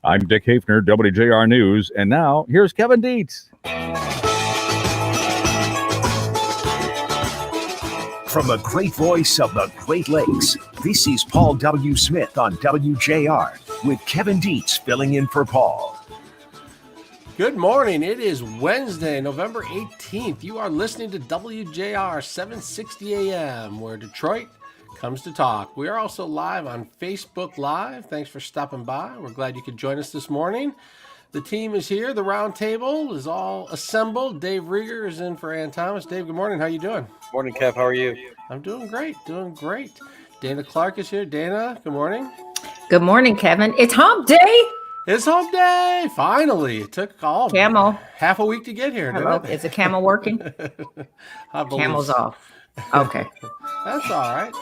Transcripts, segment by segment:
I'm Dick Hafner, WJR News, and now here's Kevin Dietz. From the great voice of the Great Lakes, this is Paul W. Smith on WJR with Kevin Dietz filling in for Paul. Good morning. It is Wednesday, November 18th. You are listening to WJR 760 AM, where Detroit comes to talk. We are also live on Facebook Live. Thanks for stopping by. We're glad you could join us this morning. The team is here. The round table is all assembled. Dave Rieger is in for Ann Thomas. Dave, good morning. How you doing? Morning, Kev. How are you? I'm doing great. Dana Clark is here. Dana, good morning. Good morning, Kevin. It's hump day. It's hump day. Finally. It took Camel. half a week to get here. Hello. Didn't it? Is the camel working? Camel's off. Okay. That's all right.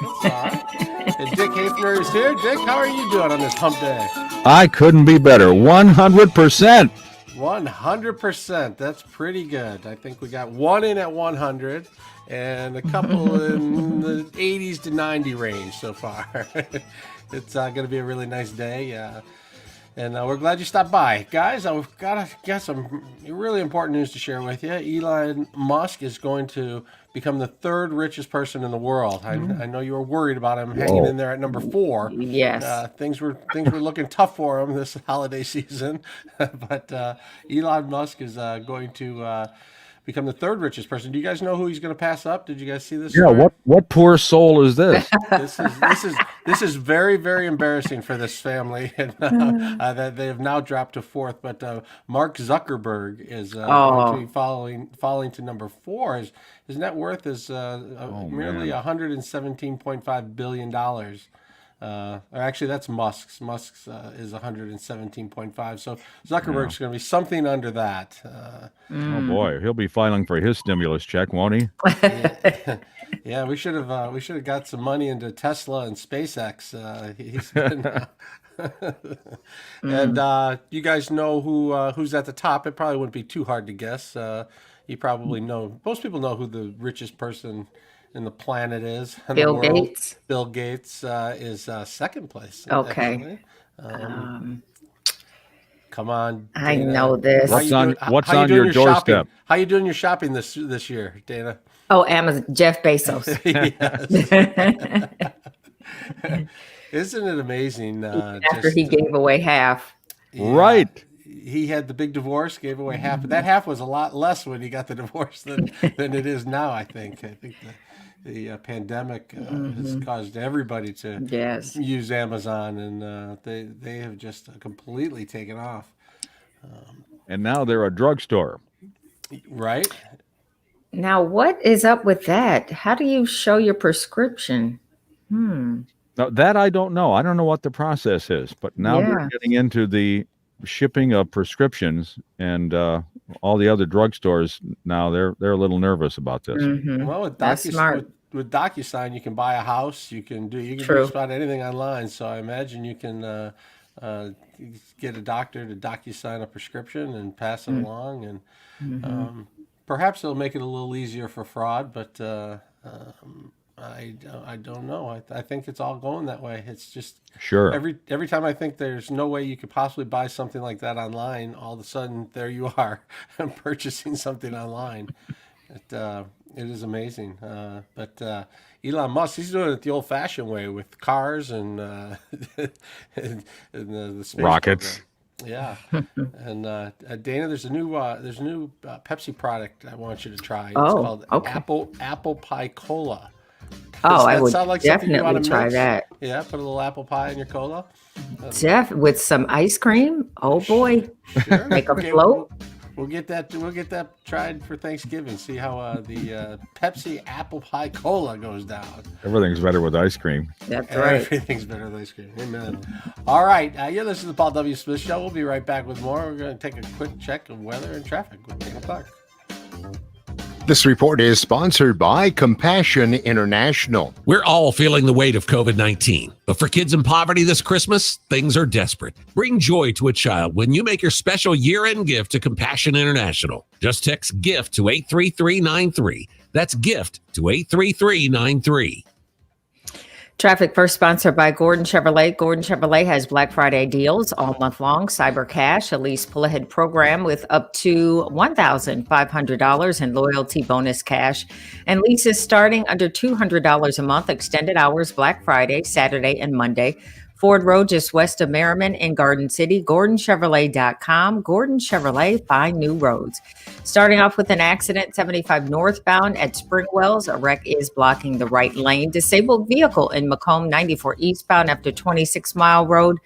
And Dick Hafner is here. Dick, how are you doing on this hump day? I couldn't be better. 100%. 100%. That's pretty good. I think we got one in at 100 and a couple in the 80s to 90 range so far. It's going to be a really nice day. And we're glad you stopped by. Guys, I've got some really important news to share with you. Elon Musk is going to become the third richest person in the world. I know you were worried about him hanging in there at number 4. Yes. Things were looking tough for him this holiday season. But Elon Musk is going to become the third richest person. Do you guys know who he's going to pass up? Did you guys see this? Yeah, story? what poor soul is this? This is very, very embarrassing for this family, and that they have now dropped to 4th. But Mark Zuckerberg is going to be falling to number 4. His net worth is merely $117.5 billion. Or actually, that's Musk's. Musk's is 117.5. So Zuckerberg's going to be something under that. Oh boy, he'll be filing for his stimulus check, won't he? Yeah, we should have got some money into Tesla and SpaceX. He's been, and you guys know who's at the top. It probably wouldn't be too hard to guess. You probably know. Most people know who the richest person in the planet is. Bill Gates. Bill Gates is second place. Okay. Come on, Dana. I know this. What's on your doorstep? Shopping? How you doing your shopping this year, Dana? Oh, Amazon. Jeff Bezos. Yes. Isn't it amazing? After he gave away half. Yeah, right. He had the big divorce, gave away half. But that half was a lot less when he got the divorce than it is now, I think. The pandemic has caused everybody to use Amazon, and they have just completely taken off. And now they're a drugstore. Right? Now, what is up with that? How do you show your prescription? Now, that I don't know. I don't know what the process is, but now they're getting into the shipping of prescriptions, and all the other drugstores now they're a little nervous about this. Well, with DocuSign, you can buy a house. You can do just about anything online. So I imagine you can get a doctor to DocuSign a prescription and pass it along, and perhaps it'll make it a little easier for fraud. But I don't know. I think it's all going that way. It's just every time I think there's no way you could possibly buy something like that online, all of a sudden there you are purchasing something online. It is amazing. But Elon Musk, he's doing it the old-fashioned way with cars and the space rockets. Program. Yeah, and Dana, there's a new Pepsi product I want you to try. It's called Apple Pie Cola. I would definitely try that. Yeah, put a little apple pie in your cola. With some ice cream. Oh boy, sure. Make a float. We'll get that tried for Thanksgiving. See how the Pepsi Apple Pie Cola goes down. Everything's better with ice cream. That's right. Everything's better with ice cream. Amen. All right, you're listening to the Paul W. Smith Show. We'll be right back with more. We're going to take a quick check of weather and traffic with Dana Clark. This report is sponsored by Compassion International. We're all feeling the weight of COVID-19, but for kids in poverty this Christmas, things are desperate. Bring joy to a child when you make your special year-end gift to Compassion International. Just text GIFT to 83393. That's GIFT to 83393. Traffic First sponsored by Gordon Chevrolet. Gordon Chevrolet has Black Friday deals all month long. Cyber Cash, a lease pull-ahead program with up to $1,500 in loyalty bonus cash. And leases starting under $200 a month. Extended hours Black Friday, Saturday, and Monday. Ford Road, just west of Merriman in Garden City. GordonChevrolet.com. Gordon Chevrolet, find new roads. Starting off with an accident, 75 northbound at Springwells. A wreck is blocking the right lane. Disabled vehicle in Macomb, 94 eastbound after 26 Mile Road.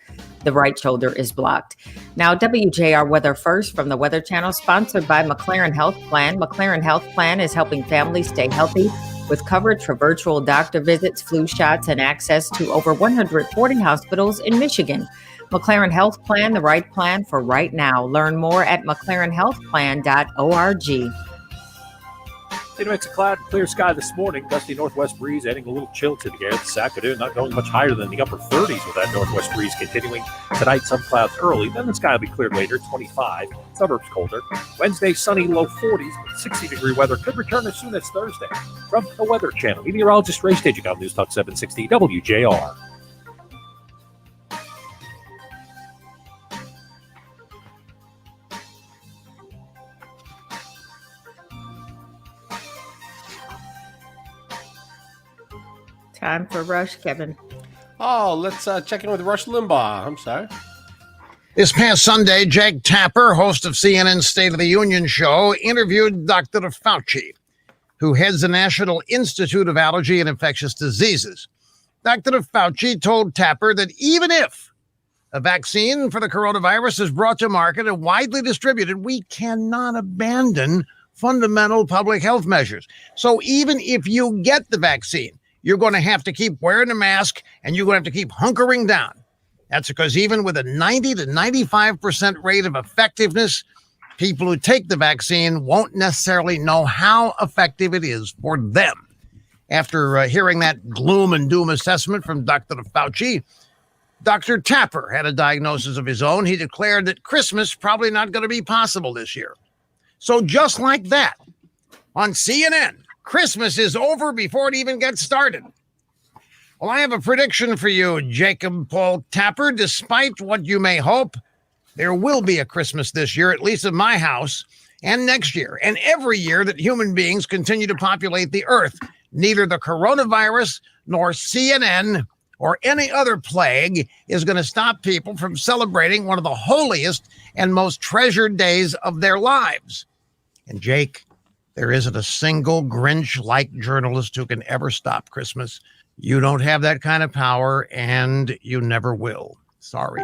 The right shoulder is blocked. Now, WJR Weather First from the Weather Channel, sponsored by McLaren Health Plan. McLaren Health Plan is helping families stay healthy with coverage for virtual doctor visits, flu shots, and access to over 140 hospitals in Michigan. McLaren Health Plan, the right plan for right now. Learn more at mclarenhealthplan.org. It's a cloud and clear sky this morning. Gusty northwest breeze adding a little chill to the air this afternoon, not going much higher than the upper 30s with that northwest breeze continuing. Tonight, some clouds early, then the sky will be cleared later, 25. Suburbs colder. Wednesday, sunny, low 40s, but 60-degree weather could return as soon as Thursday. From the Weather Channel, meteorologist Ray Staging on News Talk 760 WJR. Time for Rush, Kevin. Oh, let's check in with Rush Limbaugh. I'm sorry. This past Sunday, Jake Tapper, host of CNN's State of the Union show, interviewed Dr. Fauci, who heads the National Institute of Allergy and Infectious Diseases. Dr. Fauci told Tapper that even if a vaccine for the coronavirus is brought to market and widely distributed, we cannot abandon fundamental public health measures. So even if you get the vaccine, you're going to have to keep wearing a mask and you're going to have to keep hunkering down. That's because even with a 90 to 95% rate of effectiveness, people who take the vaccine won't necessarily know how effective it is for them. After hearing that gloom and doom assessment from Dr. Fauci, Dr. Tapper had a diagnosis of his own. He declared that Christmas probably not going to be possible this year. So just like that, on CNN, Christmas is over before it even gets started. Well, I have a prediction for you, Jacob Paul Tapper. Despite what you may hope, there will be a Christmas this year, at least in my house, and next year, and every year that human beings continue to populate the earth. Neither the coronavirus nor CNN or any other plague is going to stop people from celebrating one of the holiest and most treasured days of their lives. And Jake, there isn't a single Grinch-like journalist who can ever stop Christmas. You don't have that kind of power, and you never will. Sorry.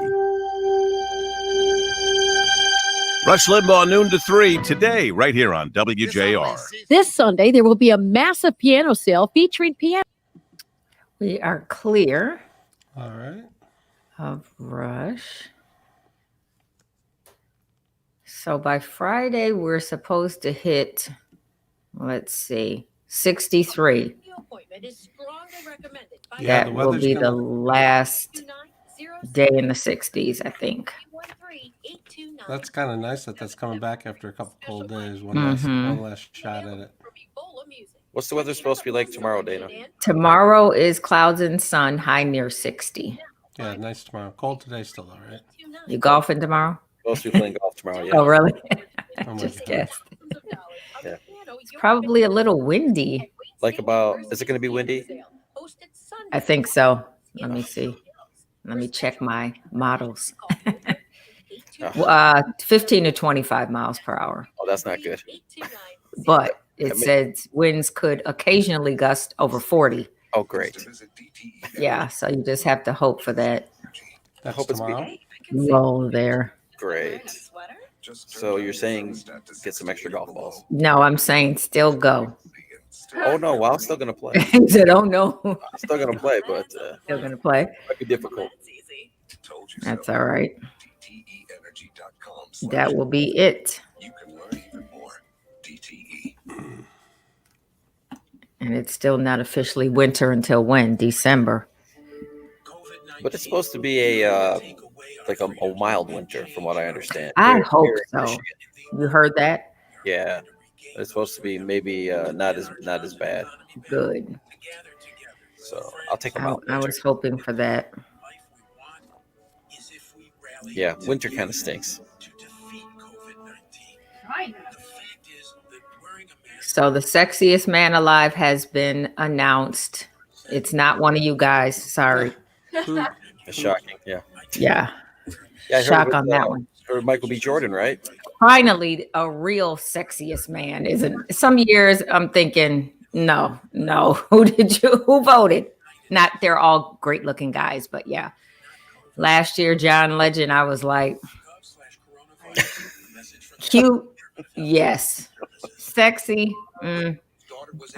Rush Limbaugh, noon to 3, today, right here on WJR. This Sunday, there will be a massive piano sale featuring piano. We are clear. All right. Of Rush. So by Friday, we're supposed to hit, let's see, 63. Yeah, that will be the last day in the 60s, I think. That's kind of nice that that's coming back after a couple cold days. One last shot at it. What's the weather supposed to be like tomorrow, Dana? Tomorrow is clouds and sun, high near 60. Yeah, nice tomorrow. Cold today still, all right? You golfing tomorrow? Supposed to be playing golf tomorrow, yeah. Oh, really? Oh, Just guessed. Yeah. It's probably a little windy. Like about, is it going to be windy? I think so. Let me see. Let me check my models. 15 to 25 miles per hour. Oh, that's not good. But it says winds could occasionally gust over 40. Oh, great. Yeah, so you just have to hope for that. I hope it's tomorrow. Roll there. Great. So you're saying get some extra golf balls? No, I'm saying still go. Oh, no. Well, I'm still going to play. He said, oh, no. I'm still going to play, but still going to play. Might be difficult. That's all right. That will be it. And it's still not officially winter until when? December. But it's supposed to be a mild winter, from what I understand. I hope so. You heard that? Yeah, it's supposed to be maybe not as bad. Good. So I'll take them out. I was hoping for that. Yeah, winter kind of stinks. So the sexiest man alive has been announced. It's not one of you guys. Sorry. It's shocking. Yeah. Yeah. Yeah. I Shock heard on that one. Or Michael B. Jordan, right? Finally, a real sexiest man isn't. Some years I'm thinking, no. Who voted? Not, they're all great looking guys, but yeah. Last year, John Legend, I was like, cute, yes. Sexy, I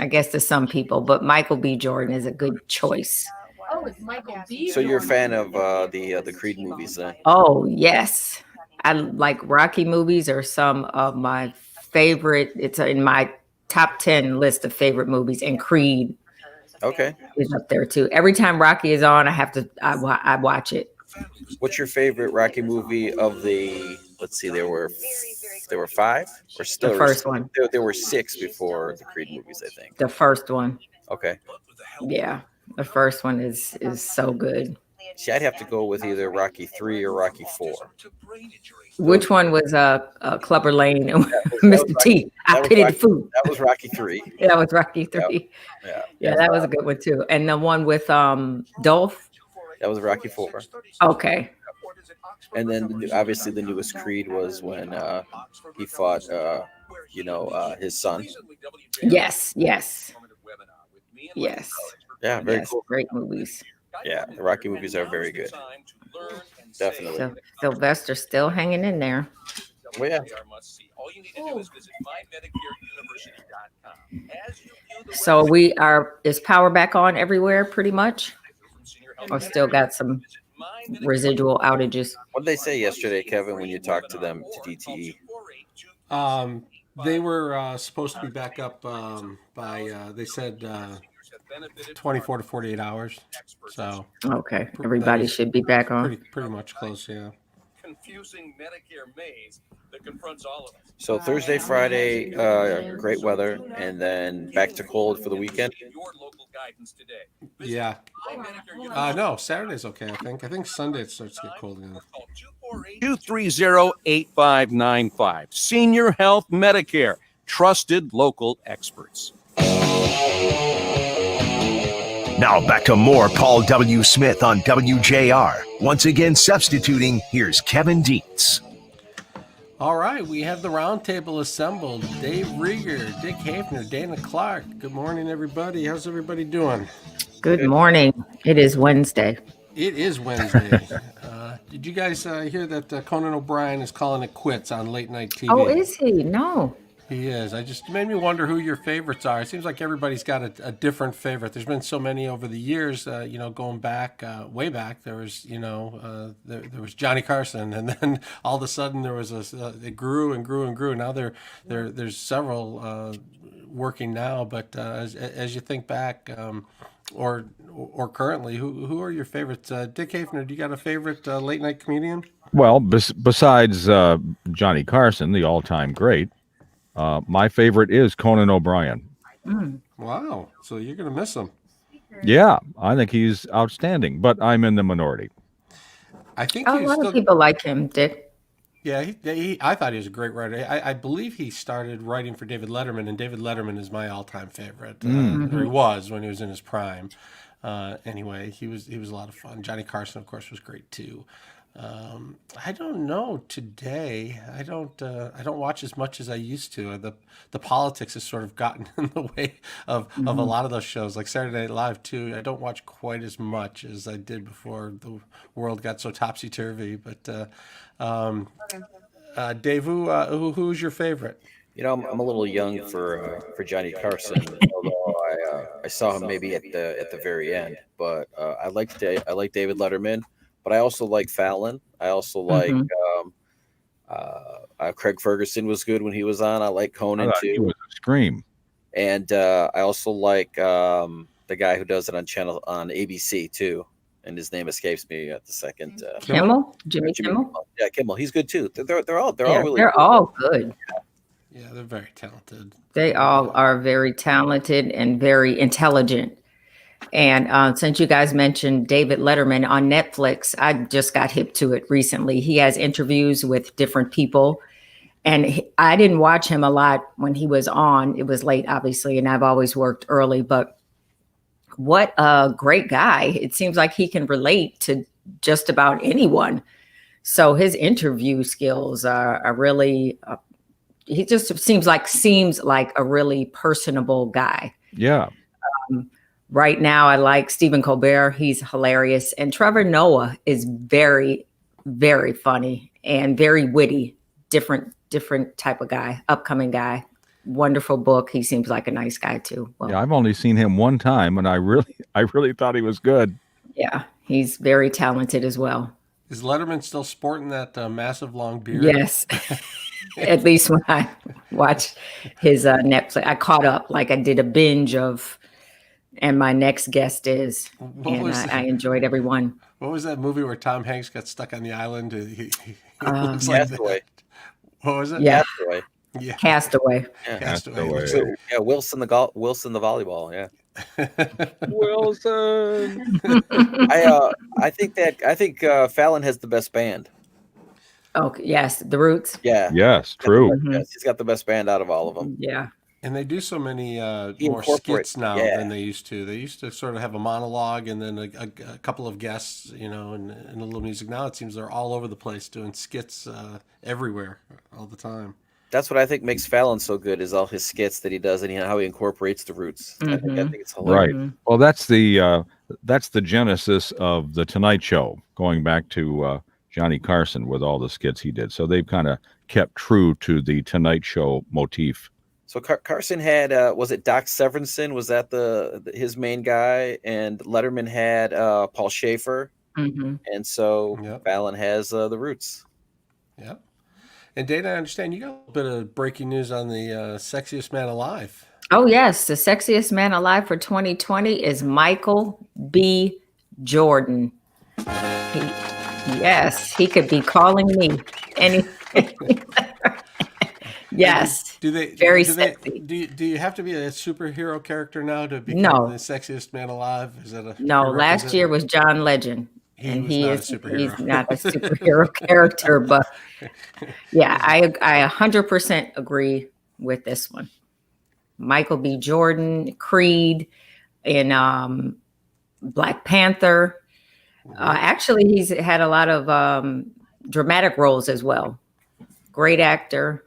guess to some people, but Michael B. Jordan is a good choice. Oh, it's Michael B. So you're a fan of the Creed movies, then? Oh, yes. I like Rocky movies are some of my favorite. It's in my top 10 list of favorite movies, and Creed is up there too. Every time Rocky is on, I watch it. What's your favorite Rocky movie of the? Let's see, there were 5, or still The first one. There were 6 before the Creed movies, I think. The first one. Okay. Yeah, the first one is so good. See, I'd have to go with either Rocky 3 or Rocky 4. Which one was Clubber Lane and Mr. T? I pity the food. That was Rocky 3. That was Rocky 3. Yeah, that was a good one too. And the one with Dolph. That was Rocky 4. Okay. And then obviously the newest Creed was when he fought, his son. Yes. Yeah, very cool. Great movies. Yeah, the Rocky movies are very good. Definitely. So Sylvester's still hanging in there. Well, yeah. So is power back on everywhere pretty much? Or still got some residual outages? What did they say yesterday, Kevin, when you talked to them, to DTE? They were supposed to be back up by, they said, 24 to 48 hours. So okay, everybody should be back on. Pretty much close, yeah. Confusing Medicare maze that confronts all of us. So Thursday, Friday, great weather, and then back to cold for the weekend. Yeah. No, Saturday's okay. I think Sunday it starts to get cold again. 230-8595. Senior Health Medicare. Trusted local experts. Now back to more Paul W. Smith on WJR. Once again substituting, here's Kevin Dietz. All right, we have the roundtable assembled. Dave Rieger, Dick Hafner, Dana Clark. Good morning, everybody. How's everybody doing? Good morning. It is Wednesday. It is Wednesday. Did you guys hear that Conan O'Brien is calling it quits on late night TV? Oh, is he? No. He is. Made me wonder who your favorites are. It seems like everybody's got a different favorite. There's been so many over the years, going back, way back. There was, there was Johnny Carson, and then all of a sudden there was it grew and grew and grew. Now there's several working now. But as you think back, or currently, who are your favorites? Dick Hafner, do you got a favorite late night comedian? Well, besides Johnny Carson, the all-time great. My favorite is Conan O'Brien. Wow. So you're going to miss him. Yeah, I think he's outstanding, but I'm in the minority. I think a lot of people like him, Dick. Yeah, I thought he was a great writer. I believe he started writing for David Letterman, and David Letterman is my all-time favorite. Or he was when he was in his prime. Anyway, he was a lot of fun. Johnny Carson, of course, was great too. I don't know today. I don't watch as much as I used to. The politics has sort of gotten in the way of a lot of those shows, like Saturday Night Live too. I don't watch quite as much as I did before the world got so topsy-turvy. But Dave, who's your favorite? I'm a little young for Johnny Carson, although I saw him maybe at the very end. But I like David Letterman. But I also like Fallon. I also like Craig Ferguson was good when he was on. I like Conan too. He was a scream. And I also like the guy who does it on ABC too. And his name escapes me at the second. Kimmel? Jimmy Kimmel? Yeah, Kimmel. He's good too. They're all really. They're all good. Yeah, they're very talented. They all are very talented and very intelligent. And since you guys mentioned David Letterman on Netflix, I just got hip to it recently. He has interviews with different people. And I didn't watch him a lot when he was on. It was late, obviously, and I've always worked early. But what a great guy. It seems like he can relate to just about anyone. So his interview skills are really, he just seems like a really personable guy. Yeah. Right now, I like Stephen Colbert. He's hilarious. And Trevor Noah is very, very funny and very witty. Different type of guy, upcoming guy. Wonderful book. He seems like a nice guy too. Well, yeah, I've only seen him one time, and I really thought he was good. Yeah, he's very talented as well. Is Letterman still sporting that massive long beard? Yes. At least when I watched his Netflix, I caught up. Like I did a binge of, and my next guest is, I enjoyed every one. What was that movie where Tom Hanks got stuck on the island? He looks like Castaway. What was it? Yeah. Castaway. Yeah. Castaway. Yeah. Castaway. So, yeah, Wilson the volleyball. Yeah. Wilson. I think Fallon has the best band. Oh yes, the Roots. Yeah. Yes, true. Yes, he's got the best band out of all of them. Yeah. And they do so many more skits now than they used to. They used to sort of have a monologue and then a couple of guests, and a little music. Now it seems they're all over the place doing skits everywhere all the time. That's what I think makes Fallon so good is all his skits that he does and how he incorporates the Roots. I think it's hilarious. Right. Well, that's the genesis of the Tonight Show, going back to Johnny Carson with all the skits he did. So they've kind of kept true to the Tonight Show motif. So Carson had, was it Doc Severinsen? Was that his main guy? And Letterman had Paul Schaefer. Mm-hmm. And so Fallon has the Roots. Yep. And Dana, I understand you got a little bit of breaking news on the sexiest man alive. Oh, yes. The sexiest man alive for 2020 is Michael B. Jordan. Yes, he could be calling me anything. Yes. Very sexy. Do you have to be a superhero character now to become the sexiest man alive? Is that a no? Last year was John Legend, and he's not a superhero character. But yeah, I 100% agree with this one. Michael B. Jordan, Creed, in Black Panther. Actually, he's had a lot of dramatic roles as well. Great actor.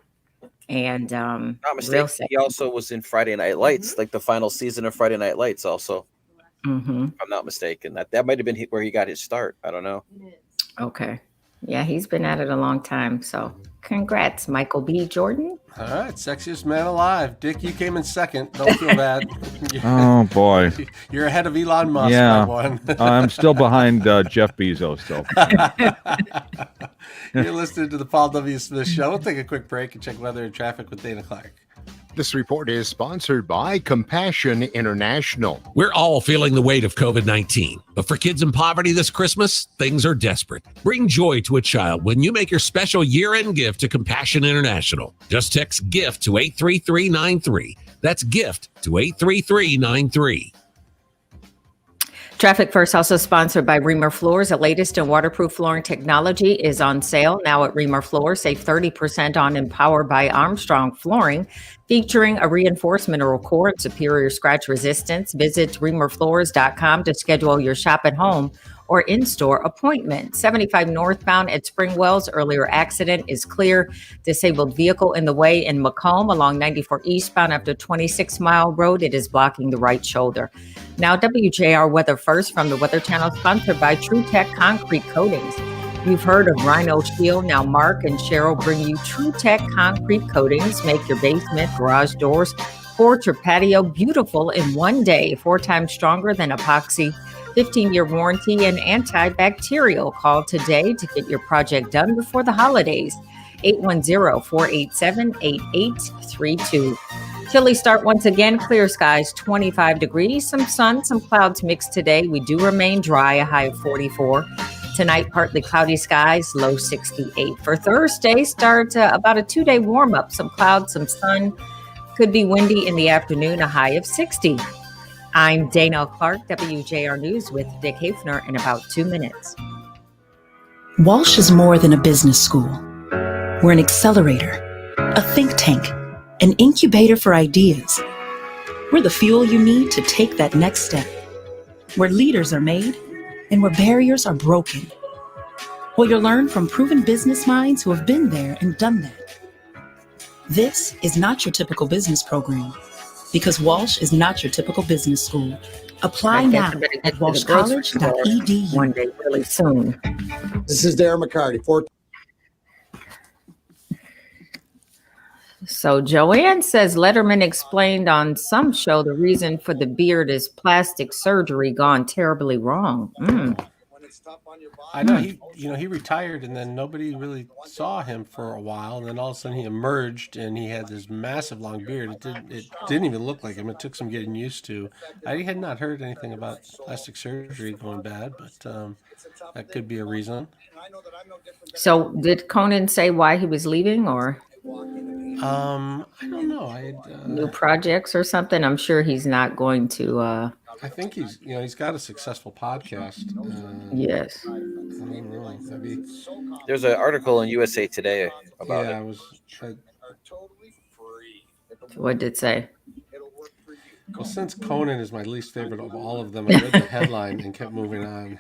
And not mistaken, he also was in Friday Night Lights, like the final season of Friday Night Lights also. Mm-hmm. If I'm not mistaken. That might have been where he got his start. I don't know. Okay. Yeah, he's been at it a long time. So congrats, Michael B. Jordan. All right, sexiest man alive. Dick, you came in second. Don't feel bad. Oh, boy. You're ahead of Elon Musk. Yeah. One. I'm still behind Jeff Bezos, still. You're listening to the Paul W. Smith Show. We'll take a quick break and check weather and traffic with Dana Clark. This report is sponsored by Compassion International. We're all feeling the weight of COVID-19, but for kids in poverty this Christmas, things are desperate. Bring joy to a child when you make your special year-end gift to Compassion International. Just text GIFT to 83393. That's GIFT to 83393. Traffic First, also sponsored by Reamer Floors. The latest in waterproof flooring technology is on sale now at Reamer Floors. Save 30% on Empowered by Armstrong flooring, featuring a reinforced mineral core and superior scratch resistance. Visit reamerfloors.com to schedule your shop at home or in-store appointment. 75 northbound at Springwells. Earlier accident is clear. Disabled vehicle in the way in Macomb along 94 eastbound after 26 Mile Road. It is blocking the right shoulder. Now WJR Weather First from the Weather Channel, sponsored by True Tech Concrete Coatings. You've heard of Rhino Shield. Now Mark and Cheryl bring you True Tech Concrete Coatings. Make your basement, garage doors, porch, or patio beautiful in one day. 4 times stronger than epoxy. 15-year warranty and antibacterial. Call today to get your project done before the holidays. 810-487-8832. Chilly start once again. Clear skies, 25 degrees. Some sun, some clouds mixed today. We do remain dry, a high of 44. Tonight, partly cloudy skies, low 68. For Thursday, start about a 2-day warm-up. Some clouds, some sun. Could be windy in the afternoon, a high of 60. I'm Dana Clark, WJR News with Dick Hafner in about 2 minutes. Walsh is more than a business school. We're an accelerator, a think tank, an incubator for ideas. We're the fuel you need to take that next step, where leaders are made and where barriers are broken. Well, you'll learn from proven business minds who have been there and done that. This is not your typical business program, because Walsh is not your typical business school. Apply now at walshcollege.edu. One day, really soon. This is Darren McCarty. So Joanne says Letterman explained on some show the reason for the beard is plastic surgery gone terribly wrong. I know he retired and then nobody really saw him for a while, and then all of a sudden he emerged and he had this massive long beard. It didn't even look like him. It took some getting used to. I had not heard anything about plastic surgery going bad, but that could be a reason. So did Conan say why he was leaving, or I don't know. new projects or something? I'm sure he's not going to. I think he's got a successful podcast. Yes. I don't know. Maybe. There's an article in USA Today about it. Yeah, I was. What did it say? Well, since Conan is my least favorite of all of them, I read the headline and kept moving on.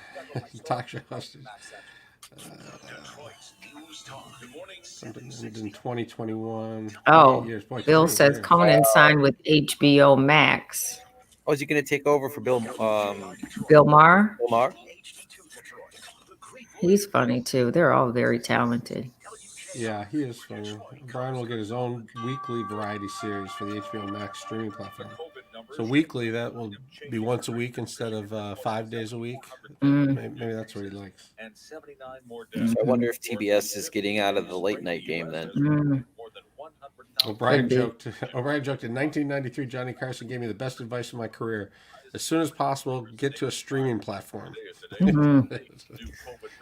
Talk show hostage. In 2021. Oh, years. Boy, Bill says years. Conan signed with HBO Max. Oh, is he going to take over for Bill Maher? Bill Maher? Bill Maher? He's funny too. They're all very talented. Yeah, he is funny. Brian will get his own weekly variety series for the HBO Max streaming platform. So weekly, that will be once a week instead of 5 days a week. Maybe that's what he likes. So I wonder if TBS is getting out of the late night game then. O'Brien joked in 1993, Johnny Carson gave me the best advice of my career. As soon as possible, get to a streaming platform.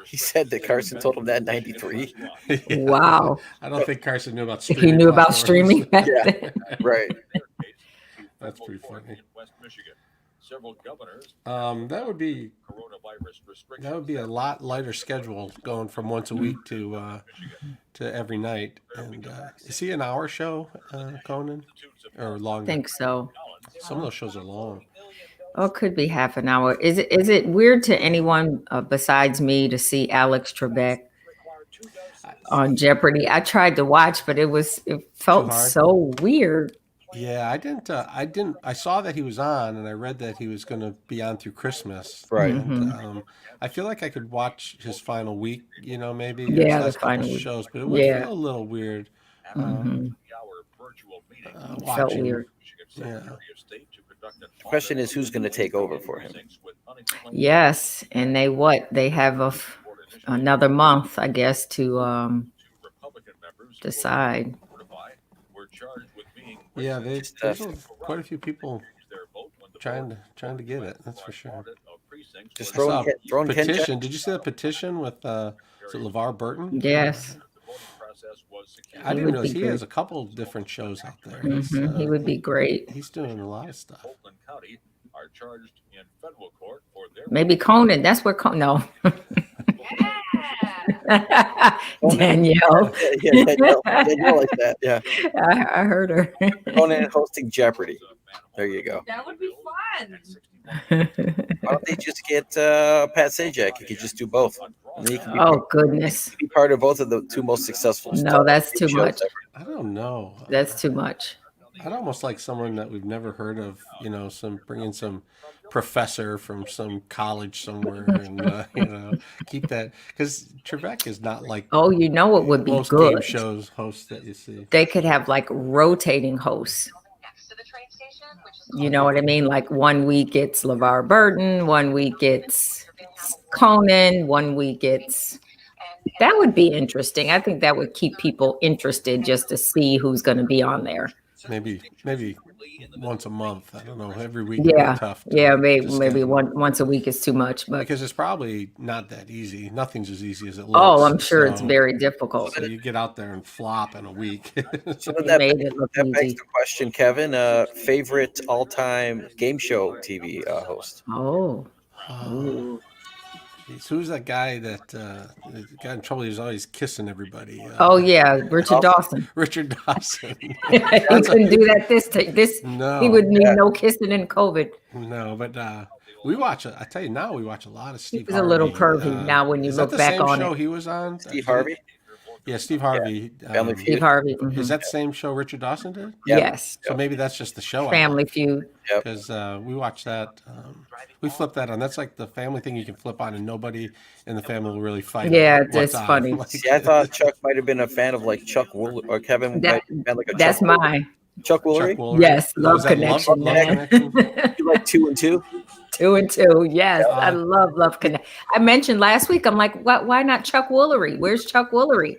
He said that Carson told him that in 93. Yeah, Wow. I don't think Carson knew about streaming. He knew about streaming. Yeah, right. That's pretty funny. That would be a lot lighter schedule going from once a week to every night. And is he an hour show, Conan, or longer? I think so. Some of those shows are long. Oh, it could be half an hour. Is it weird to anyone besides me to see Alex Trebek on Jeopardy? I tried to watch, but it felt so weird. Yeah, I didn't. I saw that he was on, and I read that he was going to be on through Christmas. Right. And, I feel like I could watch his final week. Maybe. Yeah, his the final week. shows, but it would feel a little weird. Felt weird. Yeah. The question is, who's going to take over for him? Yes, and they have another month, I guess, to decide. Yeah, there's quite a few people trying to get it. That's for sure. Just throwing petition. Did you see the petition with is it LeVar Burton? Yes. I didn't know he has a couple different shows out there. He would be great. He's doing a lot of stuff. Maybe Conan. That's where no. Danielle. Yeah, Danielle like that. Yeah. I heard her. Conan hosting Jeopardy. There you go. That would be fun. Why don't they just get Pat Sajak? He could just do both. And he can be goodness. He could be part of both of the two most successful. No, that's too much. I don't know. That's too much. I'd almost like someone that we've never heard of. Bring in some professor from some college somewhere, and keep that, because Trebek is not like what would be most good game shows hosts that you see. They could have like rotating hosts. You know what I mean? Like 1 week it's LeVar Burton, 1 week it's Conan, 1 week it's. That would be interesting. I think that would keep people interested just to see who's going to be on there. Maybe once a month. I don't know. Every week would Yeah, be tough. maybe once a week is too much, but because it's probably not that easy. Nothing's as easy as it looks. oh, I'm sure it's very difficult. So you get out there and flop in a week. So that begs the question, Kevin. Favorite all-time game show TV host? Oh. Who's that guy that got in trouble? He was always kissing everybody. Oh yeah, Richard Dawson. Richard Dawson. He couldn't do that this. No, he would need no kissing in COVID. No, but we watch. I tell you now, we watch a lot of Steve. He was a little pervy. Now when you look back on show it, he was on Steve Harvey. Yeah, Steve Harvey. Family Feud. Steve Harvey. Is that the same show Richard Dawson did? Yes. So maybe that's just the show. Family Feud. Because we watch that. We flip that on. That's like the family thing you can flip on, and nobody in the family will really fight. Yeah, it's funny. Like, See, I thought Chuck might have been a fan of like Chuck Woolery, or Kevin. That, might have been like a that's Chuck mine. Chuck Woolery. Yes, Love Connection, man. You like 2 and 2? 2 and 2. Yes, I love Connect. I mentioned last week. I'm like, what? Why not Chuck Woolery? Where's Chuck Woolery?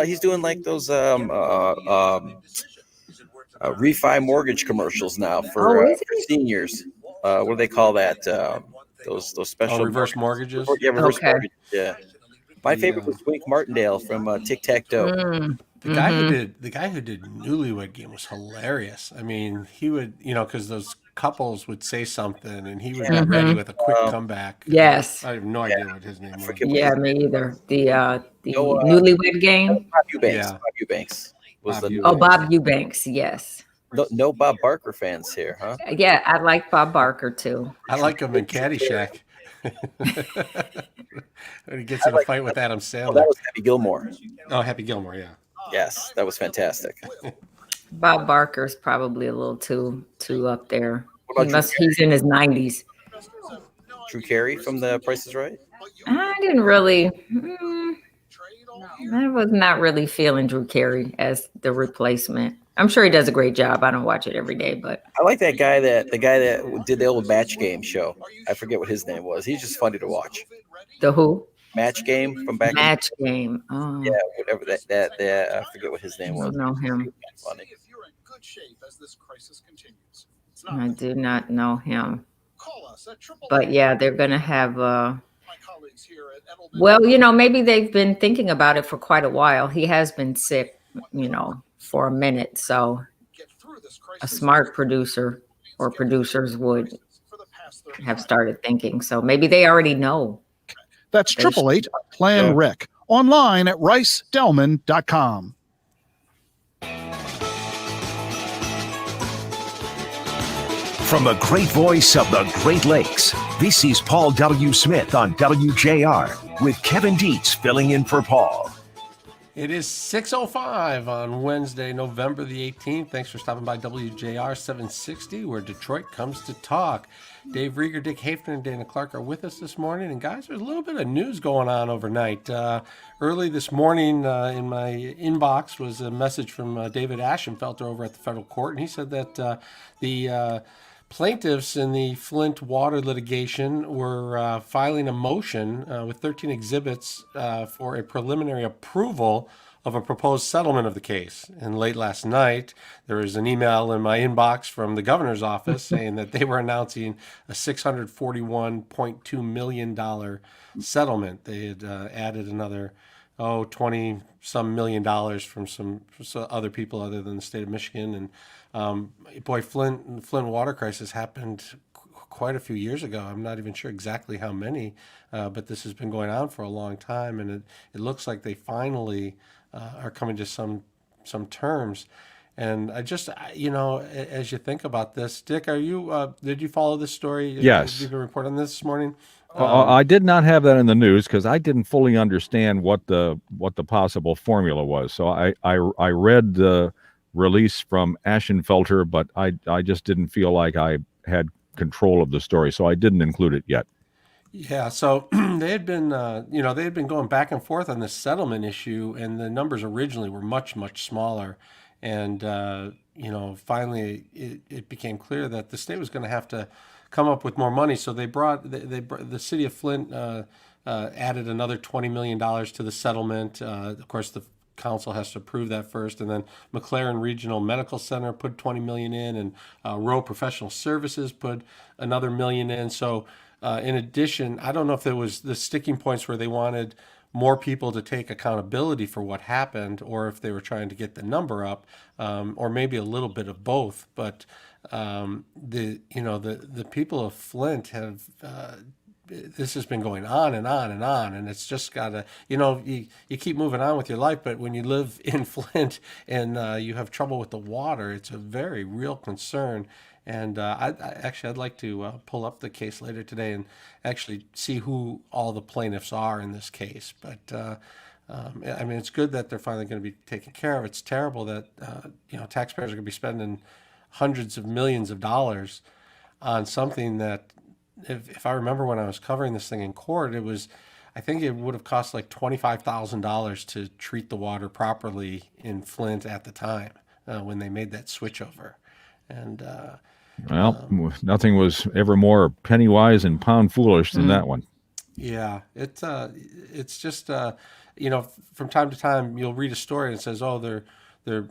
He's doing like those refi mortgage commercials now for seniors. What do they call that? Those special reverse mortgages. Yeah, reverse mortgages. Yeah. My favorite was Wink Martindale from Tic Tac Toe. The guy who did Newlywed Game was hilarious. I mean, he would, because those couples would say something and he would be ready with a quick comeback. Yes. I have no idea what his name was. Yeah, me either. The Newlywed Game. Bob Eubanks. Bob Eubanks was Bob Eubanks. Yes. No Bob Barker fans here, huh? Yeah, I like Bob Barker too. I like him in Caddyshack. When he gets in a fight with Adam Sandler. Oh, that was Happy Gilmore. Oh, Happy Gilmore, yeah. Yes, that was fantastic. Bob Barker's probably a little too up there. He's in his 90s. Drew Carey from The Price is Right? I didn't really. I was not really feeling Drew Carey as the replacement. I'm sure he does a great job. I don't watch it every day, but I like the guy that did the old Match Game show. I forget what his name was. He's just funny to watch. The who? Match Game from back. Match Game. Oh. Yeah, whatever that. I forget what his name was. I don't know him. Funny. I do not know him. But yeah, they're gonna have. Well, maybe they've been thinking about it for quite a while. He has been sick, for a minute. So a smart producer or producers would have started thinking. So maybe they already know. That's 888-PLAN-RIC. Online at ricedelman.com. From the great voice of the Great Lakes, this is Paul W. Smith on WJR with Kevin Dietz filling in for Paul. It is 6:05 on Wednesday, November the 18th. Thanks for stopping by WJR 760, where Detroit comes to talk. Dave Rieger, Dick Hafner, and Dana Clark are with us this morning. And guys, there's a little bit of news going on overnight. Early this morning in my inbox was a message from David Ashenfelter over at the federal court. And he said that the plaintiffs in the Flint water litigation were filing a motion with 13 exhibits for a preliminary approval of a proposed settlement of the case. And late last night, there was an email in my inbox from the governor's office saying that they were announcing a $641.2 million settlement. They had added another 20-some million dollars from some other people other than the state of Michigan. And Flint water crisis happened quite a few years ago. I'm not even sure exactly how many, but this has been going on for a long time, and it looks like they finally are coming to some terms. And I just, as you think about this, Dick, did you follow this story? Yes. Did you report on this morning? I did not have that in the news because I didn't fully understand what the possible formula was. So I read the release from Ashenfelter, but I just didn't feel like I had control of the story, so I didn't include it yet. Yeah, so they had been going back and forth on this settlement issue, and the numbers originally were much, much smaller. And finally it became clear that the state was going to have to come up with more money. So they brought the city of Flint added another $20 million to the settlement. Of course, the council has to approve that first, and then McLaren Regional Medical Center put 20 million in, and Rowe Professional Services put another million in. So in addition, I don't know if there was the sticking points where they wanted more people to take accountability for what happened, or if they were trying to get the number up, or maybe a little bit of both. But the people of Flint have this has been going on and on and on, and it's just gotta, you keep moving on with your life, but when you live in Flint and you have trouble with the water, it's a very real concern. And I'd like to pull up the case later today and actually see who all the plaintiffs are in this case. But I mean, it's good that they're finally going to be taken care of. It's terrible that taxpayers are going to be spending hundreds of millions of dollars on something that, if I remember when I was covering this thing in court, I think it would have cost like $25,000 to treat the water properly in Flint at the time when they made that switch over. And nothing was ever more penny wise and pound foolish than that one. Yeah, it's just from time to time you'll read a story and it says, oh, they're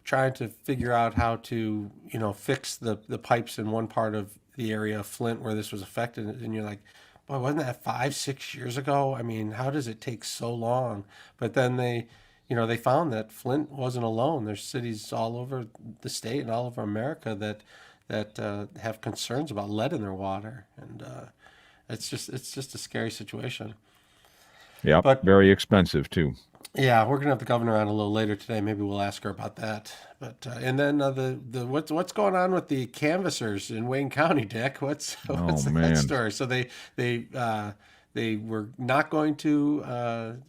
trying to figure out how to fix the pipes in one part of the area of Flint where this was affected, and you're like, boy, wasn't that 5-6 years ago? I mean, how does it take so long? But then they found that Flint wasn't alone. There's cities all over the state and all over America that have concerns about lead in their water, and it's just a scary situation. Yeah, but very expensive too. Yeah, we're gonna have the governor on a little later today. Maybe we'll ask her about that. But and then the what's going on with the canvassers in Wayne County, Dick? What's that story? So they were not going to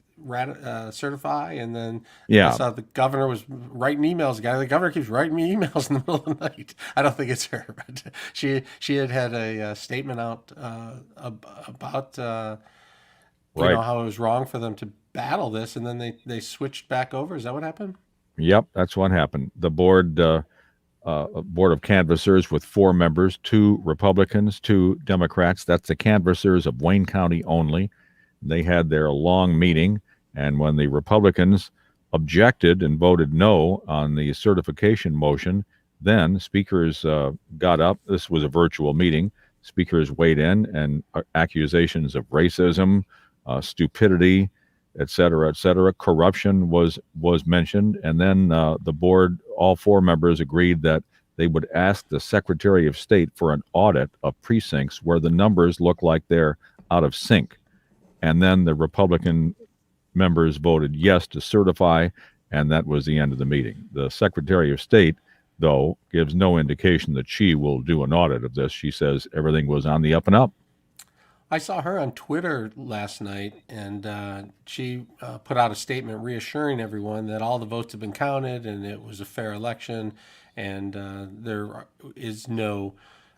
certify, and then I saw the governor was writing emails. The governor keeps writing me emails in the middle of the night. I don't think it's her, but she had a statement out about how it was wrong for them to battle this, and then they switched back over. Is that what happened? Yep, that's what happened. The board of canvassers with 4 members, 2 Republicans, 2 Democrats. That's the canvassers of Wayne County only. They had their long meeting, and when the Republicans objected and voted no on the certification motion, then speakers got up. This was a virtual meeting. Speakers weighed in, and accusations of racism, stupidity, et cetera, corruption was mentioned. And then the board, all 4 members agreed that they would ask the Secretary of State for an audit of precincts where the numbers look like they're out of sync. And then the Republican members voted yes to certify, and that was the end of the meeting. The Secretary of State, though, gives no indication that she will do an audit of this. She says everything was on the up and up. I saw her on Twitter last night, and she put out a statement reassuring everyone that all the votes have been counted and it was a fair election, and there is no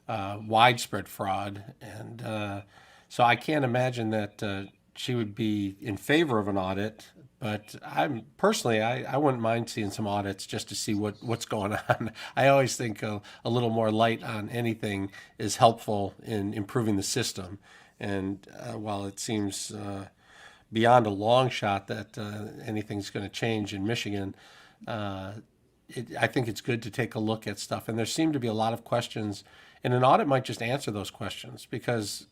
widespread fraud. And so I can't imagine that she would be in favor of an audit. But I'm personally, I wouldn't mind seeing some audits just to see what's going on. I always think a little more light on anything is helpful in improving the system. And while it seems beyond a long shot that anything's going to change in Michigan, I think it's good to take a look at stuff. And there seem to be a lot of questions, and an audit might just answer those questions because,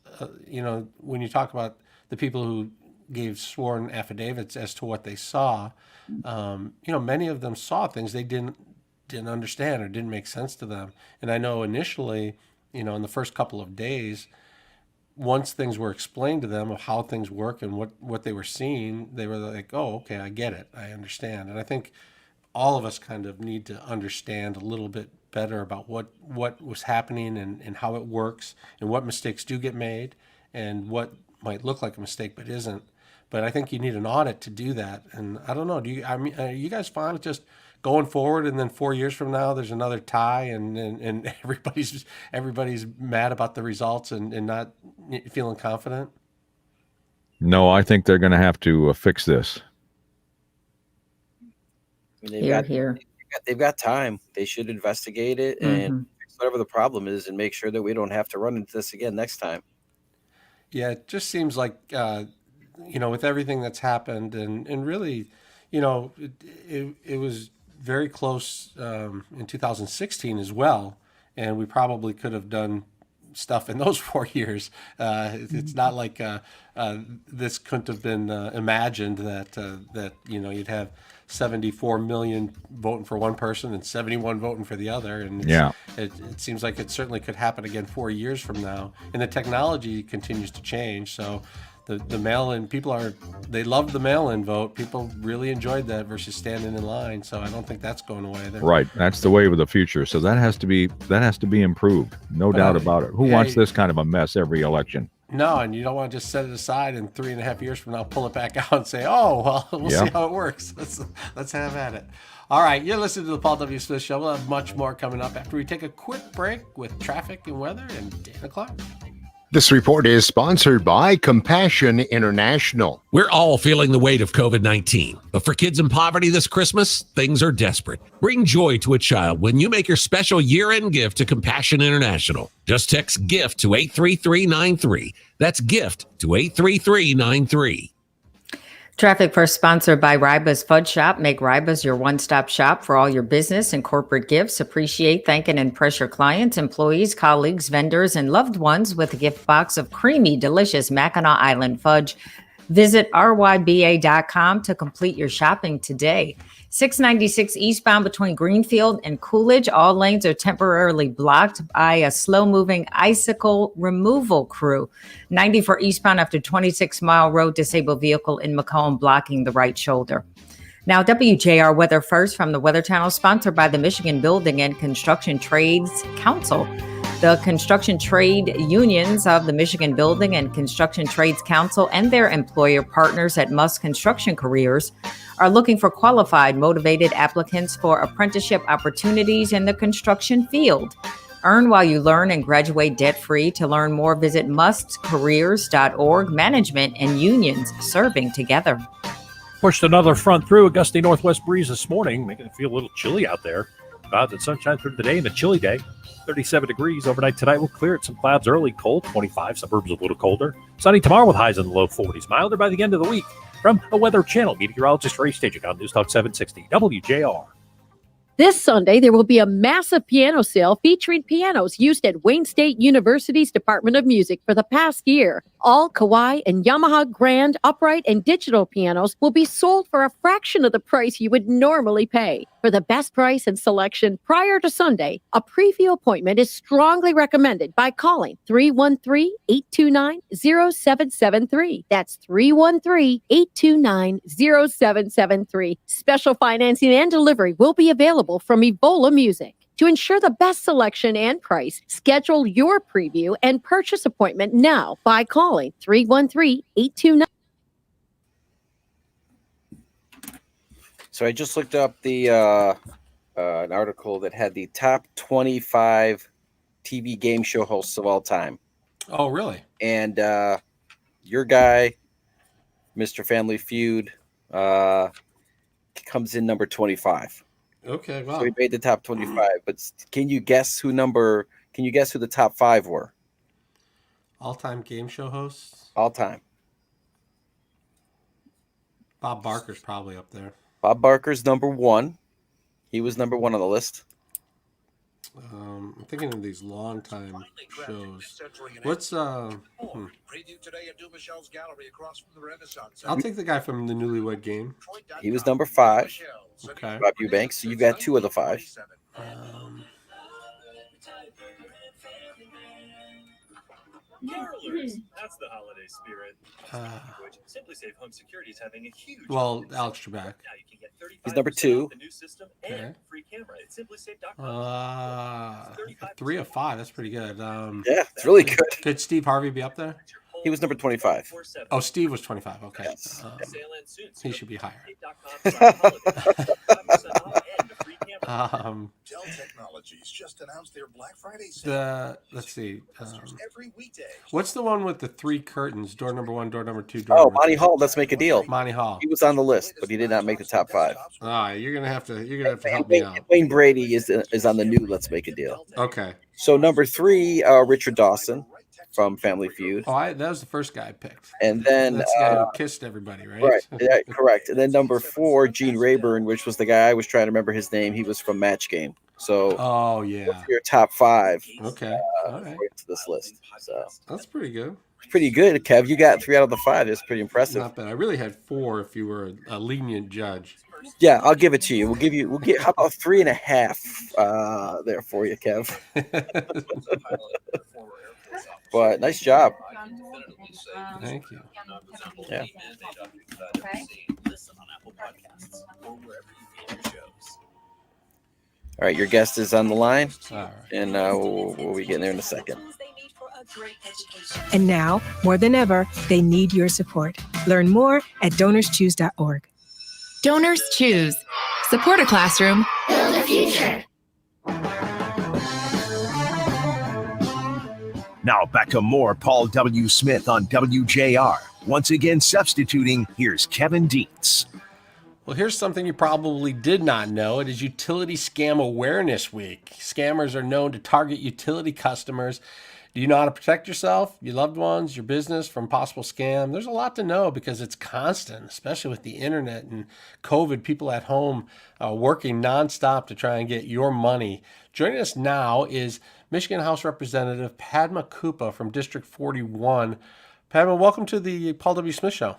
when you talk about the people who gave sworn affidavits as to what they saw, many of them saw things they didn't understand or didn't make sense to them. And I know initially, in the first couple of days, once things were explained to them of how things work and what they were seeing, they were like, oh, okay, I get it. I understand. And I think all of us kind of need to understand a little bit better about what was happening and how it works and what mistakes do get made and what might look like a mistake but isn't. But I think you need an audit to do that. And I don't know, are you guys fine with just going forward and then 4 years from now there's another tie and everybody's mad about the results and not feeling confident? No, I think they're going to have to fix this. They've got time. They should investigate it and fix whatever the problem is and make sure that we don't have to run into this again next time. Yeah, it just seems like, with everything that's happened and really, it was very close in 2016 as well, and we probably could have done stuff in those 4 years. It's not like this couldn't have been imagined that you'd have 74 million voting for one person and 71 voting for the other, and it seems like it certainly could happen again 4 years from now. And the technology continues to change, so the mail-in they loved the mail-in vote. People really enjoyed that versus standing in line. So I don't think that's going away. Right, that's the wave of the future. So that has to be improved, no doubt about it. Who wants this kind of a mess every election? No, and you don't want to just set it aside and 3.5 years from now pull it back out and say, "Oh, well, we'll see how it works." Let's have at it. All right, you're listening to the Paul W. Smith Show. We'll have much more coming up after we take a quick break with traffic and weather and Dana Clark. This report is sponsored by Compassion International. We're all feeling the weight of COVID-19, but for kids in poverty this Christmas, things are desperate. Bring joy to a child when you make your special year-end gift to Compassion International. Just text GIFT to 83393. That's GIFT to 83393. Traffic first sponsored by Ryba's Fudge Shop. Make Ryba's your one-stop shop for all your business and corporate gifts. Appreciate, thank, and impress your clients, employees, colleagues, vendors, and loved ones with a gift box of creamy, delicious Mackinac Island fudge. Visit ryba.com to complete your shopping today. 696 eastbound between Greenfield and Coolidge. All lanes are temporarily blocked by a slow-moving icicle removal crew. 94 eastbound after 26 Mile Road, disabled vehicle in Macomb blocking the right shoulder. Now, WJR Weather First from the Weather Channel, sponsored by the Michigan Building and Construction Trades Council. The construction trade unions of the Michigan Building and Construction Trades Council and their employer partners at Musk Construction Careers are looking for qualified, motivated applicants for apprenticeship opportunities in the construction field. Earn while you learn and graduate debt-free. To learn more, visit muskcareers.org. Management and unions serving together. Pushed another front through. A gusty northwest breeze this morning, making it feel a little chilly out there. Clouds and sunshine through the day and a chilly day. 37 degrees. Overnight tonight will clear it. Some clouds early, cold, 25. Suburbs a little colder. Sunny tomorrow with highs in the low 40s. Milder by the end of the week. From a Weather Channel meteorologist Ray Stagik on News Talk 760 WJR. This Sunday, there will be a massive piano sale featuring pianos used at Wayne State University's Department of Music for the past year. All Kawai and Yamaha grand, upright, and digital pianos will be sold for a fraction of the price you would normally pay. For the best price and selection prior to Sunday, a preview appointment is strongly recommended by calling 313-829-0773. That's 313-829-0773. Special financing and delivery will be available from Ebola Music. To ensure the best selection and price, schedule your preview and purchase appointment now by calling 313-829. So I just looked up the an article that had the top 25 TV game show hosts of all time. Oh, really? And your guy, Mr. Family Feud, comes in number 25. Okay, wow. So he made the top 25. But can you guess who the top 5 were? All-time game show hosts? All time. Bob Barker's probably up there. Bob Barker's number 1. He was number 1 on the list. I'm thinking of these long-time shows. What's I'll take the guy from the Newlywed Game. He was number 5. Okay. Bob Eubanks. So you got 2 of the 5. That's the holiday spirit. Simply Safe Home Security is having a huge. Well, Alex Trebek. He's number 2. Okay. 3 of 5. That's pretty good. Yeah, it's really good. Could Steve Harvey be up there? He was number 25. Oh, Steve was 25. Okay. Yes. He should be higher. Dell Technologies just announced their Black Friday sale. Let's see. What's the one with the 3 curtains? Door number 1, door number 2, door Oh, number Monty 3. Hall. Let's make a deal. Monty Hall. He was on the list, but he did not make the top 5. All right, you're gonna have to help me out. Wayne Brady is on the new Let's Make a Deal. Okay. So number 3, Richard Dawson. from Family Feud. That was the first guy I picked. And then that's the guy who kissed everybody, right? Right, yeah, correct. And then number 4, Gene Rayburn, which was the guy I was trying to remember his name. He was from Match Game. So, what's your top 5? Okay, all right. To this list. So that's pretty good. Pretty good, Kev. You got 3 out of the 5. That's pretty impressive. Not bad. I really had 4 if you were a lenient judge. Yeah, I'll give it to you. We'll get how about 3.5 there for you, Kev. But nice job. Thank you. Yeah. All right, your guest is on the line. All right. And we'll be getting there in a second. And now, more than ever, they need your support. Learn more at donorschoose.org. Donors Choose. Support a classroom. Build a future. Now back to more Paul W. Smith on WJR. Once again substituting, here's Kevin Dietz. Well, here's something you probably did not know. It is Utility Scam Awareness Week. Scammers are known to target utility customers. Do you know how to protect yourself, your loved ones, your business from possible scam? There's a lot to know because it's constant, especially with the internet and COVID, people at home working nonstop to try and get your money. Joining us now is Michigan House Representative Padma Kupa from District 41. Padma, welcome to the Paul W. Smith Show.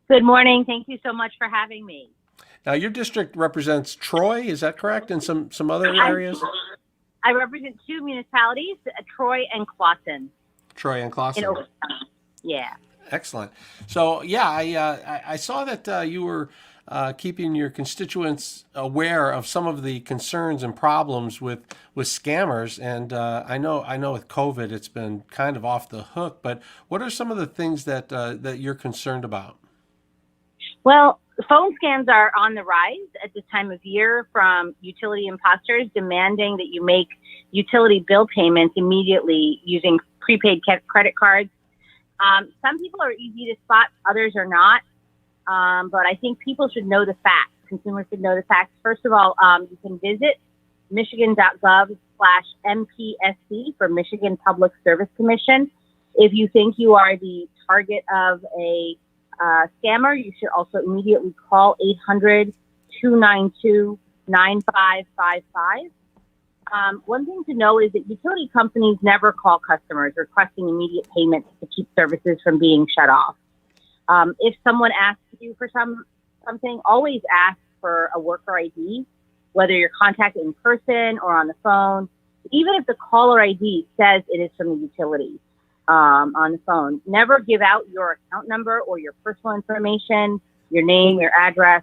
Good morning. Thank you so much for having me. Now, your district represents Troy, is that correct, and some other areas? I represent 2 municipalities, Troy and Clawson. Troy and Clawson. Yeah. Excellent. So, yeah, I saw that you were keeping your constituents aware of some of the concerns and problems with scammers. And I know with COVID, it's been kind of off the hook. But what are some of the things that you're concerned about? Well, phone scams are on the rise at this time of year from utility imposters demanding that you make utility bill payments immediately using prepaid credit cards. Some people are easy to spot, others are not. But I think people should know the facts. Consumers should know the facts. First of all, you can visit michigan.gov/MPSC for Michigan Public Service Commission. If you think you are the target of a scammer, you should also immediately call 800-292-9555. One thing to know is that utility companies never call customers requesting immediate payments to keep services from being shut off. If someone asks you for something, always ask for a worker ID, whether you're contacted in person or on the phone. Even if the caller ID says it is from the utility on the phone, never give out your account number or your personal information, your name, your address,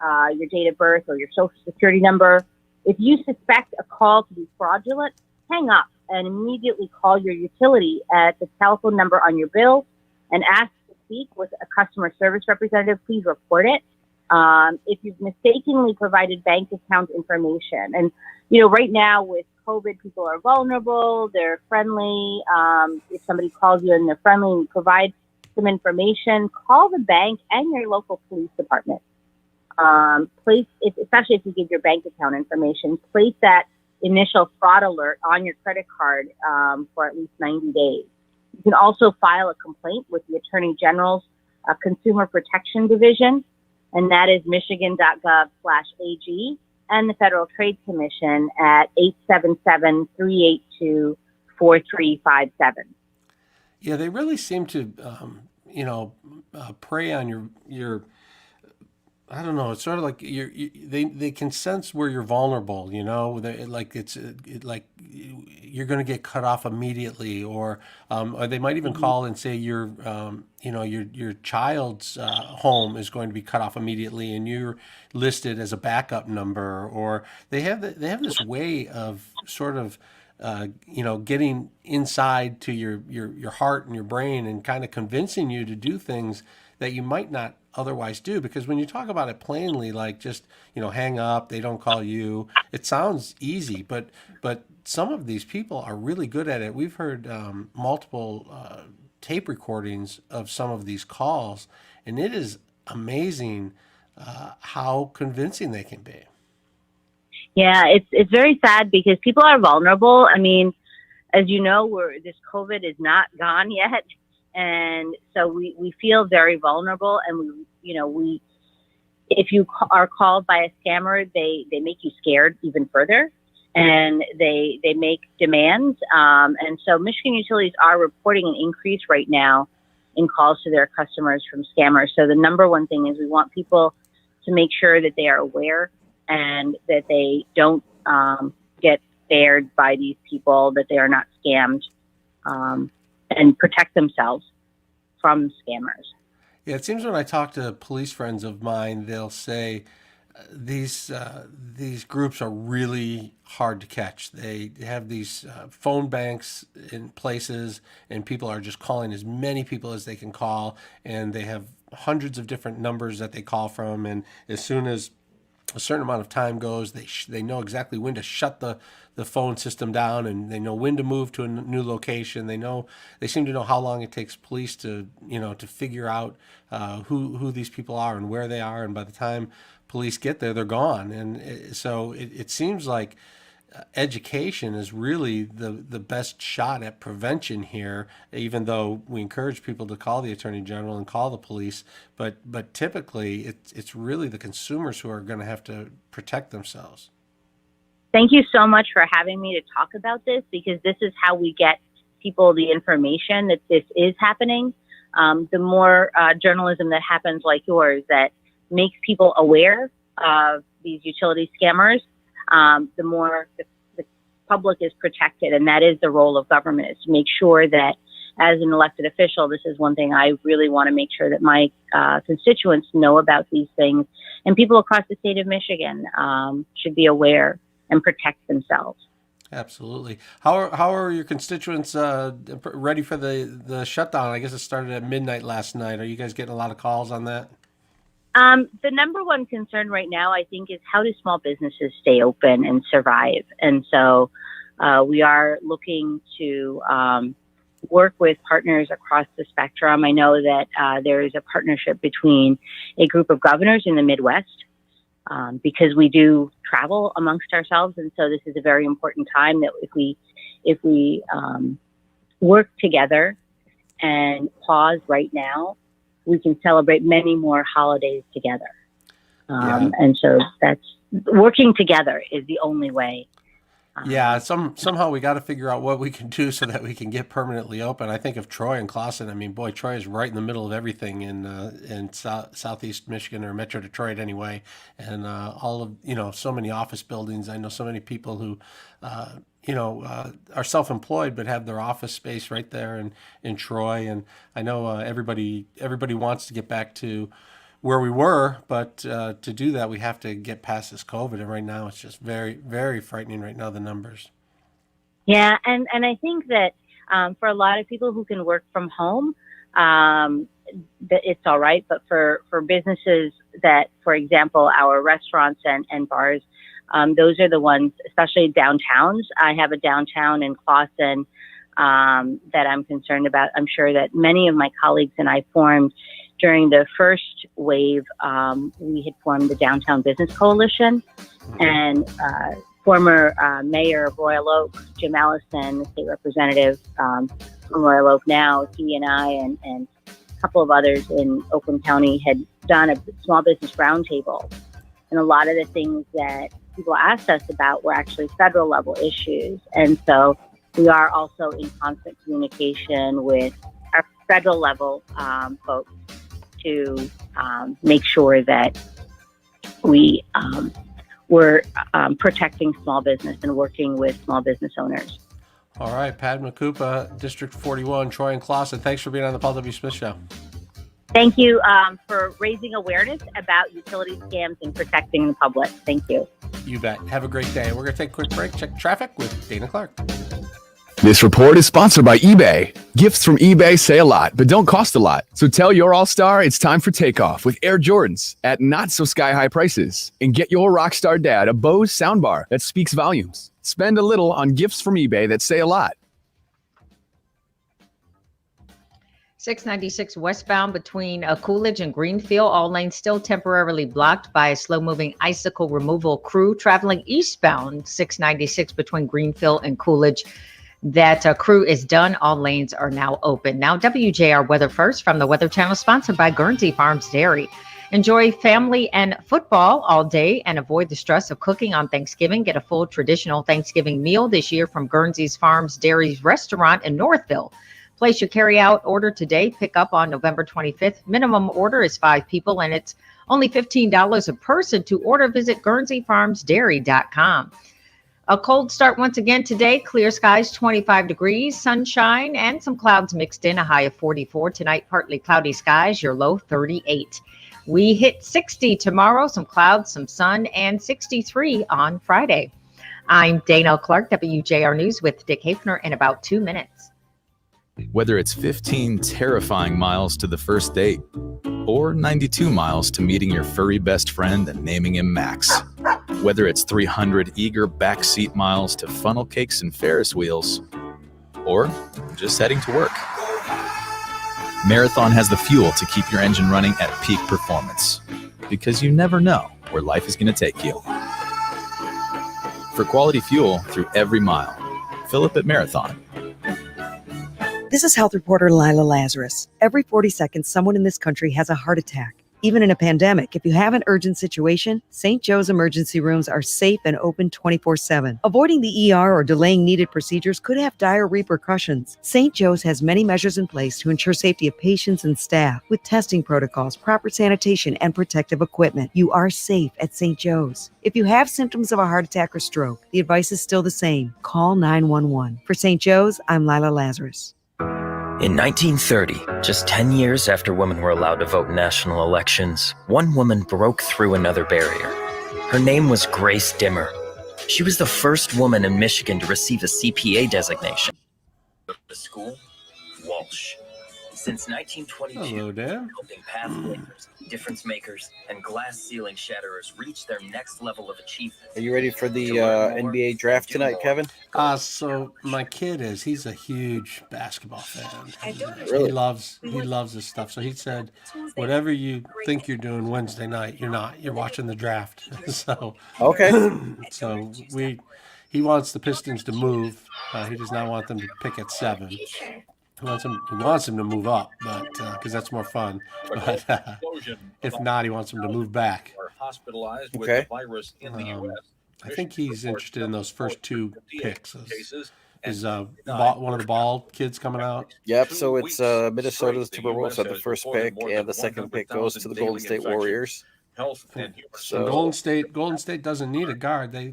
your date of birth, or your social security number. If you suspect a call to be fraudulent, hang up and immediately call your utility at the telephone number on your bill and ask to speak with a customer service representative. Please report it. If you've mistakenly provided bank account information, and right now with COVID, people are vulnerable, they're friendly. If somebody calls you and they're friendly and you provide some information, call the bank and your local police department. Especially if you give your bank account information, place that initial fraud alert on your credit card for at least 90 days. You can also file a complaint with the Attorney General's Consumer Protection Division, and that is michigan.gov/AG, and the Federal Trade Commission at 877-382-4357. Yeah, they really seem to, prey on your I don't know. It's sort of like they can sense where you're vulnerable. You're going to get cut off immediately, or they might even call and say your child's home is going to be cut off immediately, and you're listed as a backup number. Or they have this way of sort of getting inside to your heart and your brain and kind of convincing you to do things that you might not otherwise do. Because when you talk about it plainly, like just hang up, they don't call you, it sounds easy, but some of these people are really good at it. We've heard multiple tape recordings of some of these calls, and it is amazing how convincing they can be. Yeah, it's very sad because people are vulnerable. I mean, as you know, this COVID is not gone yet. And so we feel very vulnerable, and if you are called by a scammer, they make you scared even further, and they make demands. And so Michigan utilities are reporting an increase right now in calls to their customers from scammers. So the number one thing is we want people to make sure that they are aware and that they don't get scared by these people, that they are not scammed, and protect themselves from scammers. Yeah, it seems when I talk to police friends of mine, they'll say these groups are really hard to catch. They have these phone banks in places, and people are just calling as many people as they can call, and they have hundreds of different numbers that they call from. And as soon as a certain amount of time goes, they know exactly when to shut the phone system down, and they know when to move to a new location. They seem to know how long it takes police to figure out who these people are and where they are, and by the time police get there, they're gone. And so it seems like education is really the best shot at prevention here, even though we encourage people to call the Attorney General and call the police. But typically, it's really the consumers who are going to have to protect themselves. Thank you so much for having me to talk about this, because this is how we get people the information that this is happening. The more journalism that happens like yours that makes people aware of these utility scammers, the more the public is protected. And that is the role of government, is to make sure that as an elected official, this is one thing I really want to make sure that my constituents know about these things. And people across the state of Michigan should be aware and protect themselves. Absolutely. How are your constituents ready for the shutdown? I guess it started at midnight last night. Are you guys getting a lot of calls on that? The number one concern right now, I think, is how do small businesses stay open and survive? And so we are looking to work with partners across the spectrum. I know that there is a partnership between a group of governors in the Midwest, because we do travel amongst ourselves. And so this is a very important time that if we work together and pause right now, we can celebrate many more holidays together. And so that's working together is the only way. Yeah, somehow we got to figure out what we can do so that we can get permanently open. I think of Troy and Clawson. I mean, boy, Troy is right in the middle of everything in southeast Michigan, or Metro Detroit anyway, and all of so many office buildings. I know so many people who are self-employed but have their office space right there in Troy. And I know everybody wants to get back to where we were, but to do that, we have to get past this COVID. And right now, it's just very, very frightening right now, the numbers. Yeah, and I think that for a lot of people who can work from home, that it's all right. But for businesses that, for example, our restaurants and bars, those are the ones, especially downtowns. I have a downtown in Clawson that I'm concerned about. I'm sure that many of my colleagues and I formed during the first wave. We had formed the Downtown Business Coalition, and former mayor of Royal Oak, Jim Allison, the state representative from Royal Oak now, he and I and a couple of others in Oakland County had done a small business roundtable. And a lot of the things that people asked us about were actually federal level issues. And so we are also in constant communication with our federal level folks to make sure that we're protecting small business and working with small business owners. All right, Padma Kupa, District 41, Troy and Clawson, thanks for being on the Paul W. Smith Show. Thank you for raising awareness about utility scams and protecting the public. Thank you. You bet. Have a great day. We're going to take a quick break, check traffic with Dana Clark. This report is sponsored by eBay. Gifts from eBay say a lot, but don't cost a lot. So tell your all-star it's time for takeoff with Air Jordans at not-so-sky-high prices. And get your rockstar dad a Bose soundbar that speaks volumes. Spend a little on gifts from eBay that say a lot. 696 westbound between Coolidge and Greenfield. All lanes still temporarily blocked by a slow-moving icicle removal crew. Traveling eastbound, 696 between Greenfield and Coolidge. That crew is done. All lanes are now open. Now, WJR Weather First from the Weather Channel, sponsored by Guernsey Farms Dairy. Enjoy family and football all day and avoid the stress of cooking on Thanksgiving. Get a full traditional Thanksgiving meal this year from Guernsey's Farms Dairy's restaurant in Northville. Place your carry-out order today. Pick up on November 25th. Minimum order is 5 people, and it's only $15 a person to order. Visit GuernseyFarmsDairy.com. A cold start once again today. Clear skies, 25 degrees, sunshine, and some clouds mixed in, a high of 44. Tonight, partly cloudy skies, your low 38. We hit 60 tomorrow, some clouds, some sun, and 63 on Friday. I'm Dana Clark, WJR News with Dick Hafner in about 2 minutes. Whether it's 15 terrifying miles to the first date or 92 miles to meeting your furry best friend and naming him Max. Whether it's 300 eager backseat miles to funnel cakes and Ferris wheels, or just heading to work, Marathon has the fuel to keep your engine running at peak performance, because you never know where life is going to take you. For quality fuel through every mile, fill up at Marathon. This is health reporter Lila Lazarus. Every 40 seconds, someone in this country has a heart attack. Even in a pandemic, if you have an urgent situation, St. Joe's emergency rooms are safe and open 24/7. Avoiding the ER or delaying needed procedures could have dire repercussions. St. Joe's has many measures in place to ensure safety of patients and staff, with testing protocols, proper sanitation, and protective equipment. You are safe at St. Joe's. If you have symptoms of a heart attack or stroke, the advice is still the same. Call 911. For St. Joe's, I'm Lila Lazarus. In 1930, just 10 years after women were allowed to vote in national elections, one woman broke through another barrier. Her name was Grace Dimmer. She was the first woman in Michigan to receive a CPA designation. The school, Walsh. Since 1922, helping pathbreakers, difference makers, and glass ceiling shatterers reach their next level of achievement. Are you ready for the NBA draft tonight, Kevin? So my kid he's a huge basketball fan. Really? He loves this stuff. So he said, whatever you think you're doing Wednesday night, you're not. You're watching the draft. So okay. So he wants the Pistons to move. He does not want them to pick at 7. He wants him to move up, but because that's more fun. But if not, he wants him to move back. Okay. I think he's interested in those first 2 picks. Is one of the ball kids coming out? Yep. So it's Minnesota's Timberwolves have the first pick, and the second pick goes to the Golden State Warriors. So Golden State doesn't need a guard. They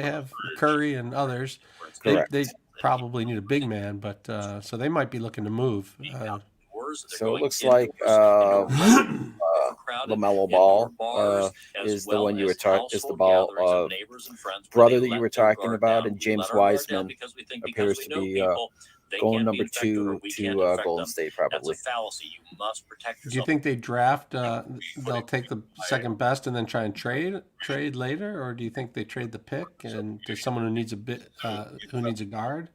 have Curry and others. They probably need a big man, but so they might be looking to move. So it looks like LaMelo Ball is the one you were talking. Is the Ball brother that you were talking about, and James Wiseman appears to be going number 2 to Golden State probably. Do you think they draft? They'll take the second best and then try and trade later, or do you think they trade the pick and to someone who needs who needs a guard?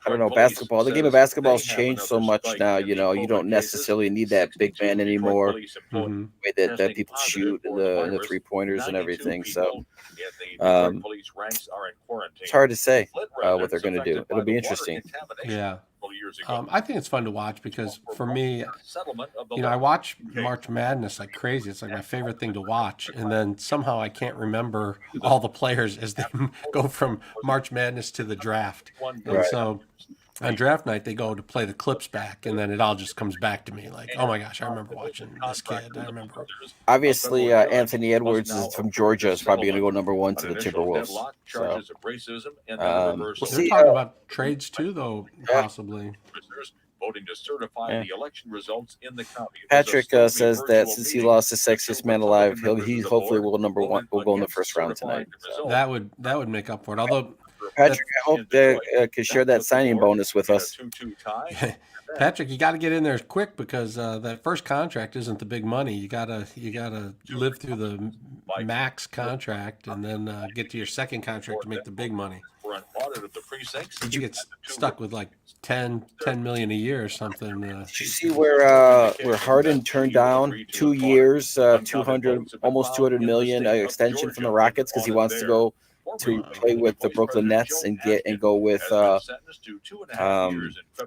I don't know. Basketball. The game of basketball has changed so much now. You know, you don't necessarily need that big man anymore. Mm-hmm. The way that people shoot and the 3-pointers and everything. So it's hard to say what they're going to do. It'll be interesting. Yeah. I think it's fun to watch because for me, I watch March Madness like crazy. It's like my favorite thing to watch. And then somehow I can't remember all the players as they go from March Madness to the draft. And so on draft night, they go to play the clips back, and then it all just comes back to me like, oh my gosh, I remember watching this kid. I remember. Obviously, Anthony Edwards is from Georgia. Is probably going to go number 1 to the Timberwolves. So, we'll see. They're talking about trades too, though, possibly. Voting to certify the election results in the county. Patrick says that since he lost the sexiest man alive, he hopefully will go in the first round tonight. So. That would make up for it. Although. Patrick, I hope they could share that signing bonus with us. Patrick, you got to get in there quick because that first contract isn't the big money. You gotta live through the max contract and then get to your second contract to make the big money. You get stuck with like 10 million a year or something. Did you see where Harden turned down 2 years, 200 million extension from the Rockets because he wants to go to play with the Brooklyn Nets and go with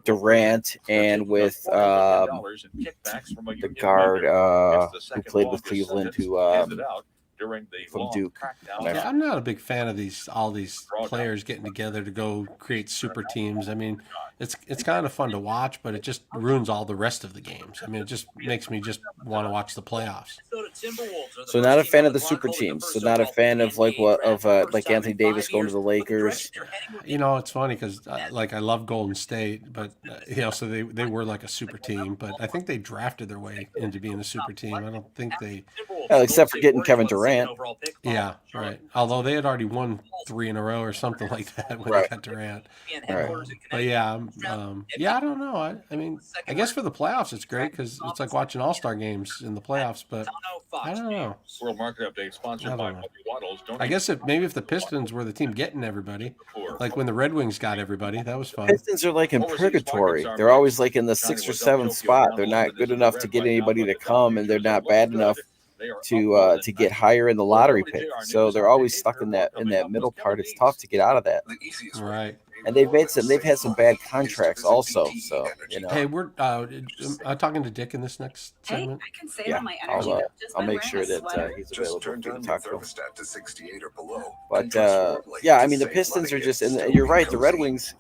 Durant and with the guard who played with Cleveland, from Duke. Yeah, I'm not a big fan of all these players getting together to go create super teams. I mean, it's kind of fun to watch, but it just ruins all the rest of the games. I mean, it just makes me just want to watch the playoffs. So not a fan of the super teams. So not a fan of like Anthony Davis going to the Lakers. You know, it's funny because I love Golden State, but so they were like a super team, but I think they drafted their way into being a super team. I don't think they, except for getting Kevin Durant. Yeah, right. Although they had already won 3 in a row or something like that when they got Durant. But yeah, I don't know. I mean, I guess for the playoffs it's great because it's like watching All-Star games in the playoffs. But I don't know. World Market Update sponsored by Bobby Waddles. I guess maybe if the Pistons were the team getting everybody, like when the Red Wings got everybody, that was fun. Pistons are like in purgatory. They're always like in the 6th or 7th spot. They're not good enough to get anybody to come, and they're not bad enough to get higher in the lottery pick. So they're always stuck in that middle part. It's tough to get out of that. Right. And they've had some bad contracts also. So Hey, we're talking to Dick in this next segment. I can save on my energy. I'll make sure that he's available to talk to him. But I mean the Pistons are just, and you're right. The Red Wings,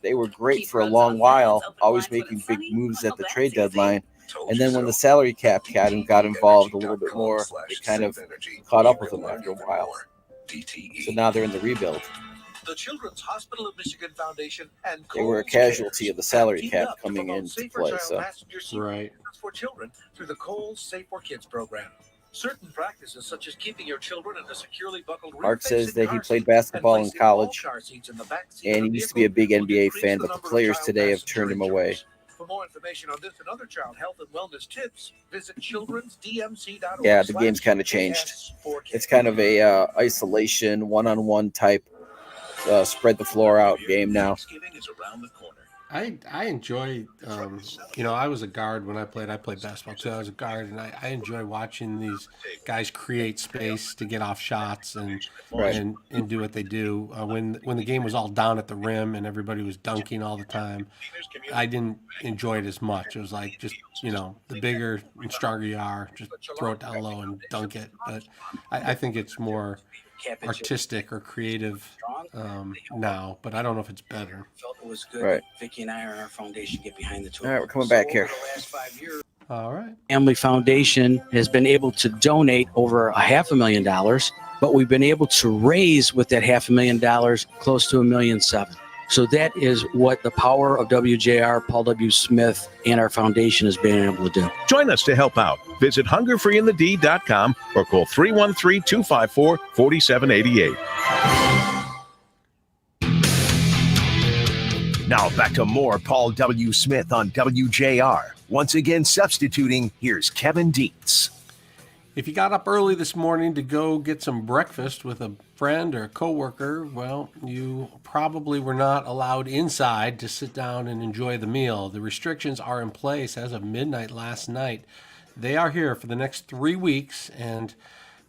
they were great for a long while, always making big moves at the trade deadline. And then when the salary cap got involved a little bit more, they kind of caught up with them after a while. So now they're in the rebuild. The Children's Hospital of Michigan Foundation and they were a casualty of the salary cap coming into play. So right for children through the Kohl's Safe for Kids program. Certain practices such as keeping your children in a securely buckled Mark says that he played basketball in college and he used to be a big NBA fan, but the players today have turned him away. For more information on this and other child health and wellness tips, visit childrensdmc.org. Yeah, the game's kind of changed. It's kind of a isolation, one-on-one type, spread the floor out game now. I enjoy, I was a guard when I played basketball too. I was a guard, and I enjoy watching these guys create space to get off shots and do what they do. When the game was all down at the rim and everybody was dunking all the time, I didn't enjoy it as much. It was like just, the bigger and stronger you are, just throw it down low and dunk it. But I think it's more artistic or creative now, but I don't know if it's better. Felt it was good. Right. Vicky and I are our foundation get behind the two. All right, we're coming back here. All right. Family Foundation has been able to donate over $500,000, but we've been able to raise with that $500,000 close to $1.7 million. So that is what the power of WJR, Paul W. Smith, and our foundation has been able to do. Join us to help out. Visit hungerfreeinthed.com or call 313-254-4788. Now back to more Paul W. Smith on WJR. Once again, substituting, here's Kevin Dietz. If you got up early this morning to go get some breakfast with a friend or a coworker, well, you probably were not allowed inside to sit down and enjoy the meal. The restrictions are in place as of midnight last night. They are here for the next 3 weeks, and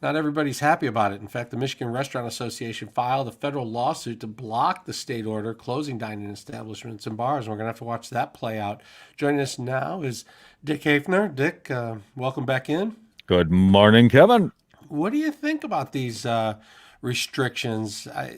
not everybody's happy about it. In fact, the Michigan Restaurant Association filed a federal lawsuit to block the state order closing dining establishments and bars. And we're going to have to watch that play out. Joining us now is Dick Hafner. Dick, welcome back in. Good morning, Kevin. What do you think about these restrictions? I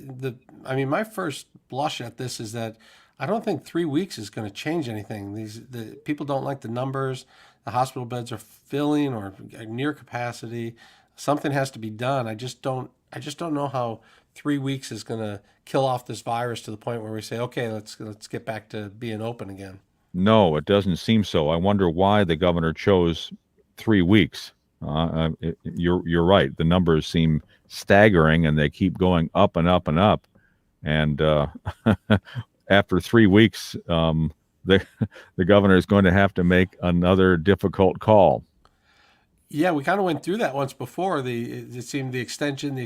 mean, my first blush at this is that I don't think 3 weeks is going to change anything. The people don't like the numbers. The hospital beds are filling or near capacity. Something has to be done. I just don't know how 3 weeks is going to kill off this virus to the point where we say, okay, let's get back to being open again. No, it doesn't seem so. I wonder why the governor chose 3 weeks. You're right. The numbers seem staggering, and they keep going up and up and up. And after 3 weeks, the governor is going to have to make another difficult call. Yeah, we kind of went through that once before. It seemed the extension,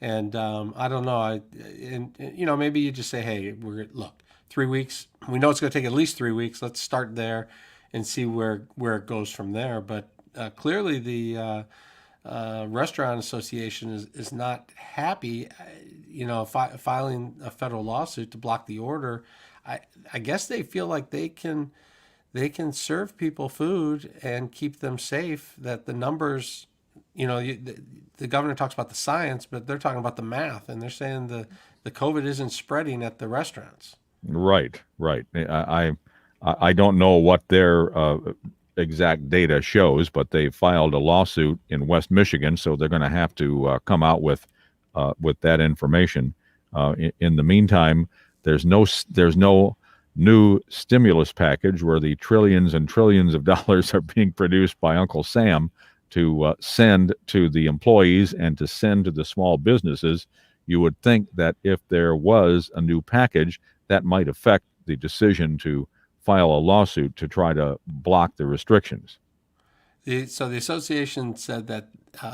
and I don't know. Maybe you just say, hey, look, 3 weeks. We know it's going to take at least 3 weeks. Let's start there and see where it goes from there. But clearly, the Restaurant Association is not happy, filing a federal lawsuit to block the order. I guess they feel like they can serve people food and keep them safe. That the numbers, the governor talks about the science, but they're talking about the math, and they're saying the COVID isn't spreading at the restaurants. Right. I don't know what their exact data shows, but they filed a lawsuit in West Michigan, so they're going to have to come out with that information. In the meantime, there's no new stimulus package where the trillions and trillions of dollars are being produced by Uncle Sam to send to the employees and to send to the small businesses. You would think that if there was a new package, that might affect the decision to file a lawsuit to try to block the restrictions. So the association said that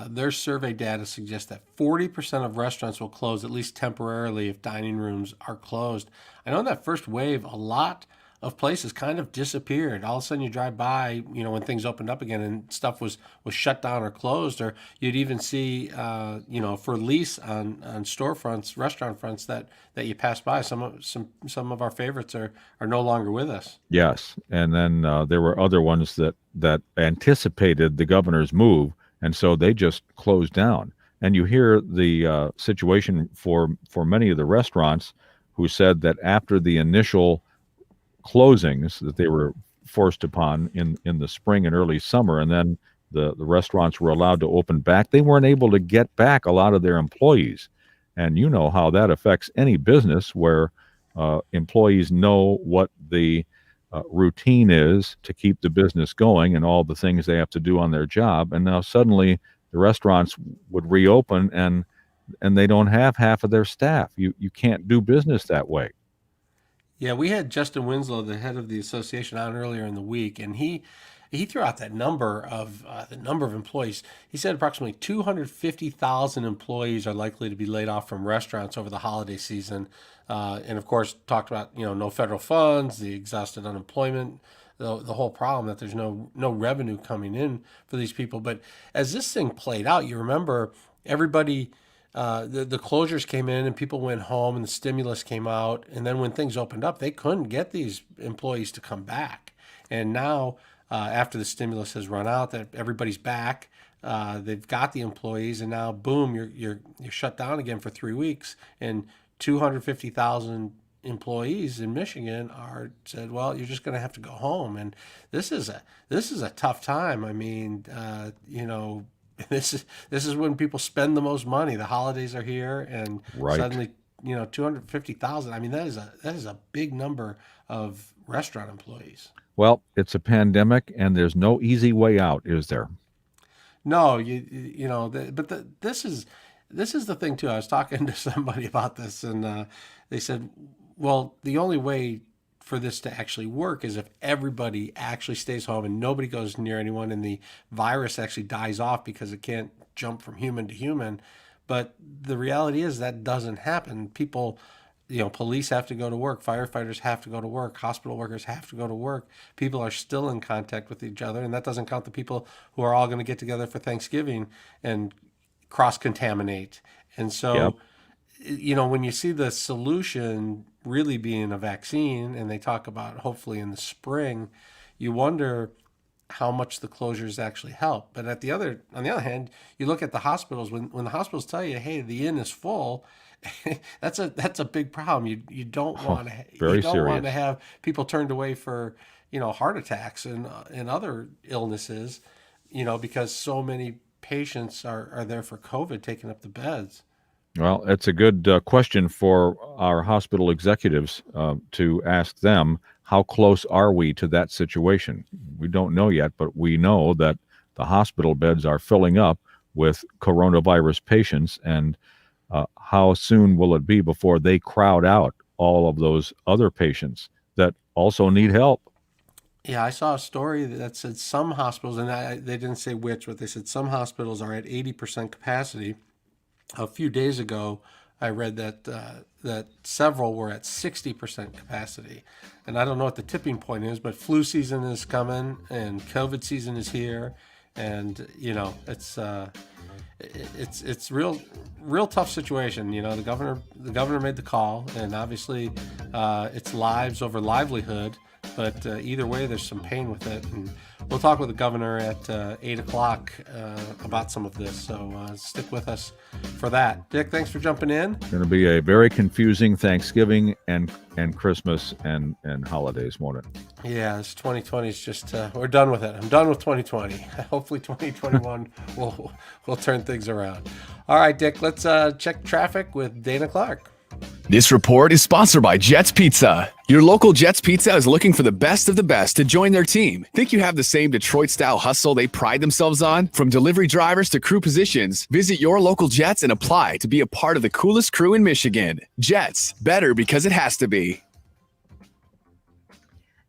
their survey data suggests that 40% of restaurants will close at least temporarily if dining rooms are closed. I know in that first wave, a lot of places kind of disappeared. All of a sudden you drive by, when things opened up again and stuff was shut down or closed, or you'd even see, for lease on storefronts, restaurant fronts that you pass by. Some of our favorites are no longer with us. Yes. And then there were other ones that anticipated the governor's move, and so they just closed down. And you hear the situation for many of the restaurants who said that after the initial closings that they were forced upon in the spring and early summer, and then the restaurants were allowed to open back, they weren't able to get back a lot of their employees. And you know how that affects any business where employees know what the routine is to keep the business going and all the things they have to do on their job. And now suddenly the restaurants would reopen and they don't have half of their staff. You can't do business that way. Yeah, we had Justin Winslow, the head of the association, on earlier in the week, and he threw out that number of employees. He said approximately 250,000 employees are likely to be laid off from restaurants over the holiday season, and of course talked about no federal funds, the exhausted unemployment, the whole problem that there's no revenue coming in for these people. But as this thing played out, you remember everybody. The closures came in and people went home and the stimulus came out. And then when things opened up, they couldn't get these employees to come back. And now, after the stimulus has run out, that everybody's back, they've got the employees, and now boom, you're shut down again for 3 weeks. And 250,000 employees in Michigan are said, well, you're just going to have to go home. And this is a tough time. I mean, This is when people spend the most money. The holidays are here, and suddenly, 250,000. I mean, that is a big number of restaurant employees. Well, it's a pandemic, and there's no easy way out, is there? No, this is the thing too. I was talking to somebody about this, and they said, well, the only way for this to actually work is if everybody actually stays home and nobody goes near anyone, and the virus actually dies off because it can't jump from human to human. But the reality is that doesn't happen. People, police have to go to work, firefighters have to go to work, hospital workers have to go to work. People are still in contact with each other, and that doesn't count the people who are all going to get together for Thanksgiving and cross-contaminate. And so, when you see the solution really being a vaccine, and they talk about hopefully in the spring, you wonder how much the closures actually help. But on the other hand, you look at the hospitals. When the hospitals tell you, hey, the inn is full, that's a big problem. You don't want to have people turned away for heart attacks and other illnesses, because so many patients are there for COVID taking up the beds. Well, it's a good question for our hospital executives to ask them, how close are we to that situation? We don't know yet, but we know that the hospital beds are filling up with coronavirus patients, and how soon will it be before they crowd out all of those other patients that also need help? Yeah, I saw a story that said some hospitals, and they didn't say which, but they said some hospitals are at 80% capacity. A few days ago, I read that several were at 60% capacity. And I don't know what the tipping point is, but flu season is coming and COVID season is here. And, it's real tough situation. You know, the governor made the call, and obviously it's lives over livelihood. But either way, there's some pain with it, and we'll talk with the governor at 8 o'clock about some of this. So stick with us for that. Dick, thanks for jumping in. Going to be a very confusing Thanksgiving and Christmas and holidays, won't it? Yeah, this 2020 is just we're done with it. I'm done with 2020. Hopefully 2021 will turn things around. All right, Dick, let's check traffic with Dana Clark. This report is sponsored by Jets Pizza. Your local Jets Pizza is looking for the best of the best to join their team. Think you have the same Detroit-style hustle they pride themselves on? From delivery drivers to crew positions, visit your local Jets and apply to be a part of the coolest crew in Michigan. Jets, better because it has to be.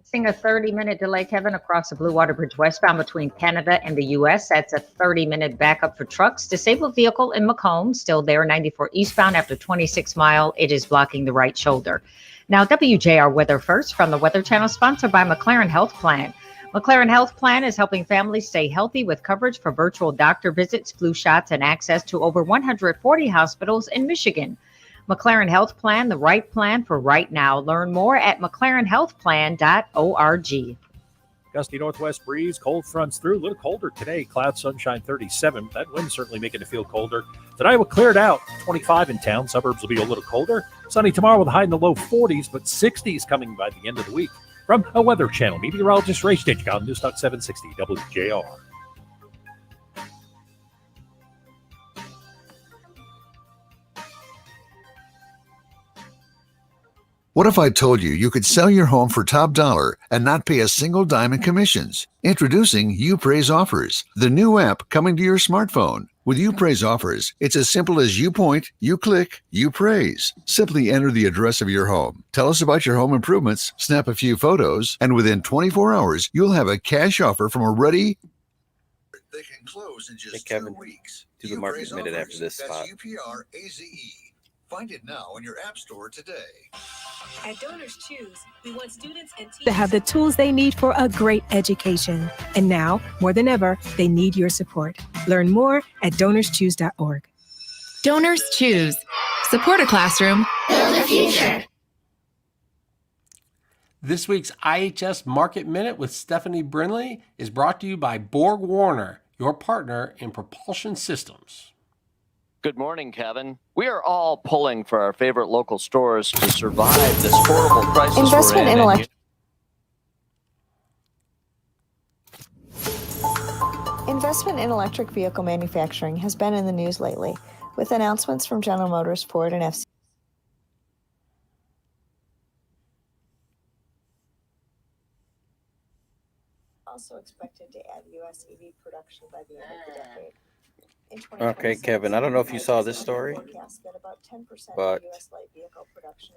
Seeing a 30-minute delay, Kevin, across the Blue Water Bridge westbound between Canada and the U.S. That's a 30-minute backup for trucks. Disabled vehicle in Macomb, still there, 94 eastbound after 26 mile. It is blocking the right shoulder. Now, WJR Weather First from the Weather Channel, sponsored by McLaren Health Plan. McLaren Health Plan is helping families stay healthy with coverage for virtual doctor visits, flu shots, and access to over 140 hospitals in Michigan. McLaren Health Plan, the right plan for right now. Learn more at mclarenhealthplan.org. Gusty northwest breeze, cold fronts through. A little colder today. Cloud sunshine 37. That wind certainly making it feel colder. Tonight we'll clear it out. 25 in town. Suburbs will be a little colder. Sunny tomorrow with a high in the low 40s, but 60s coming by the end of the week. From a Weather Channel meteorologist Ray Stitchk on Newstalk 760 WJR. What if I told you could sell your home for top dollar and not pay a single dime in commissions? Introducing YouPraise Offers, the new app coming to your smartphone. With YouPraise Offers, it's as simple as you point, you click, you praise. Simply enter the address of your home. Tell us about your home improvements, snap a few photos, and within 24 hours, you'll have a cash offer from a ready. They can close in just Hey, Kevin, 2 weeks. do the market YouPraise minute Offers, after this that's spot. UPRAZE. Find it now in your app store today. At Donors Choose, we want students and teachers to have the tools they need for a great education. And now, more than ever, they need your support. Learn more at donorschoose.org. Donors Choose. Support a classroom. Build a future. This week's IHS Market Minute with Stephanie Brinley is brought to you by Borg Warner, your partner in propulsion systems. Good morning, Kevin. We are all pulling for our favorite local stores to survive this horrible crisis Investment we're in. Investment in electric vehicle manufacturing has been in the news lately, with announcements from General Motors, Ford, and FCA. Also expected to add U.S. EV production by the end of the decade. Okay, Kevin, I don't know if you saw this story, but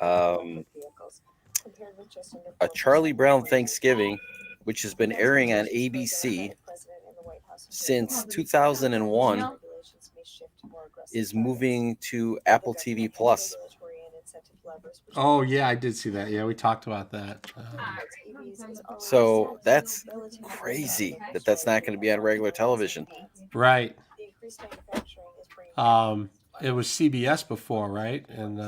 a Charlie Brown Thanksgiving, which has been airing on ABC since 2001, is moving to Apple TV Plus. Oh, yeah, I did see that. Yeah, we talked about that. So that's crazy that that's not going to be on regular television. Right. It was CBS before, right? And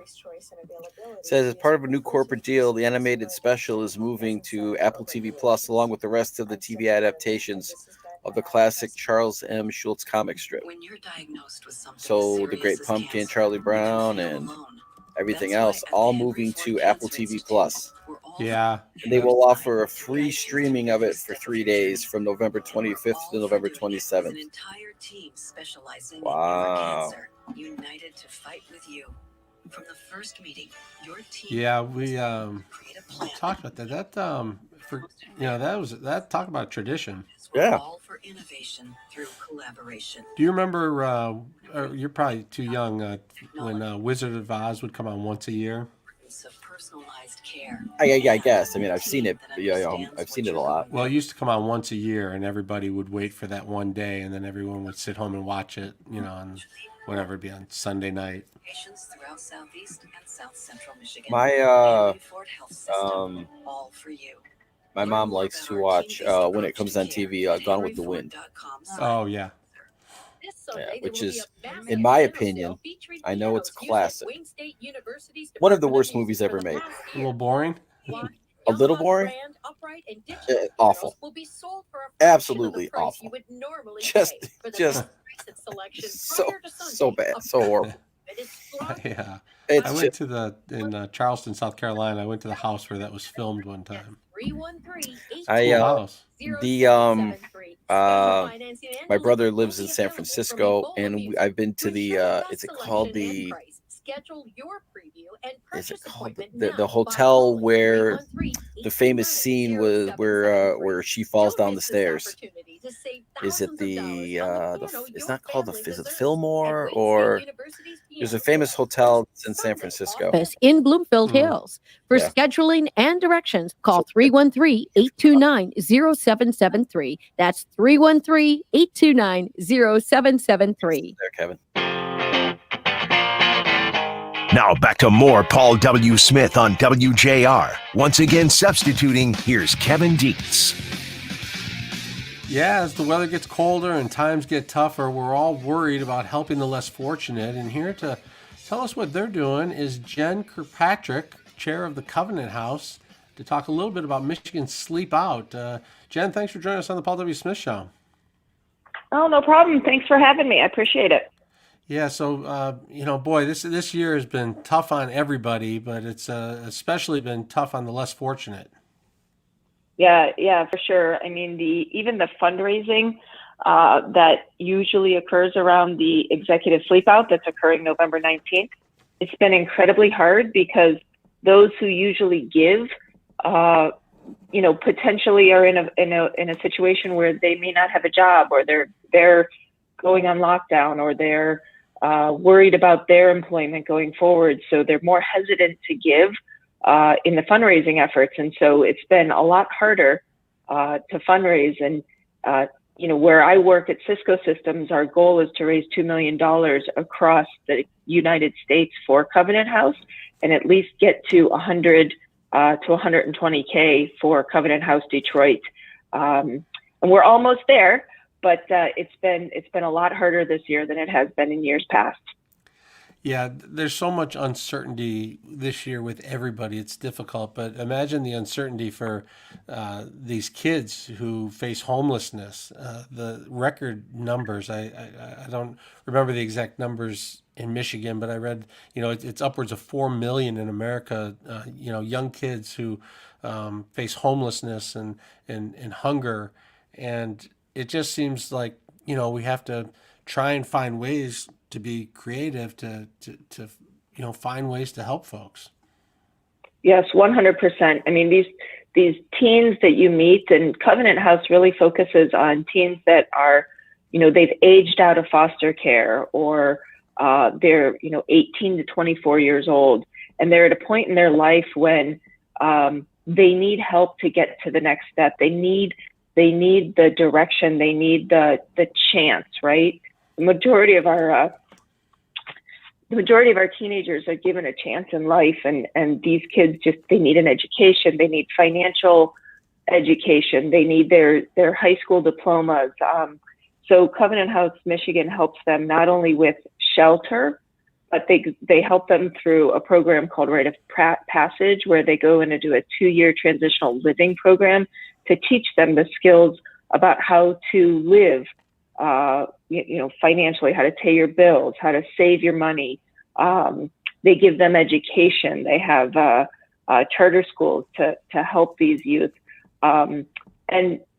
It says as part of a new corporate deal, the animated special is moving to Apple TV Plus along with the rest of the TV adaptations of the classic Charles M. Schulz comic strip. So The Great Pumpkin, Charlie Brown, and everything else, all moving to Apple TV Plus. Yeah. And they will offer a free streaming of it for 3 days from November 25th to November 27th. Wow. United to fight with you. From the first meeting, your team. yeah, we talked about that. That talk about tradition. Yeah. All for innovation through collaboration. Do you remember? You're probably too young when Wizard of Oz would come on once a year. Of personalized care. I guess. I mean, I've seen it. I've seen it a lot. Well, it used to come on once a year, and everybody would wait for that one day, and then everyone would sit home and watch it. On whatever it'd be on Sunday night. Patients throughout Southeast and South Central Michigan. All for you. My mom likes to watch when it comes on TV, Gone with the Wind. Oh yeah. which is, in my opinion, I know it's a classic. One of the worst movies ever made. A little boring. A little boring. Awful. Absolutely awful. Just so bad, so horrible. Yeah. It's I went to in Charleston, South Carolina. I went to the house where that was filmed one time. My brother lives in San Francisco, and I've been to the is it called the the hotel where the famous scene was where she falls down the stairs? Is it the it's not called is it the Fillmore, or there's a famous hotel in San Francisco in Bloomfield Hills. For scheduling and directions, call 313-829-0773. That's 313-829-0773. There, Kevin. Now back to more Paul W. Smith on WJR. Once again substituting, here's Kevin Dietz. Yeah, as the weather gets colder and times get tougher, we're all worried about helping the less fortunate. And here to tell us what they're doing is Jen Kirkpatrick, chair of the Covenant House, to talk a little bit about Michigan's Sleep Out. Jen, thanks for joining us on the Paul W. Smith Show. Oh, no problem. Thanks for having me. I appreciate it. Yeah, so, boy, this year has been tough on everybody, but it's especially been tough on the less fortunate. Yeah, for sure. I mean, even the fundraising that usually occurs around the executive sleep out that's occurring November 19th, it's been incredibly hard because those who usually give, potentially are in a situation where they may not have a job, or they're going on lockdown, or they're worried about their employment going forward. So they're more hesitant to give in the fundraising efforts. And so it's been a lot harder to fundraise. And, where I work at Cisco Systems, our goal is to raise $2 million across the United States for Covenant House, and at least get to 100 to 120K for Covenant House Detroit. And we're almost there. But it's been a lot harder this year than it has been in years past. Yeah, there's so much uncertainty this year with everybody. It's difficult, but imagine the uncertainty for these kids who face homelessness. The record numbers, I don't remember the exact numbers in Michigan, but I read, it's upwards of 4 million in America, young kids who face homelessness and hunger. And it just seems like, we have to try and find ways to be creative to find ways to help folks. Yes, 100%. I mean, these teens that you meet, and Covenant House really focuses on teens that are, they've aged out of foster care, or they're, 18 to 24 years old, and they're at a point in their life when they need help to get to the next step. They need the direction. They need the chance, right? The majority of our teenagers are given a chance in life, and these kids they need an education. They need financial education. They need their high school diplomas. So Covenant House Michigan helps them not only with shelter, but they help them through a program called Rite of Passage, where they go in and do a 2-year transitional living program to teach them the skills about how to live, financially, how to pay your bills, how to save your money. They give them education. They have charter schools to help these youth. And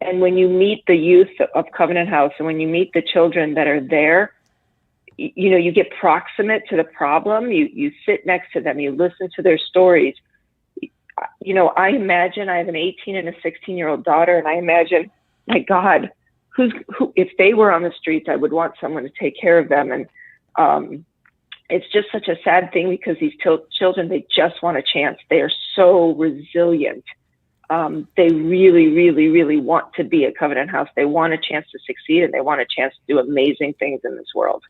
when you meet the youth of Covenant House, and when you meet the children that are there, you get proximate to the problem. You sit next to them. You listen to their stories. I imagine I have an 18 and a 16-year-old daughter, and I imagine, my God, who if they were on the streets, I would want someone to take care of them. And it's just such a sad thing, because these children, they just want a chance. They are so resilient. They really, really, really want to be at Covenant House. They want a chance to succeed, and they want a chance to do amazing things in this world.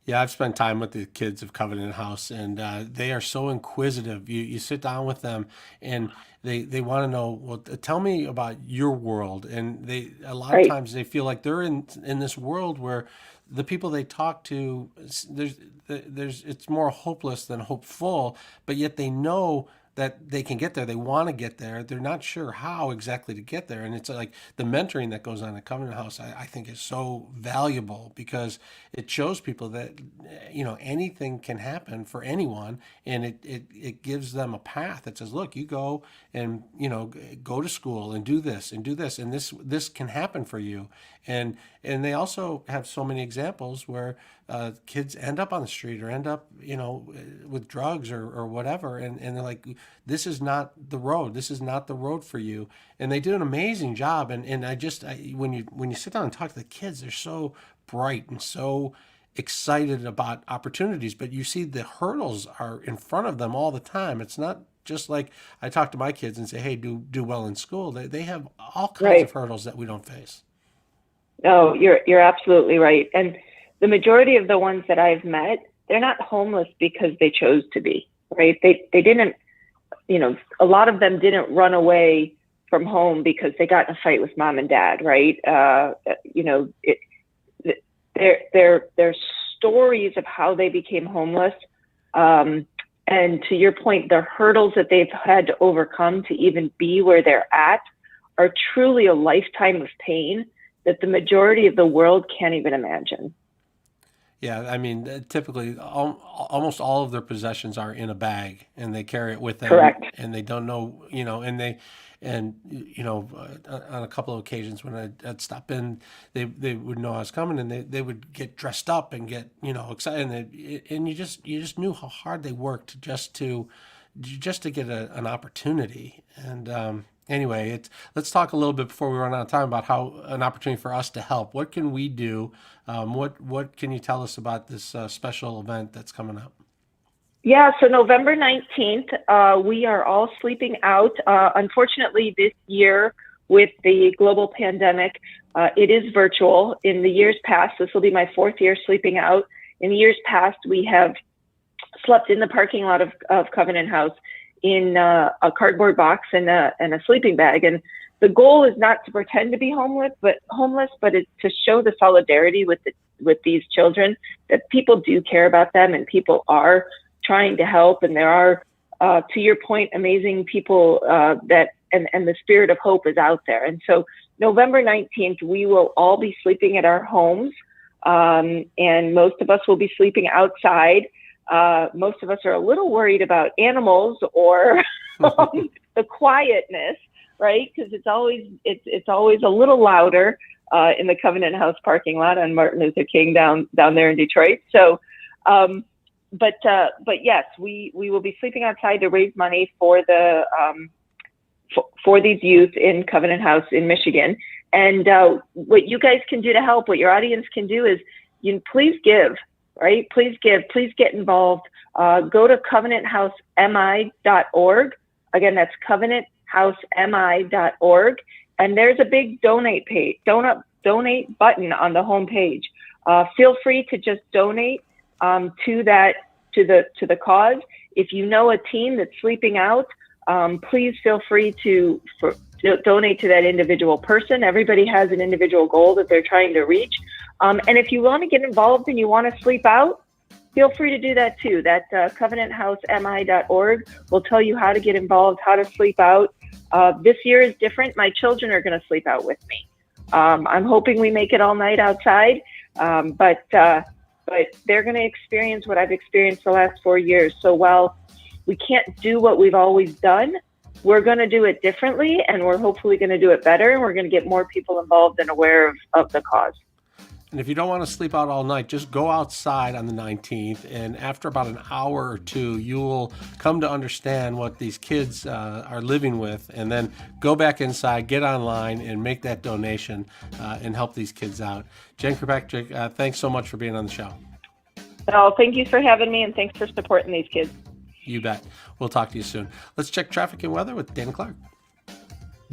Yeah, I've spent time with the kids of Covenant House, and they are so inquisitive. You sit down with them, and they want to know. Well, tell me about your world, and a lot of Right. times they feel like they're in this world where the people they talk to, there's it's more hopeless than hopeful, but yet they know that they can get there. They want to get there. They're not sure how exactly to get there. And it's like the mentoring that goes on at Covenant House, I think is so valuable because it shows people that, anything can happen for anyone. And it gives them a path that says, look, you go and, go to school and do this and do this. And this can happen for you. And they also have so many examples where kids end up on the street or end up, with drugs or whatever. And they're like, this is not the road. This is not the road for you. And they do an amazing job. And when you sit down and talk to the kids, they're so bright and so excited about opportunities. But you see the hurdles are in front of them all the time. It's not just like I talk to my kids and say, hey, do well in school. They have all kinds Right. of hurdles that we don't face. No, you're absolutely right. And the majority of the ones that I've met, they're not homeless because they chose to be, right? They didn't, a lot of them didn't run away from home because they got in a fight with mom and dad, right? They're stories of how they became homeless. And to your point, the hurdles that they've had to overcome to even be where they're at are truly a lifetime of pain that the majority of the world can't even imagine. Yeah, I mean, typically, almost all of their possessions are in a bag, and they carry it with them. Correct. And they don't know, on a couple of occasions when I'd stop in, they would know I was coming, and they would get dressed up and get, excited, and you just knew how hard they worked just to get an opportunity. And anyway, let's talk a little bit before we run out of time about how an opportunity for us to help. What can we do? What can you tell us about this special event that's coming up? Yeah, so November 19th, we are all sleeping out. Unfortunately, this year with the global pandemic, it is virtual. In the years past, this will be my 4th year sleeping out. In the years past, we have slept in the parking lot of Covenant House in a cardboard box and a sleeping bag. And the goal is not to pretend to be homeless, but it's to show the solidarity with these children, that people do care about them and people are trying to help. And there are, to your point, amazing people that the spirit of hope is out there. And so November 19th, we will all be sleeping at our homes, and most of us will be sleeping outside. Most of us are a little worried about animals or the quietness, right? Because it's always a little louder in the Covenant House parking lot on Martin Luther King down there in Detroit. So, but yes, we will be sleeping outside to raise money for the for these youth in Covenant House in Michigan. And what you guys can do to help, what your audience can do is, please give. Right? Please give, please get involved. Go to covenanthousemi.org. Again, that's covenanthousemi.org. And there's a big donate button on the home page. Feel free to just donate to the cause. If you know a teen that's sleeping out, please feel free to donate to that individual person. Everybody has an individual goal that they're trying to reach. And if you want to get involved and you want to sleep out, feel free to do that too. That covenanthousemi.org will tell you how to get involved, how to sleep out. This year is different. My children are going to sleep out with me. I'm hoping we make it all night outside, but they're going to experience what I've experienced the last 4 years. So while we can't do what we've always done, we're going to do it differently, and we're hopefully going to do it better, and we're going to get more people involved and aware of the cause. And if you don't want to sleep out all night, just go outside on the 19th. And after about an hour or two, you will come to understand what these kids are living with. And then go back inside, get online, and make that donation and help these kids out. Jen Kirkpatrick, thanks so much for being on the show. Oh, thank you for having me, and thanks for supporting these kids. You bet. We'll talk to you soon. Let's check traffic and weather with Dan Clark.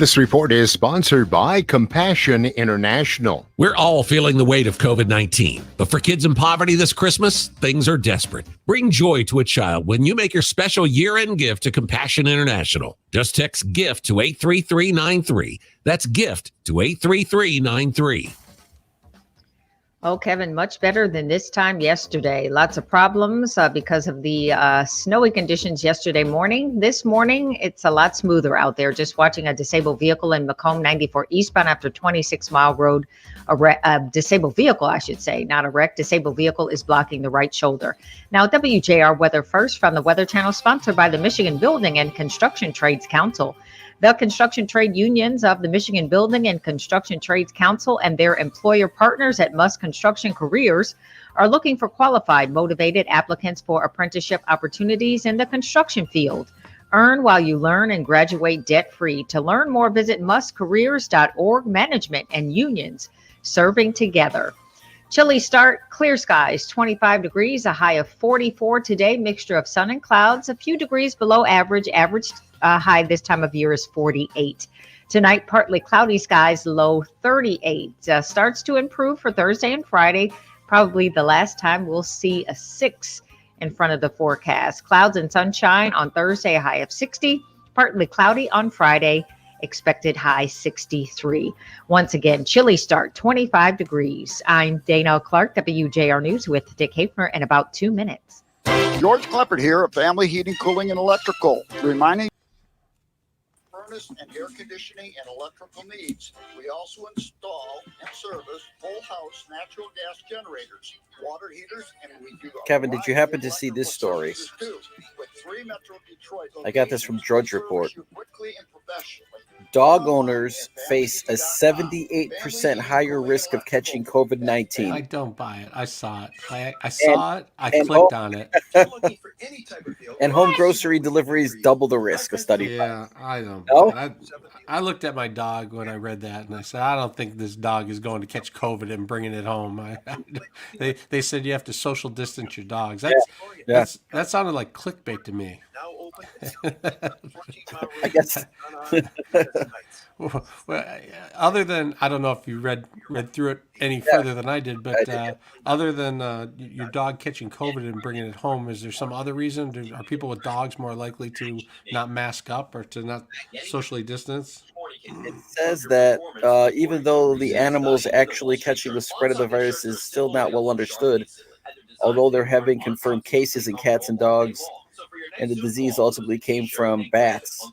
This report is sponsored by Compassion International. We're all feeling the weight of COVID-19, but for kids in poverty this Christmas, things are desperate. Bring joy to a child when you make your special year-end gift to Compassion International. Just text GIFT to 83393. That's GIFT to 83393. Oh, Kevin, much better than this time yesterday. Lots of problems because of the snowy conditions yesterday morning. This morning, it's a lot smoother out there. Just watching a disabled vehicle in Macomb 94 eastbound after 26-mile road. A disabled vehicle, I should say, not a wreck. Disabled vehicle is blocking the right shoulder. Now, WJR Weather First from the Weather Channel, sponsored by the Michigan Building and Construction Trades Council. The construction trade unions of the Michigan Building and Construction Trades Council and their employer partners at Musk Construction Careers are looking for qualified, motivated applicants for apprenticeship opportunities in the construction field. Earn while you learn and graduate debt-free. To learn more, visit muskcareers.org. Management and unions serving together. Chilly start, clear skies, 25 degrees, a high of 44 today, mixture of sun and clouds, a few degrees below average. Average high this time of year is 48. Tonight, partly cloudy skies, low 38. Starts to improve for Thursday and Friday. Probably the last time we'll see a 6 in front of the forecast. Clouds and sunshine on Thursday, a high of 60. Partly cloudy on Friday. Expected high 63. Once again, chilly start, 25 degrees. I'm Dana Clark, WJR News with Dick Hafner in about 2 minutes. George Kleppert here of Family Heating, Cooling, and Electrical, reminding furnace and air conditioning and electrical needs. We also install and service whole house natural gas generators, water heaters, and we do. Kevin, did you happen to see this story? I got this from Drudge Report. Dog owners face a 78% higher risk of catching COVID-19. I don't buy it. I saw it. I saw it. I clicked on it. And home grocery deliveries double the risk, a study. Yeah, I don't. No? I looked at my dog when I read that, and I said, I don't think this dog is going to catch COVID and bringing it home. They said you have to social distance your dogs. That sounded like clickbait to me. I guess. Well, other than, I don't know if you read through it any further than I did, but other than your dog catching COVID and bringing it home, is there some other reason? Are people with dogs more likely to not mask up or to not socially distance? It says that even though the animals actually catching the spread of the virus is still not well understood, although they're having confirmed cases in cats and dogs, and the disease ultimately came from bats.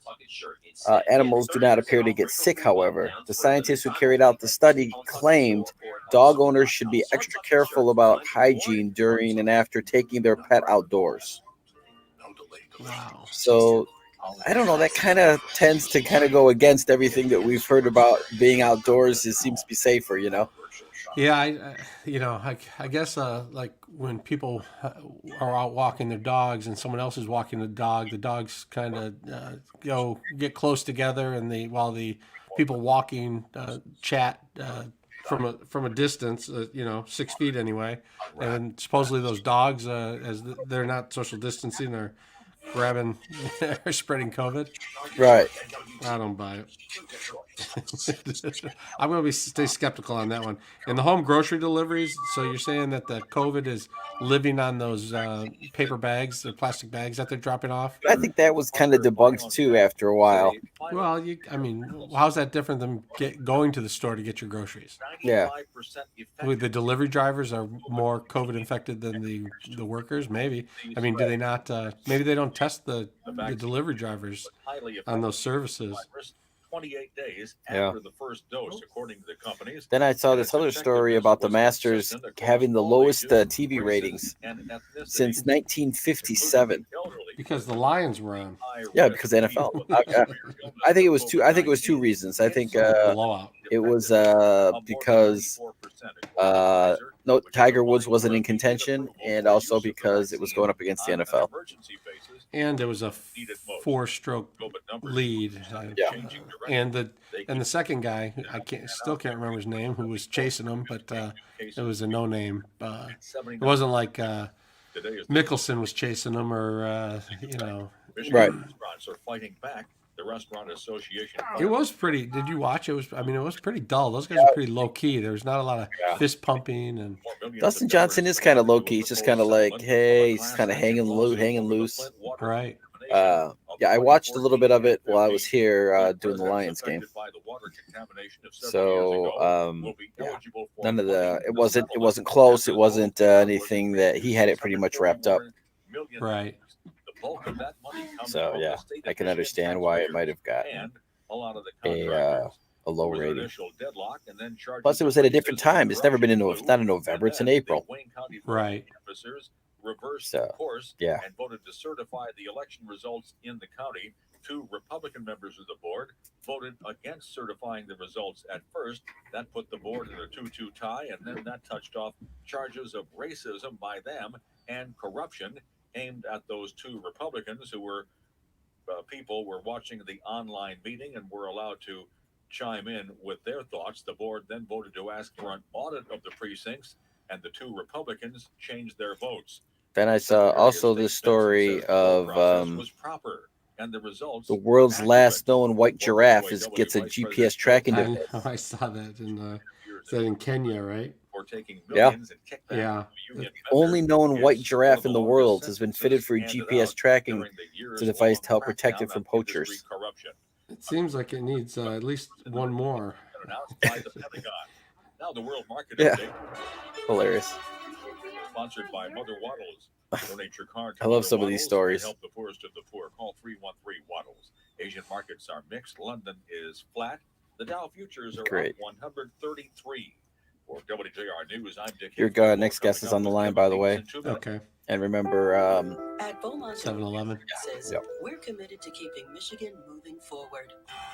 Animals do not appear to get sick, however. The scientists who carried out the study claimed dog owners should be extra careful about hygiene during and after taking their pet outdoors. Wow. So, I don't know, that kind of tends to kind of go against everything that we've heard about being outdoors. It seems to be safer, you know? Yeah, I guess like when people are out walking their dogs and someone else is walking the dogs kind of go get close together, and while the people walking chat from a distance, 6 feet anyway, and supposedly those dogs, as they're not social distancing, are grabbing, are spreading COVID. Right. I don't buy it. I'm going to stay skeptical on that one. And the home grocery deliveries, so you're saying that the COVID is living on those paper bags, the plastic bags that they're dropping off? I think that was kind of debunked too after a while. Well, how's that different than going to the store to get your groceries? Yeah. The delivery drivers are more COVID infected than the workers, maybe. I mean, do they not? Maybe they don't test the delivery drivers on those services. 28 days after the first dose, according to the companies. Then I saw this other story about the Masters having the lowest TV ratings since 1957. Because the Lions were on. Yeah, because the NFL. I think it was two. I think it was two reasons. I think it was because Tiger Woods wasn't in contention, and also because it was going up against the NFL. And there was a 4-stroke lead. And the second guy, still can't remember his name, who was chasing him, but it was a no name. It wasn't like Mickelson was chasing him, or right. Are fighting back The Restaurant Association. It was pretty. Did you watch? It was pretty dull. Those guys are pretty low key. There was not a lot of fist pumping and. Dustin Johnson is kind of low key. He's just kind of like, hey, he's kind of hanging loose. Right. Yeah, I watched a little bit of it while I was here doing the Lions game. So none of it wasn't close. It wasn't anything that he had it pretty much wrapped up. Right. So yeah, I can understand why it might have gotten a low rating. Plus, it was at a different time. It's never been it's not in November. It's in April. Right. Reversed course and voted to certify the election results in the county. 2 Republican members of the board voted against certifying the results at first. That put the board in a 2-2 tie, and then that touched off charges of racism by them and corruption aimed at those 2 Republicans who were people were watching the online meeting and were allowed to chime in with their thoughts. The board then voted to ask for an audit of the precincts, and the 2 Republicans changed their votes. Then I saw also the story of the world's last known white giraffe gets a GPS tracking device. I saw that in Kenya, right? Yeah. Yeah. The only known white giraffe in the world has been fitted for a GPS tracking device to help protect it from poachers. It seems like it needs at least one more. Now the World Market Update. Hilarious. Sponsored by Mother Waddles. Donate your card to I love some of these stories. Help the poorest of the poor. Call 313 Waddles. Asian markets are mixed. London is flat. The Dow futures are up 133. For WJR News, I'm Dick. Your next guest is on the line, by the way. Okay. And remember, at Beaumont 7-Eleven. We're committed to keeping Michigan moving forward.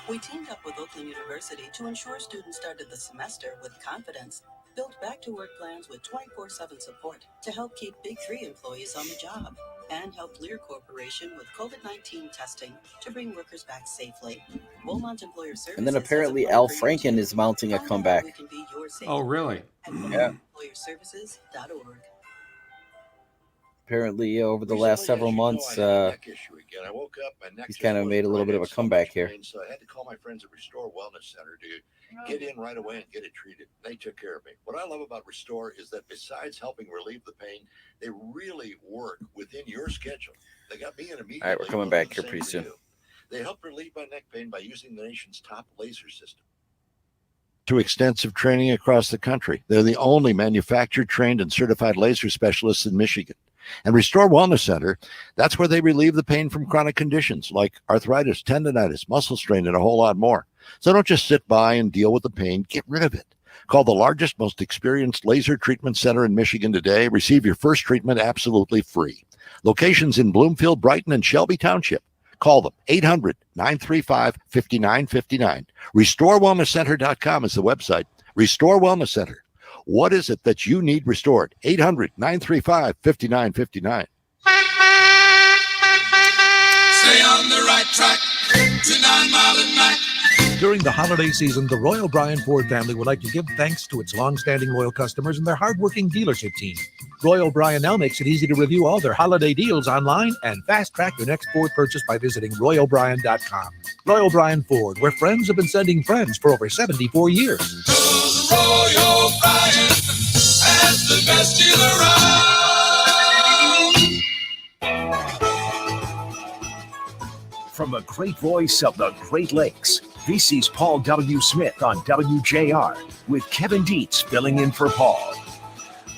We teamed up with Oakland University to ensure students started the semester with confidence. Built back-to-work plans with 24/7 support to help keep Big 3 employees on the job. And help Lear Corporation with COVID-19 testing to bring workers back safely. Beaumont Employer Services. and then apparently Al Franken is mounting a comeback. Oh, really? Yeah. Employerservices.org. Apparently, over the last several months, he's kind of made a little bit of a comeback here. So I had to call my friends at Restore Wellness Center to get in right away and get it treated. They took care of me. What I love about Restore is that besides helping relieve the pain, they really work within your schedule. They got me in immediately. All right, we're coming back here pretty soon. They help relieve my neck pain by using the nation's top laser system. To extensive training across the country. They're the only manufactured, trained, and certified laser specialists in Michigan. And Restore Wellness Center, that's where they relieve the pain from chronic conditions like arthritis, tendonitis, muscle strain, and a whole lot more. So don't just sit by and deal with the pain. Get rid of it. Call the largest, most experienced laser treatment center in Michigan today. Receive your first treatment absolutely free. Locations in Bloomfield, Brighton, and Shelby Township. Call them, 800-935-5959. RestoreWellnessCenter.com is the website. Restore Wellness Center. What is it that you need restored? 800-935-5959. Stay on the right track to 9 Mile and Mac. During the holiday season, the Royal Bryan Ford family would like to give thanks to its long-standing loyal customers and their hardworking dealership team. Royal Bryan now makes it easy to review all their holiday deals online and fast-track your next Ford purchase by visiting RoyalBryan.com. Royal Bryan Ford, where friends have been sending friends for over 74 years. Royal Bryan has the best deal around. From the great voice of the Great Lakes, this is Paul W. Smith on WJR with Kevin Dietz filling in for Paul.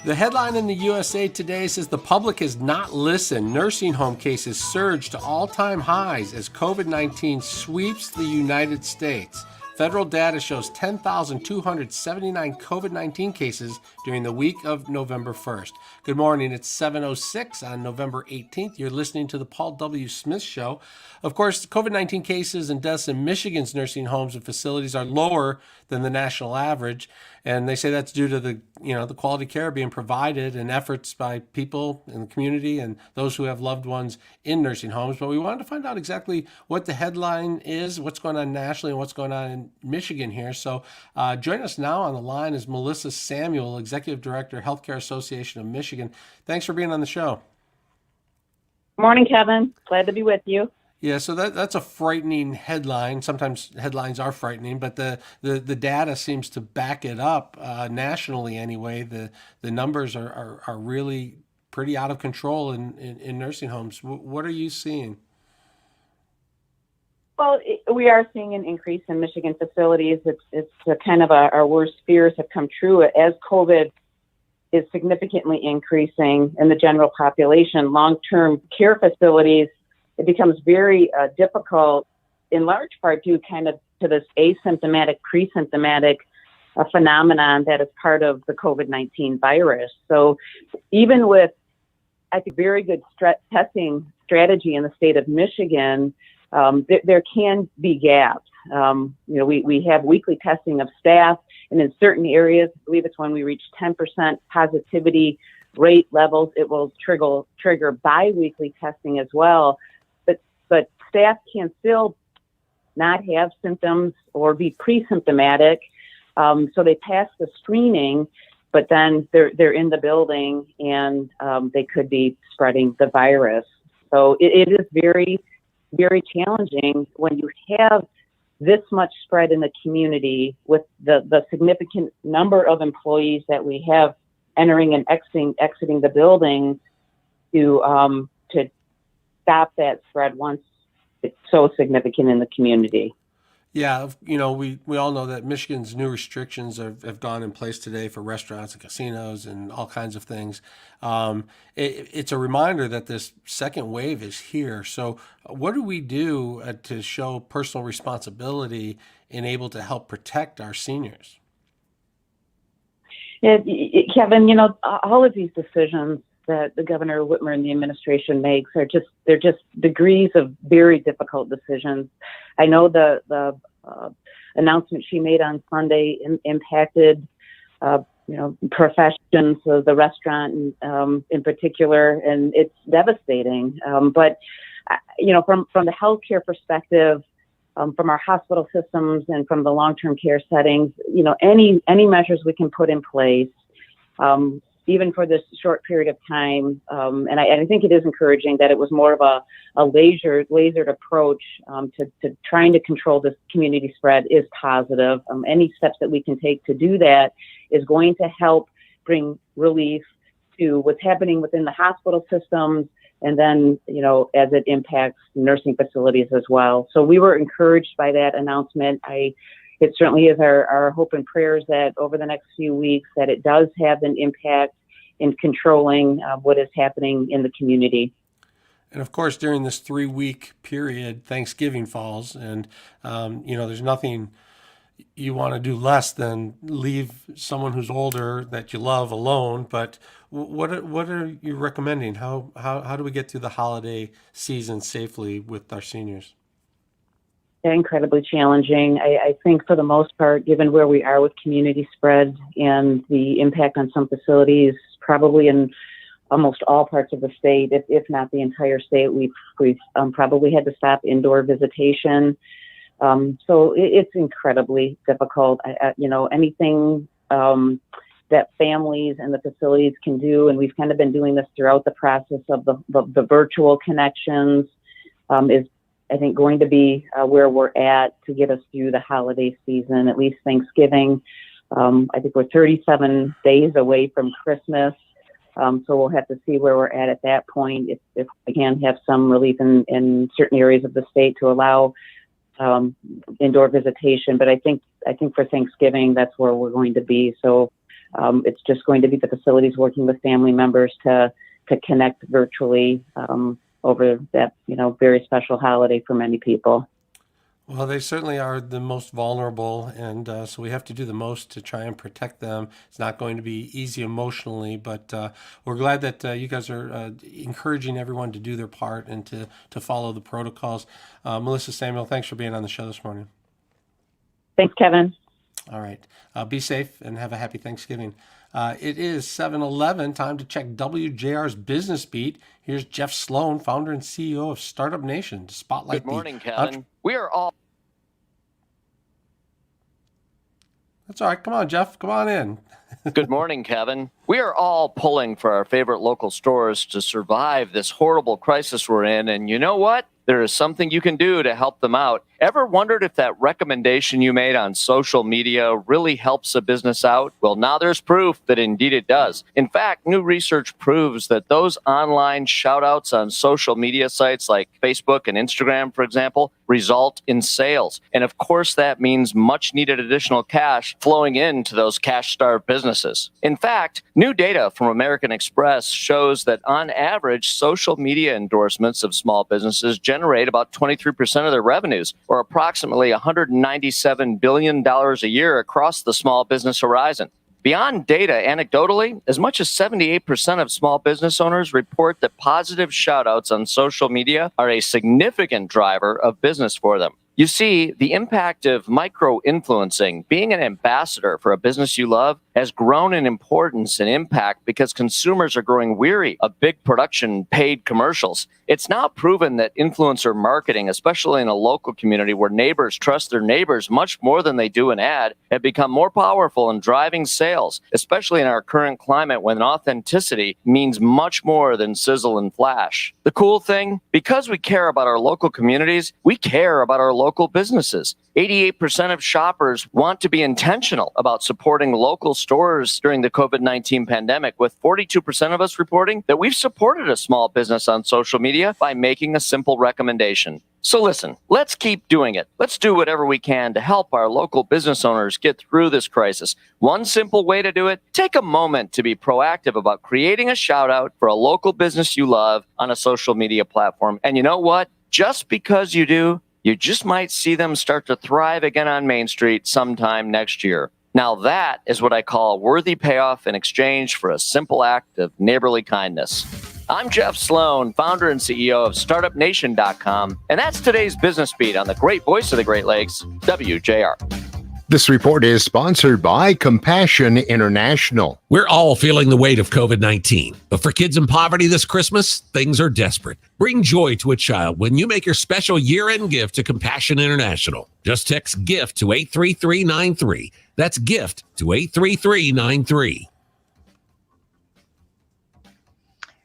The headline in the USA Today says the public has not listened. Nursing home cases surge to all-time highs as COVID-19 sweeps the United States. Federal data shows 10,279 COVID-19 cases during the week of November 1st. Good morning. It's 7:06 on November 18th. You're listening to the Paul W. Smith Show. Of course, COVID-19 cases and deaths in Michigan's nursing homes and facilities are lower than the national average. And they say that's due to the quality care being provided and efforts by people in the community and those who have loved ones in nursing homes. But we wanted to find out exactly what the headline is, what's going on nationally, and what's going on in Michigan here. So join us now on the line is Melissa Samuel, Executive Director, Healthcare Association of Michigan. Thanks for being on the show. Morning, Kevin. Glad to be with you. Yeah, so that's a frightening headline. Sometimes headlines are frightening, but the data seems to back it up nationally anyway. The numbers are really pretty out of control in nursing homes. What are you seeing? Well, we are seeing an increase in Michigan facilities. It's a kind of our worst fears have come true as COVID is significantly increasing in the general population. Long-term care facilities, it becomes very difficult, in large part due kind of to this asymptomatic, pre-symptomatic phenomenon that is part of the COVID-19 virus. So even with, I think, very good testing strategy in the state of Michigan, there can be gaps. We have weekly testing of staff, and in certain areas, I believe it's when we reach 10% positivity rate levels, it will trigger bi-weekly testing as well. But staff can still not have symptoms or be pre-symptomatic, so they pass the screening, but then they're in the building and they could be spreading the virus. So it is very, very challenging when you have this much spread in the community with the significant number of employees that we have entering and exiting the building to stop that spread once it's so significant in the community. Yeah, we all know that Michigan's new restrictions have gone in place today for restaurants and casinos and all kinds of things. It's a reminder that this second wave is here. So what do we do to show personal responsibility and able to help protect our seniors? Yeah, Kevin, all of these decisions that the Governor Whitmer and the administration makes they're just degrees of very difficult decisions. I know the announcement she made on Sunday impacted professions, so the restaurant in particular, and it's devastating. But from the healthcare perspective, from our hospital systems and from the long-term care settings, any measures we can put in place, even for this short period of time. And I think it is encouraging that it was more of a lasered approach to trying to control this community spread is positive. Any steps that we can take to do that is going to help bring relief to what's happening within the hospital systems, and then, as it impacts nursing facilities as well. So we were encouraged by that announcement. It certainly is our hope and prayers that over the next few weeks that it does have an impact in controlling what is happening in the community. And of course, during this 3-week period, Thanksgiving falls, and there's nothing you want to do less than leave someone who's older that you love alone. But what are you recommending? How do we get through the holiday season safely with our seniors? Incredibly challenging. I think for the most part, given where we are with community spread and the impact on some facilities, probably in almost all parts of the state, if not the entire state, we've probably had to stop indoor visitation. So it's incredibly difficult. Anything that families and the facilities can do, and we've kind of been doing this throughout the process of the virtual connections, is I think going to be where we're at to get us through the holiday season, at least Thanksgiving. I think we're 37 days away from Christmas. So we'll have to see where we're at that point. If we can have some relief in certain areas of the state to allow indoor visitation. But I think for Thanksgiving, that's where we're going to be. So it's just going to be the facilities working with family members to connect virtually over that, very special holiday for many people. Well, they certainly are the most vulnerable, and so we have to do the most to try and protect them. It's not going to be easy emotionally, but we're glad that you guys are encouraging everyone to do their part and to follow the protocols. Melissa Samuel, thanks for being on the show this morning. Thanks, Kevin. All right. Be safe and have a happy Thanksgiving. It is 7:11. Time to check WJR's Business Beat. Here's Jeff Sloan, founder and CEO of Startup Nation, to spotlight. Good morning, Kevin. We are all. That's all right. Come on, Jeff. Come on in. Good morning, Kevin. We are all pulling for our favorite local stores to survive this horrible crisis we're in. And you know what? there is something you can do to help them out. Ever wondered if that recommendation you made on social media really helps a business out? Well, now there's proof that indeed it does. In fact, new research proves that those online shout-outs on social media sites like Facebook and Instagram, for example, result in sales. And of course, that means much needed additional cash flowing into those cash-starved businesses. In fact, new data from American Express shows that on average, social media endorsements of small businesses generate about 23% of their revenues, or approximately $197 billion a year across the small business horizon. Beyond data, anecdotally, as much as 78% of small business owners report that positive shout-outs on social media are a significant driver of business for them. You see, the impact of micro-influencing, being an ambassador for a business you love, has grown in importance and impact because consumers are growing weary of big production paid commercials. It's now proven that influencer marketing, especially in a local community where neighbors trust their neighbors much more than they do an ad, have become more powerful in driving sales, especially in our current climate when authenticity means much more than sizzle and flash. The cool thing, because we care about our local communities, we care about our local businesses. 88% of shoppers want to be intentional about supporting local stores during the COVID-19 pandemic, with 42% of us reporting that we've supported a small business on social media by making a simple recommendation. So listen, let's keep doing it. Let's do whatever we can to help our local business owners get through this crisis. One simple way to do it, take a moment to be proactive about creating a shout out for a local business you love on a social media platform. And you know what? Just because you do, you just might see them start to thrive again on Main Street sometime next year. Now that is what I call a worthy payoff in exchange for a simple act of neighborly kindness. I'm Jeff Sloan, founder and CEO of StartupNation.com, and that's today's Business Beat on the great voice of the Great Lakes, WJR. This report is sponsored by Compassion International. We're all feeling the weight of COVID-19, but for kids in poverty this Christmas, things are desperate. Bring joy to a child when you make your special year-end gift to Compassion International. Just text GIFT to 83393. That's GIFT to 83393.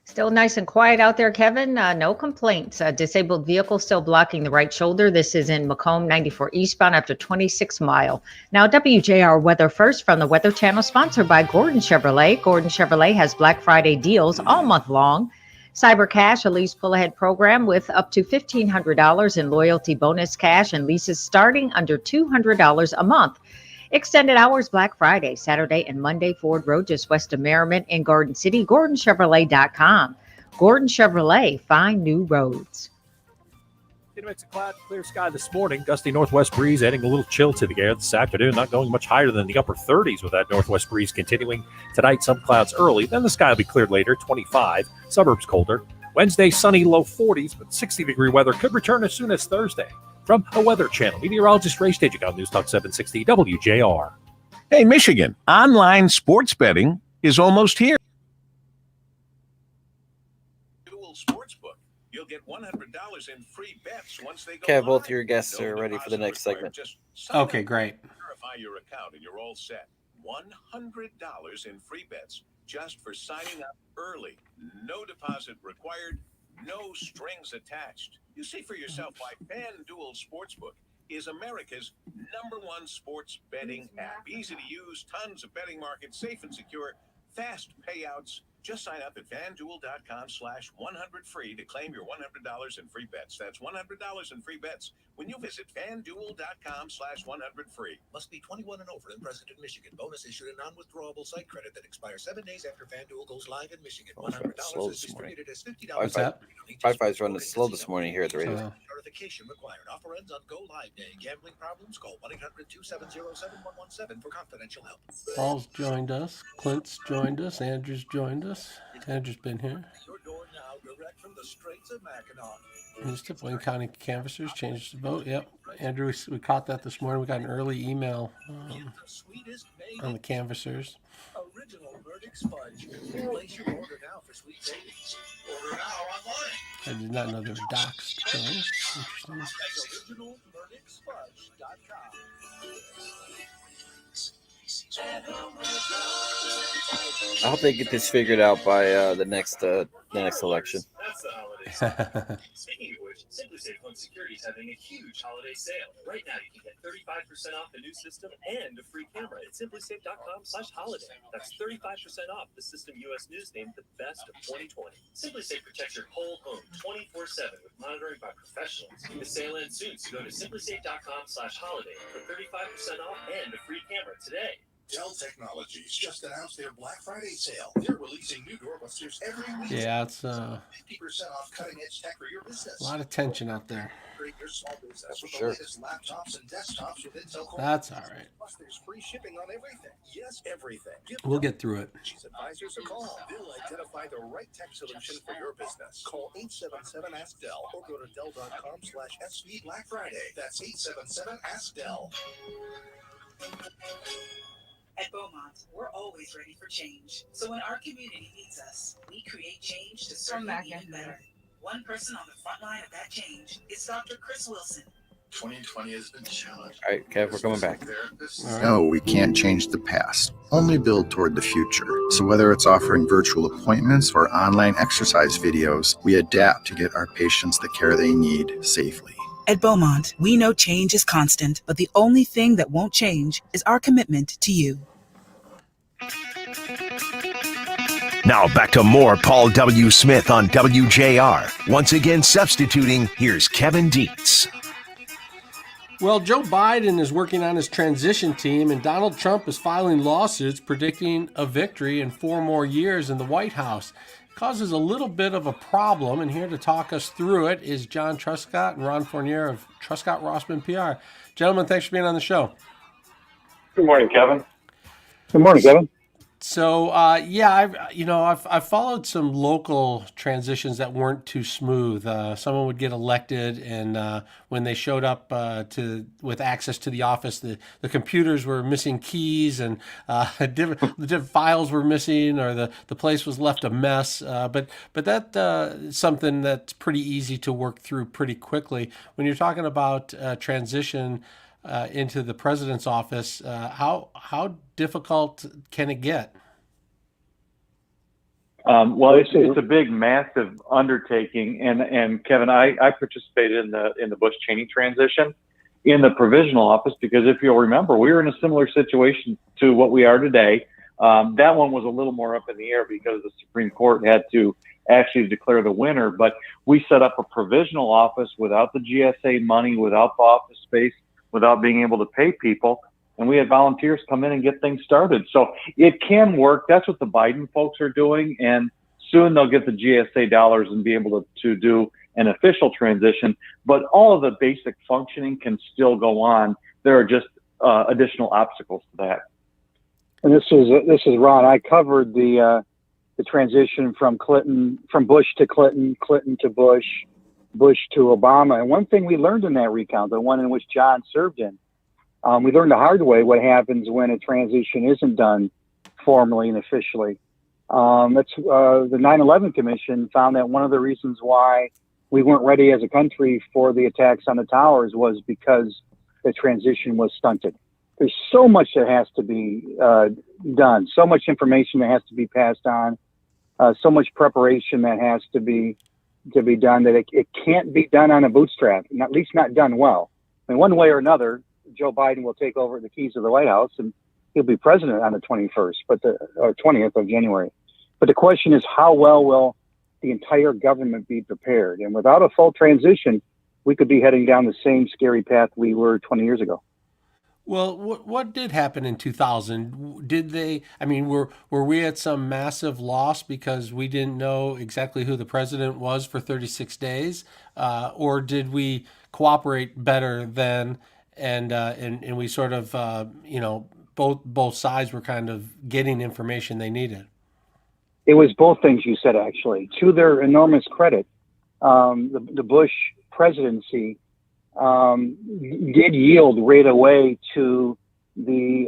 Still nice and quiet out there, Kevin. No complaints. Disabled vehicle still blocking the right shoulder. This is in Macomb 94 eastbound after 26 mile. Now, WJR weather first from the Weather Channel, sponsored by Gordon Chevrolet. Gordon Chevrolet has Black Friday deals all month long. Cyber Cash, a lease pull-ahead program with up to $1,500 in loyalty bonus cash and leases starting under $200 a month. Extended hours Black Friday, Saturday, and Monday. Ford Road, just west of Merriman in Garden City. GordonChevrolet.com. Gordon Chevrolet, find new roads. In a mix of cloud, clear sky this morning. Gusty northwest breeze adding a little chill to the air this afternoon. Not going much higher than the upper 30s with that northwest breeze continuing. Tonight, some clouds early. Then the sky will be cleared later, 25. Suburbs colder. Wednesday, sunny, low 40s, but 60-degree weather could return as soon as Thursday. From a Weather Channel, meteorologist Ray Stagik on News Talk 760 WJR. Hey, Michigan, online sports betting is almost here. Sportsbook. You'll get $100 in free bets once they go Okay, both live. your guests are ready for the next segment. Okay, great. Verify your account and you're all set. $100 in free bets just for signing up early. No deposit required. No strings attached. You see for yourself why FanDuel Sportsbook is America's #1 sports betting app. Easy to use, tons of betting markets, safe and secure, fast payouts. Just sign up at FanDuel.com/100free to claim your $100 in free bets. That's $100 in free bets when you visit FanDuel.com/100free. Must be 21 and over and present in Michigan. Bonus issued a non-withdrawable site credit that expires 7 days after FanDuel goes live in Michigan. $100 is distributed as $50. Wi-Fi's running slow this morning here at the radio. Notification required. Offer ends on go live day. Gambling problems? Call 1-800-270-7117 for confidential help. Paul's joined us. Clint's joined us. Andrew's joined us. Andrew's been here. Your door now, direct from the Straits of Mackinac. Mr. Blaine County canvassers changed the vote. Yep. Andrew, we caught that this morning. We got an early email on the canvassers. Original Burdick Fudge. Place your order now for sweet babies. Order now online. I did not know there were docs. Interesting. OriginalBurdickFudge.com. I hope they get this figured out by the next election. holiday sale. Speaking of which, SimpliSafe Home Security is having a huge holiday sale. Right now, you can get 35% off the new system and a free camera at SimpliSafe.com/holiday. That's 35% off the system U.S. News named the best of 2020. SimpliSafe protects your whole home 24/7 with monitoring by professionals. The sale ends soon, so go to SimpliSafe.com/holiday for 35% off and a free camera today. Dell Technologies just announced their Black Friday sale. They're releasing new doorbusters every week. Yeah, it's 50% off cutting-edge tech for your business. a lot of tension out there. Create your small business with sure. the latest laptops and desktops with Intel Core. That's all right. Plus, there's free shipping on everything. Yes, everything. Give We'll get through it. Chief advisors a call. They'll identify the right tech solution for your business. Call 877-ASK-DELL or go to Dell.com/SV Black Friday. That's 877-ASK-DELL. At Beaumont, we're always ready for change. So when our community needs us, we create change to serve them even better. One person on the front line of that change is Dr. Chris Wilson. 2020 has been challenging. All right, Kev, we're coming back. No, we can't change the past, only build toward the future. So whether it's offering virtual appointments or online exercise videos, we adapt to get our patients the care they need safely. At Beaumont, we know change is constant, but the only thing that won't change is our commitment to you. Now back to more Paul W. Smith on WJR. Once again substituting, here's Kevin Dietz. Well, Joe Biden is working on his transition team, and Donald Trump is filing lawsuits predicting a victory in 4 more years in the White House. It causes a little bit of a problem, and here to talk us through it is John Truscott and Ron Fournier of Truscott Rossman PR. Gentlemen, thanks for being on the show. Good morning, Kevin. Good morning, Kevin. So, I've followed some local transitions that weren't too smooth. Someone would get elected, and when they showed up with access to the office, the computers were missing keys, and different files were missing, or the place was left a mess. But that's something that's pretty easy to work through pretty quickly. When you're talking about transition into the president's office, how difficult can it get? Well, it's a big, massive undertaking, and Kevin, I participated in the Bush Cheney transition in the provisional office because if you'll remember, we were in a similar situation to what we are today. That one was a little more up in the air because the Supreme Court had to actually declare the winner, but we set up a provisional office without the GSA money, without the office space, without being able to pay people. And we had volunteers come in and get things started. So it can work. That's what the Biden folks are doing. And soon they'll get the GSA dollars and be able to do an official transition. But all of the basic functioning can still go on. There are just additional obstacles to that. And this is Ron. I covered the transition from Bush to Clinton, Clinton to Bush, Bush to Obama. And one thing we learned in that recount, the one in which John served in, we learned the hard way what happens when a transition isn't done formally and officially. The 9/11 Commission found that one of the reasons why we weren't ready as a country for the attacks on the towers was because the transition was stunted. There's so much that has to be done, so much information that has to be passed on, so much preparation that has to be done that it can't be done on a bootstrap, and at least not done well. And one way or another, Joe Biden will take over the keys of the White House and he'll be president on the 21st, or 20th of January. But the question is, how well will the entire government be prepared? And without a full transition, we could be heading down the same scary path we were 20 years ago. Well, what did happen in 2000? Were we at some massive loss because we didn't know exactly who the president was for 36 days? Or did we cooperate better then? And we sort of, both sides were kind of getting information they needed. It was both things you said, actually. To their enormous credit, the Bush presidency did yield right away to the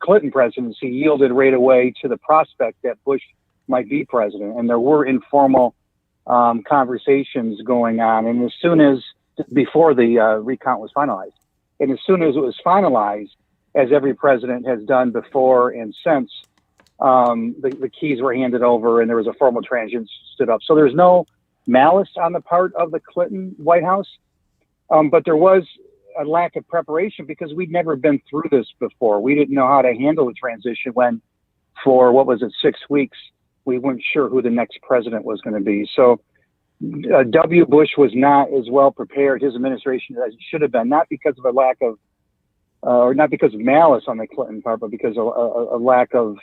Clinton presidency yielded right away to the prospect that Bush might be president. And there were informal conversations going on. And before the recount was finalized. And as soon as it was finalized, as every president has done before and since, the keys were handed over and there was a formal transition stood up. So there's no malice on the part of the Clinton White House, but there was a lack of preparation because we'd never been through this before. We didn't know how to handle the transition when, for 6 weeks, we weren't sure who the next president was going to be. So W. Bush was not as well prepared, his administration, as it should have been, not because of a lack of, or not because of malice on the Clinton part, but because of a lack of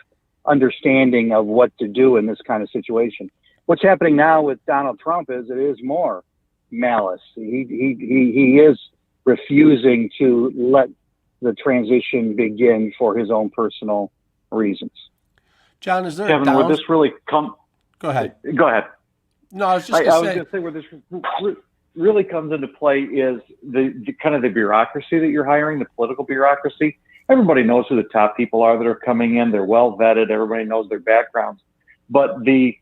understanding of what to do in this kind of situation. What's happening now with Donald Trump is it is more malice. He is refusing to let the transition begin for his own personal reasons. John, is there Kevin, where this really come? Go ahead. Go ahead. No, I was just going to say where this really comes into play is the kind of the bureaucracy that you're hiring, the political bureaucracy. Everybody knows who the top people are that are coming in. They're well vetted. Everybody knows their backgrounds. But the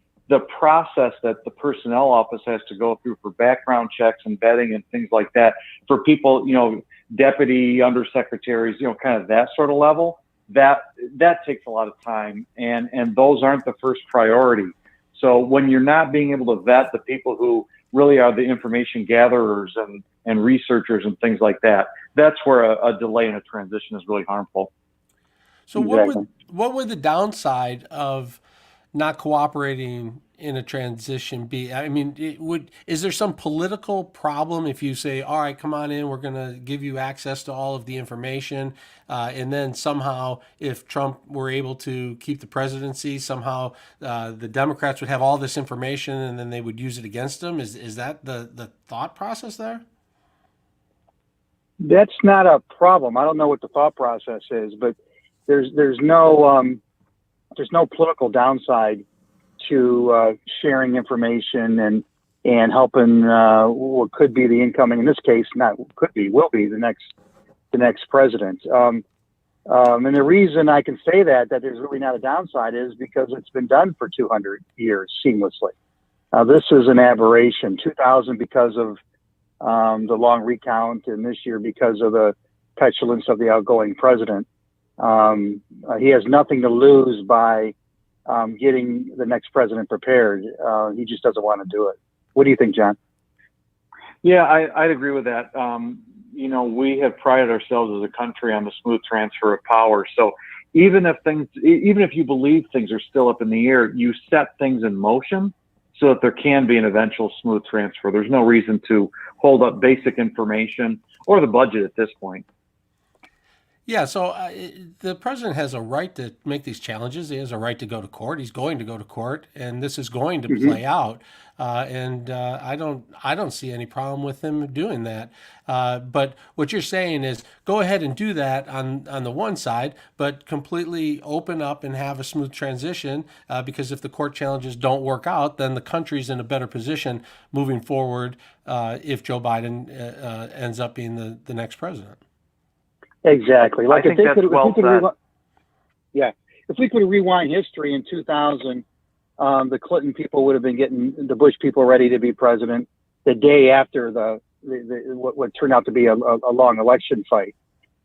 process that the personnel office has to go through for background checks and vetting and things like that, for people, deputy undersecretaries, kind of that sort of level, that takes a lot of time. And those aren't the first priority. So when you're not being able to vet the people who really are the information gatherers and researchers and things like that, that's where a delay in a transition is really harmful. So what would the downside of not cooperating in a transition be? I mean, is there some political problem if you say, all right, come on in, we're going to give you access to all of the information, and then somehow if Trump were able to keep the presidency, somehow the Democrats would have all this information and then they would use it against him? Is that the thought process there? That's not a problem. I don't know what the thought process is, but there's no political downside to sharing information and helping what could be the incoming, in this case, not could be, will be the next president. And the reason I can say that there's really not a downside is because it's been done for 200 years seamlessly. This is an aberration. 2000 because of the long recount, and this year because of the petulance of the outgoing president. He has nothing to lose by getting the next president prepared. He just doesn't want to do it. What do you think, John? Yeah, I'd agree with that. We have prided ourselves as a country on the smooth transfer of power. So even if you believe things are still up in the air, you set things in motion so that there can be an eventual smooth transfer. There's no reason to hold up basic information or the budget at this point. Yeah, so the president has a right to make these challenges. He has a right to go to court. He's going to go to court, and this is going to play out. And I don't see any problem with him doing that. But what you're saying is go ahead and do that on the one side, but completely open up and have a smooth transition. Because if the court challenges don't work out, then the country's in a better position moving forward if Joe Biden ends up being the next president. Exactly. Like if we could rewind history in 2000, the Clinton people would have been getting the Bush people ready to be president the day after what turned out to be a long election fight.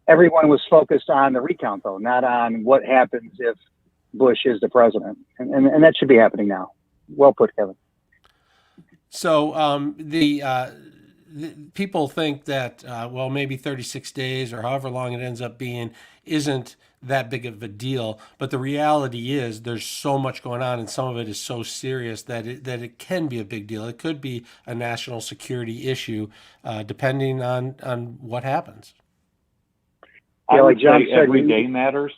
Everyone was focused on the recount, though, not on what happens if Bush is the president, and that should be happening now. Well put, Kevin. So people think that, maybe 36 days or however long it ends up being isn't that big of a deal. But the reality is there's so much going on, and some of it is so serious that it can be a big deal. It could be a national security issue, depending on what happens. I would say every day matters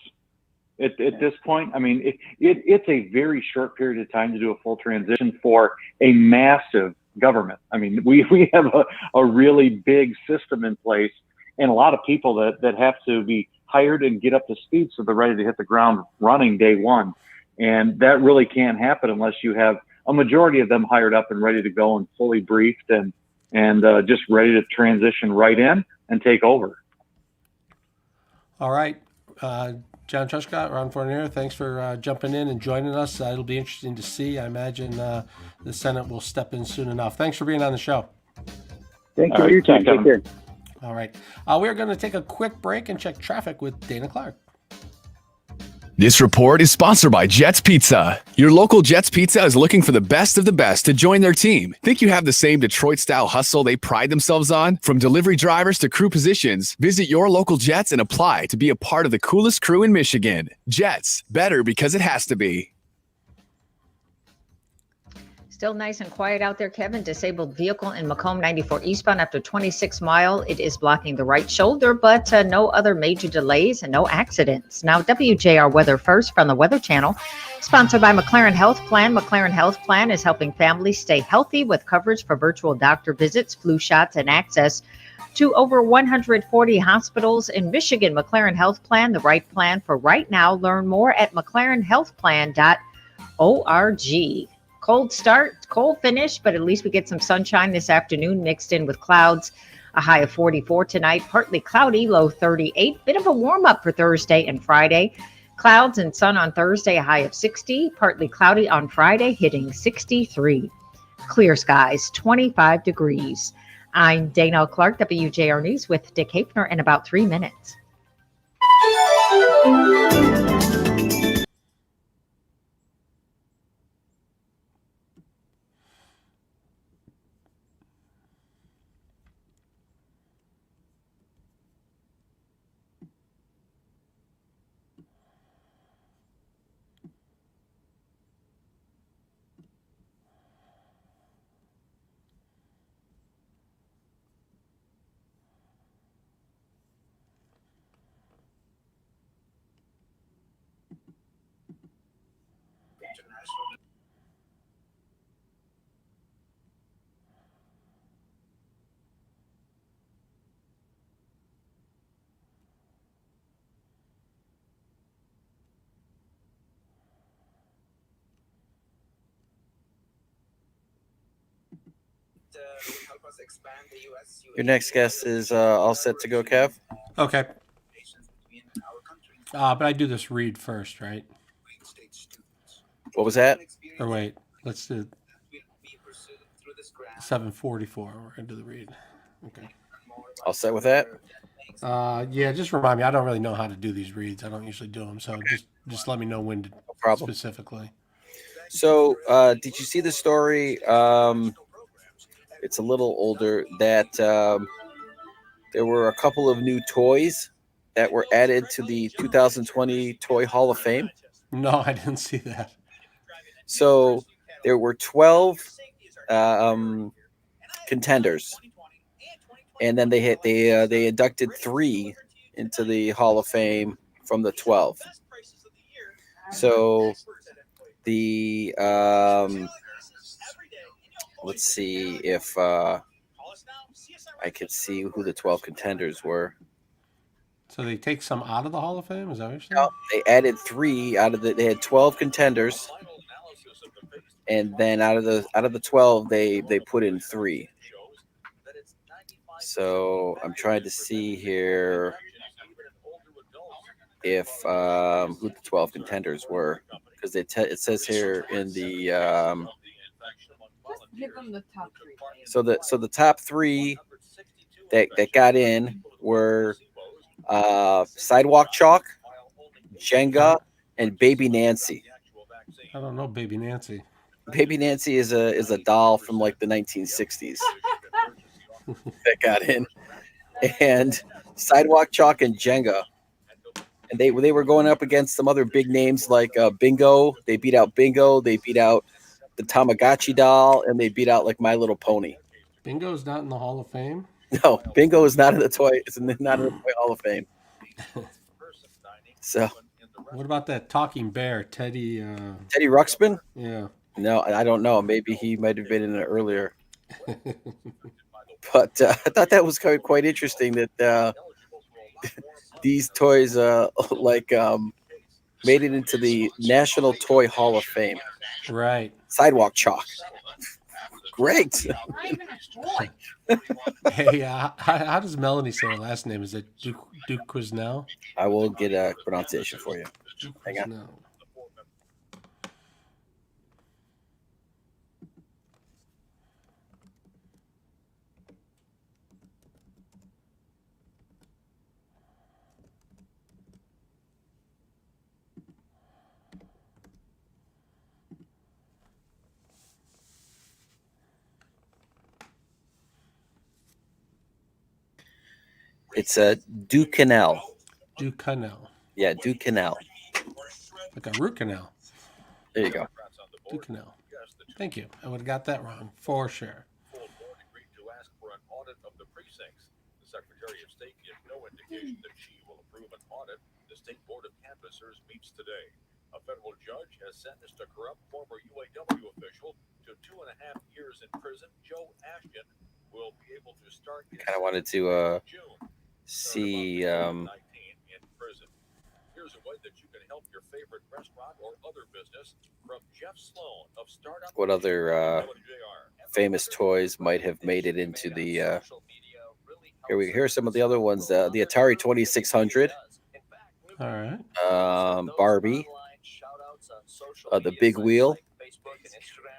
at this point. I mean, it's a very short period of time to do a full transition for a massive government. I mean, we have a really big system in place and a lot of people that have to be hired and get up to speed so they're ready to hit the ground running day one. And that really can't happen unless you have a majority of them hired up and ready to go and fully briefed and just ready to transition right in and take over. All right. John Truscott, Ron Fournier, thanks for jumping in and joining us. It'll be interesting to see. I imagine the Senate will step in soon enough. Thanks for being on the show. Thank you for your time. Take care. All right. We are going to take a quick break and check traffic with Dana Clark. This report is sponsored by Jets Pizza. Your local Jets Pizza is looking for the best of the best to join their team. Think you have the same Detroit-style hustle they pride themselves on? From delivery drivers to crew positions, visit your local Jets and apply to be a part of the coolest crew in Michigan. Jets, better because it has to be. Still nice and quiet out there, Kevin. Disabled vehicle in Macomb 94 eastbound after 26 mile. It is blocking the right shoulder, but no other major delays and no accidents. Now, WJR Weather First from the Weather Channel, sponsored by McLaren Health Plan. McLaren Health Plan is helping families stay healthy with coverage for virtual doctor visits, flu shots, and access to over 140 hospitals in Michigan. McLaren Health Plan, the right plan for right now. Learn more at mclarenhealthplan.org. Cold start, cold finish, but at least we get some sunshine this afternoon mixed in with clouds. A high of 44 tonight, partly cloudy, low 38. Bit of a warm up for Thursday and Friday. Clouds and sun on Thursday, a high of 60. Partly cloudy on Friday, hitting 63. Clear skies, 25 degrees. I'm Dana Clark, WJR News with Dick Hafner in about 3 minutes. Your next guest is all set to go, Kev. Okay. But I do this read first, right? What was that? Or wait, let's do 7:44. We're gonna do the read. Okay. All set with that? Yeah, just remind me. I don't really know how to do these reads. I don't usually do them, so just let me know when to specifically. So, did you see the story? It's a little older that there were a couple of new toys that were added to the 2020 Toy Hall of Fame. No, I didn't see that. So there were 12 contenders, and then they inducted 3 into the Hall of Fame from the 12. So the let's see if I could see who the 12 contenders were. So they take some out of the Hall of Fame? Is that what you're saying? No, they added 3 out of they had 12 contenders, and then out of the 12 they put in 3. So I'm trying to see here if who the 12 contenders were, because it says here in the give them the top 3. so the top 3 that got in were Sidewalk Chalk, Jenga, and Baby Nancy. I don't know Baby Nancy. Baby Nancy is a doll from like the 1960s that got in, and Sidewalk Chalk and Jenga, and they were going up against some other big names like Bingo. They beat out Bingo. They beat out the Tamagotchi doll, and they beat out like My Little Pony. Bingo's not in the Hall of Fame? No, Bingo is not in the toy. It's not in the Toy Hall of Fame. So, what about that talking bear, Teddy? Teddy Ruxpin? Yeah. No, I don't know. Maybe he might have been in it earlier. But I thought that was quite interesting that these toys made it into the National Toy Hall of Fame. Right. Sidewalk Chalk. Great. Hey, how does Melanie say her last name? Is it Duquesnel? I will get a pronunciation for you. Hang on. It's a Duke Canal. Duke Canal. Yeah, Duke Canal. Like a root canal. There you go. Duke Canal. Thank you. I would have got that wrong for sure. Full board agreed to ask for an audit of the precincts. The Secretary of State gives no indication that she will approve an audit. The State Board of Canvassers meets today. A federal judge has sentenced a corrupt former UAW official to 2.5 years in prison. Joe Ashton will be able to start. Kind of wanted to see. In prison. Here's a way that you can help your favorite restaurant or other business from Jeff Sloan of Startup. What other famous toys might have made it into the? Here are some of the other ones. The Atari 2600. All right. Barbie. The Big Wheel.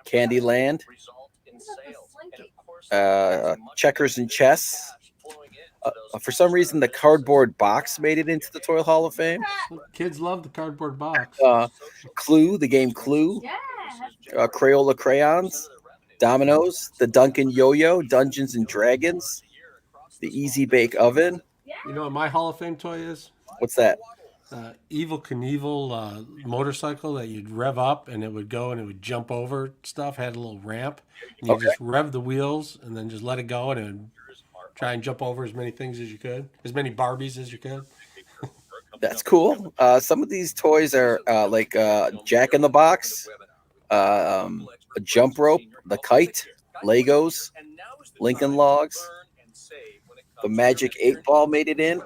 Candyland. Checkers and chess. For some reason, the cardboard box made it into the Toy Hall of Fame. Kids love the cardboard box. Clue, the game Clue. Crayola crayons. Dominoes. The Duncan Yo-Yo. Dungeons and Dragons. The Easy Bake Oven. You know what my Hall of Fame toy is? What's that? Evil Knievel motorcycle that you'd rev up and it would go and it would jump over stuff. Had a little ramp. And you just rev the wheels and then just let it go and it would try and jump over as many things as you could. As many Barbies as you could. That's cool. Some of these toys are like Jack in the Box, a jump rope, the kite, Legos, Lincoln Logs. The Magic 8-Ball made it in.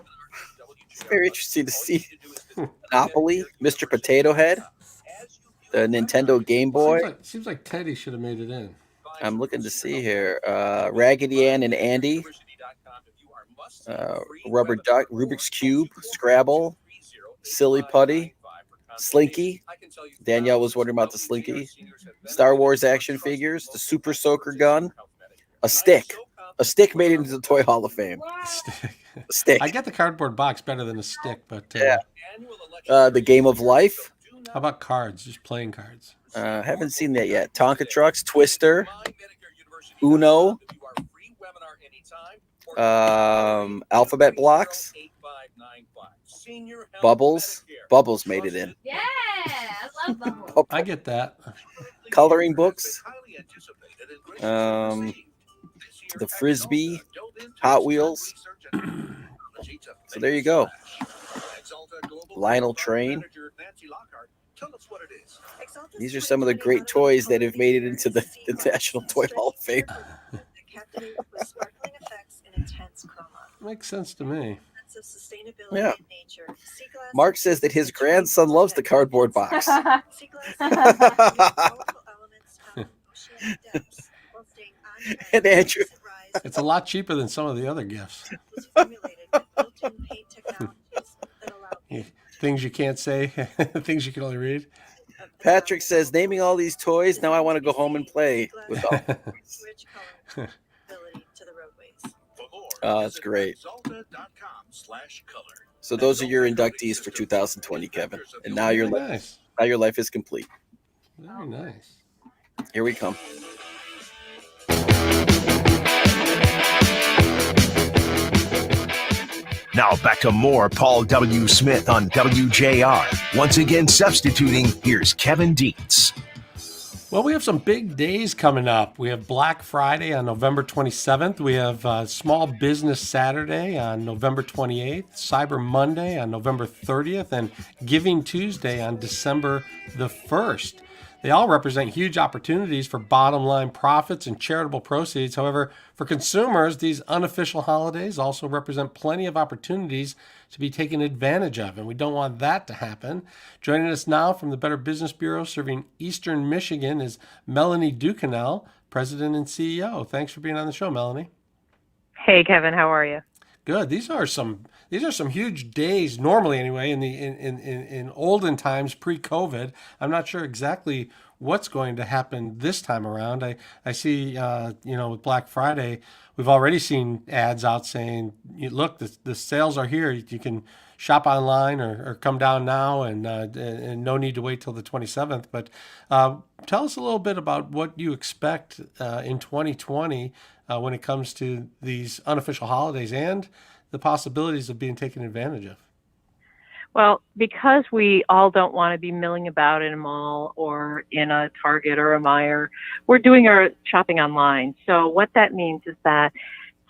It's very interesting to see. Monopoly, Mr. Potato Head, the Nintendo Game Boy. Seems like Teddy should have made it in. I'm looking to see here. Raggedy Ann and Andy. Rubber Duck, Rubik's Cube, Scrabble, Silly Putty, Slinky. Danielle was wondering about the Slinky. Star Wars action figures, the Super Soaker gun, a stick. A stick made it into the Toy Hall of Fame. A stick. I get the cardboard box better than a stick, but yeah. The Game of Life. How about cards? Just playing cards. Haven't seen that yet. Tonka Trucks, Twister, Uno, Alphabet Blocks, Bubbles. Bubbles made it in. Yeah, I love Bubbles. I get that. Coloring books. The Frisbee, Hot Wheels. So there you go. Lionel Train. These are some of the great toys that have made it into the National Toy Hall of Fame. Makes sense to me. Yeah. Mark says that his grandson loves the cardboard box. And Andrew. It's a lot cheaper than some of the other gifts. Things you can't say, things you can only read. Patrick says, naming all these toys, now I want to go home and play with all these. Oh, that's great. So those are your inductees for 2020, Kevin. And now your life is complete. Very nice. Here we come. Now back to more Paul W. Smith on WJR. Once again substituting, here's Kevin Dietz. Well, we have some big days coming up. We have Black Friday on November 27th. We have Small Business Saturday on November 28th, Cyber Monday on November 30th, and Giving Tuesday on December the 1st. They all represent huge opportunities for bottom line profits and charitable proceeds. However, for consumers, these unofficial holidays also represent plenty of opportunities to be taken advantage of, and we don't want that to happen. Joining us now from the Better Business Bureau serving Eastern Michigan is Melanie Ducanel, President and CEO. Thanks for being on the show, Melanie. Hey, Kevin, how are you? Good. These are some huge days normally anyway in olden times pre-COVID. I'm not sure exactly what's going to happen this time around. I see with Black Friday, we've already seen ads out saying, look, the sales are here. You can shop online or come down now and no need to wait till the 27th. But tell us a little bit about what you expect in 2020 when it comes to these unofficial holidays and the possibilities of being taken advantage of? Well, because we all don't want to be milling about in a mall or in a Target or a Meijer, we're doing our shopping online. So what that means is that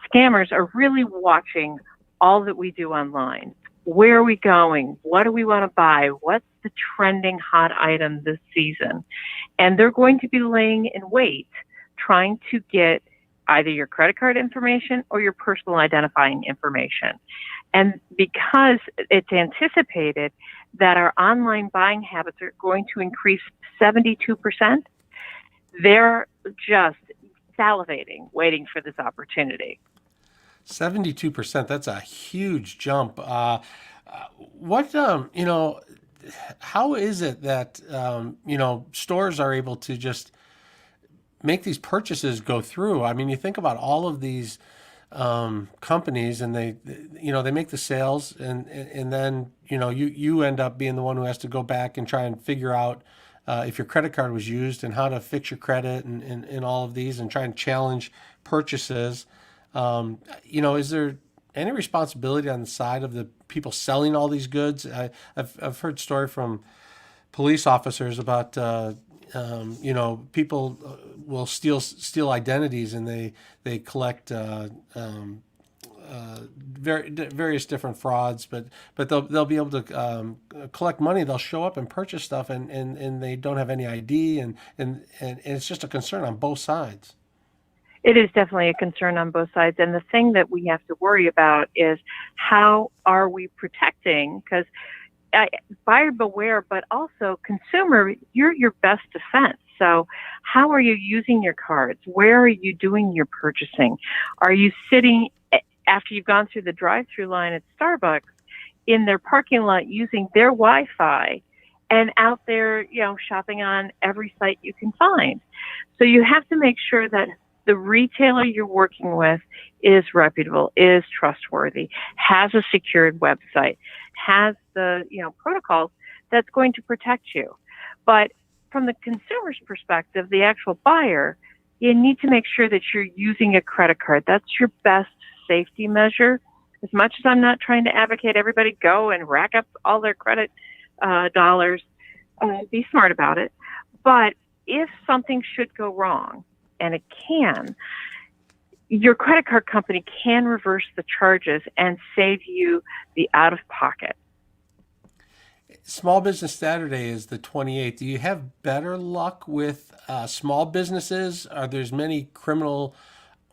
scammers are really watching all that we do online. Where are we going? What do we want to buy? What's the trending hot item this season? And they're going to be laying in wait, trying to get either your credit card information or your personal identifying information. And because it's anticipated that our online buying habits are going to increase 72%, they're just salivating, waiting for this opportunity. 72%, that's a huge jump. How is it that, stores are able to just make these purchases go through? I mean, you think about all of these companies, and they make the sales, and then you end up being the one who has to go back and try and figure out if your credit card was used and how to fix your credit and all of these, and try and challenge purchases. Is there any responsibility on the side of the people selling all these goods? I've heard story from police officers about people will steal identities, and they collect various different frauds, but they'll be able to collect money. They'll show up and purchase stuff, and they don't have any ID, and it's just a concern on both sides. It is definitely a concern on both sides. And the thing that we have to worry about is how are we protecting? Because buyer beware, but also consumer, you're your best defense. So how are you using your cards? Where are you doing your purchasing? Are you sitting after you've gone through the drive-through line at Starbucks in their parking lot using their Wi-Fi and out there, shopping on every site you can find? So you have to make sure that the retailer you're working with is reputable, is trustworthy, has a secured website, has the protocols that's going to protect you. But from the consumer's perspective, the actual buyer, you need to make sure that you're using a credit card. That's your best safety measure. As much as I'm not trying to advocate everybody go and rack up all their credit dollars, be smart about it. But if something should go wrong, and it can, your credit card company can reverse the charges and save you the out-of-pocket. Small Business Saturday is the 28th. Do you have better luck with small businesses? Are there many criminal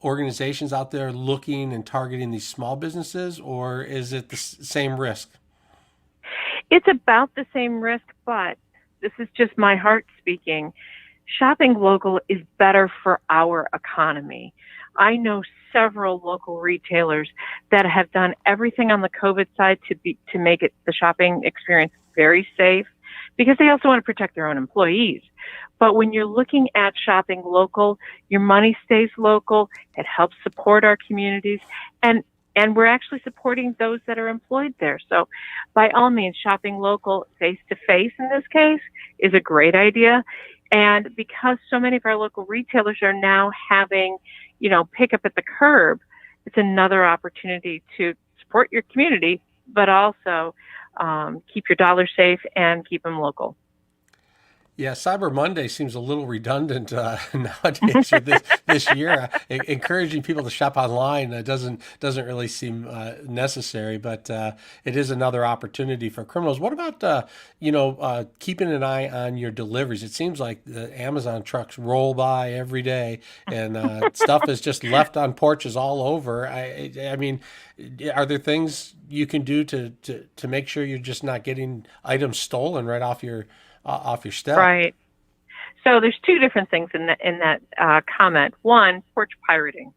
organizations out there looking and targeting these small businesses, or is it the same risk? It's about the same risk, but this is just my heart speaking. Shopping local is better for our economy. I know several local retailers that have done everything on the COVID side to make it the shopping experience very safe, because they also want to protect their own employees. But when you're looking at shopping local, your money stays local. It helps support our communities, and we're actually supporting those that are employed there. So by all means, shopping local face-to-face in this case is a great idea. And because so many of our local retailers are now having, pick up at the curb, it's another opportunity to support your community, but also keep your dollars safe and keep them local. Yeah, Cyber Monday seems a little redundant nowadays or this year. Encouraging people to shop online doesn't really seem necessary, but it is another opportunity for criminals. What about keeping an eye on your deliveries? It seems like the Amazon trucks roll by every day, and stuff is just left on porches all over. I mean, are there things you can do to make sure you're just not getting items stolen right off your step? Right. So there's two different things in that comment. One, porch pirating.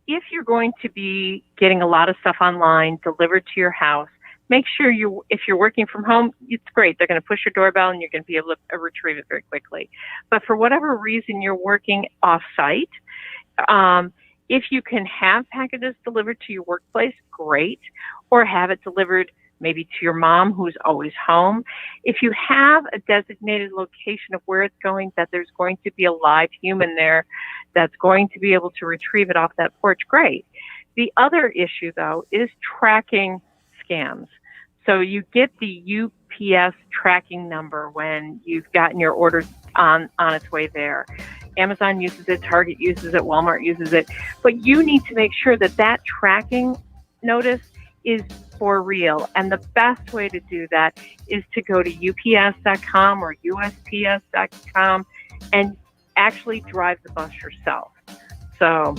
If you're going to be getting a lot of stuff online delivered to your house, make sure if you're working from home, it's great. They're going to push your doorbell and you're going to be able to retrieve it very quickly. But for whatever reason you're working off-site, if you can have packages delivered to your workplace, great, or have it delivered maybe to your mom who's always home. If you have a designated location of where it's going, that there's going to be a live human there that's going to be able to retrieve it off that porch, great. The other issue, though, is tracking scams. So you get the UPS tracking number when you've gotten your order on its way there. Amazon uses it, Target uses it, Walmart uses it. But you need to make sure that that tracking notice is for real. And the best way to do that is to go to ups.com or usps.com and actually drive the bus yourself. So,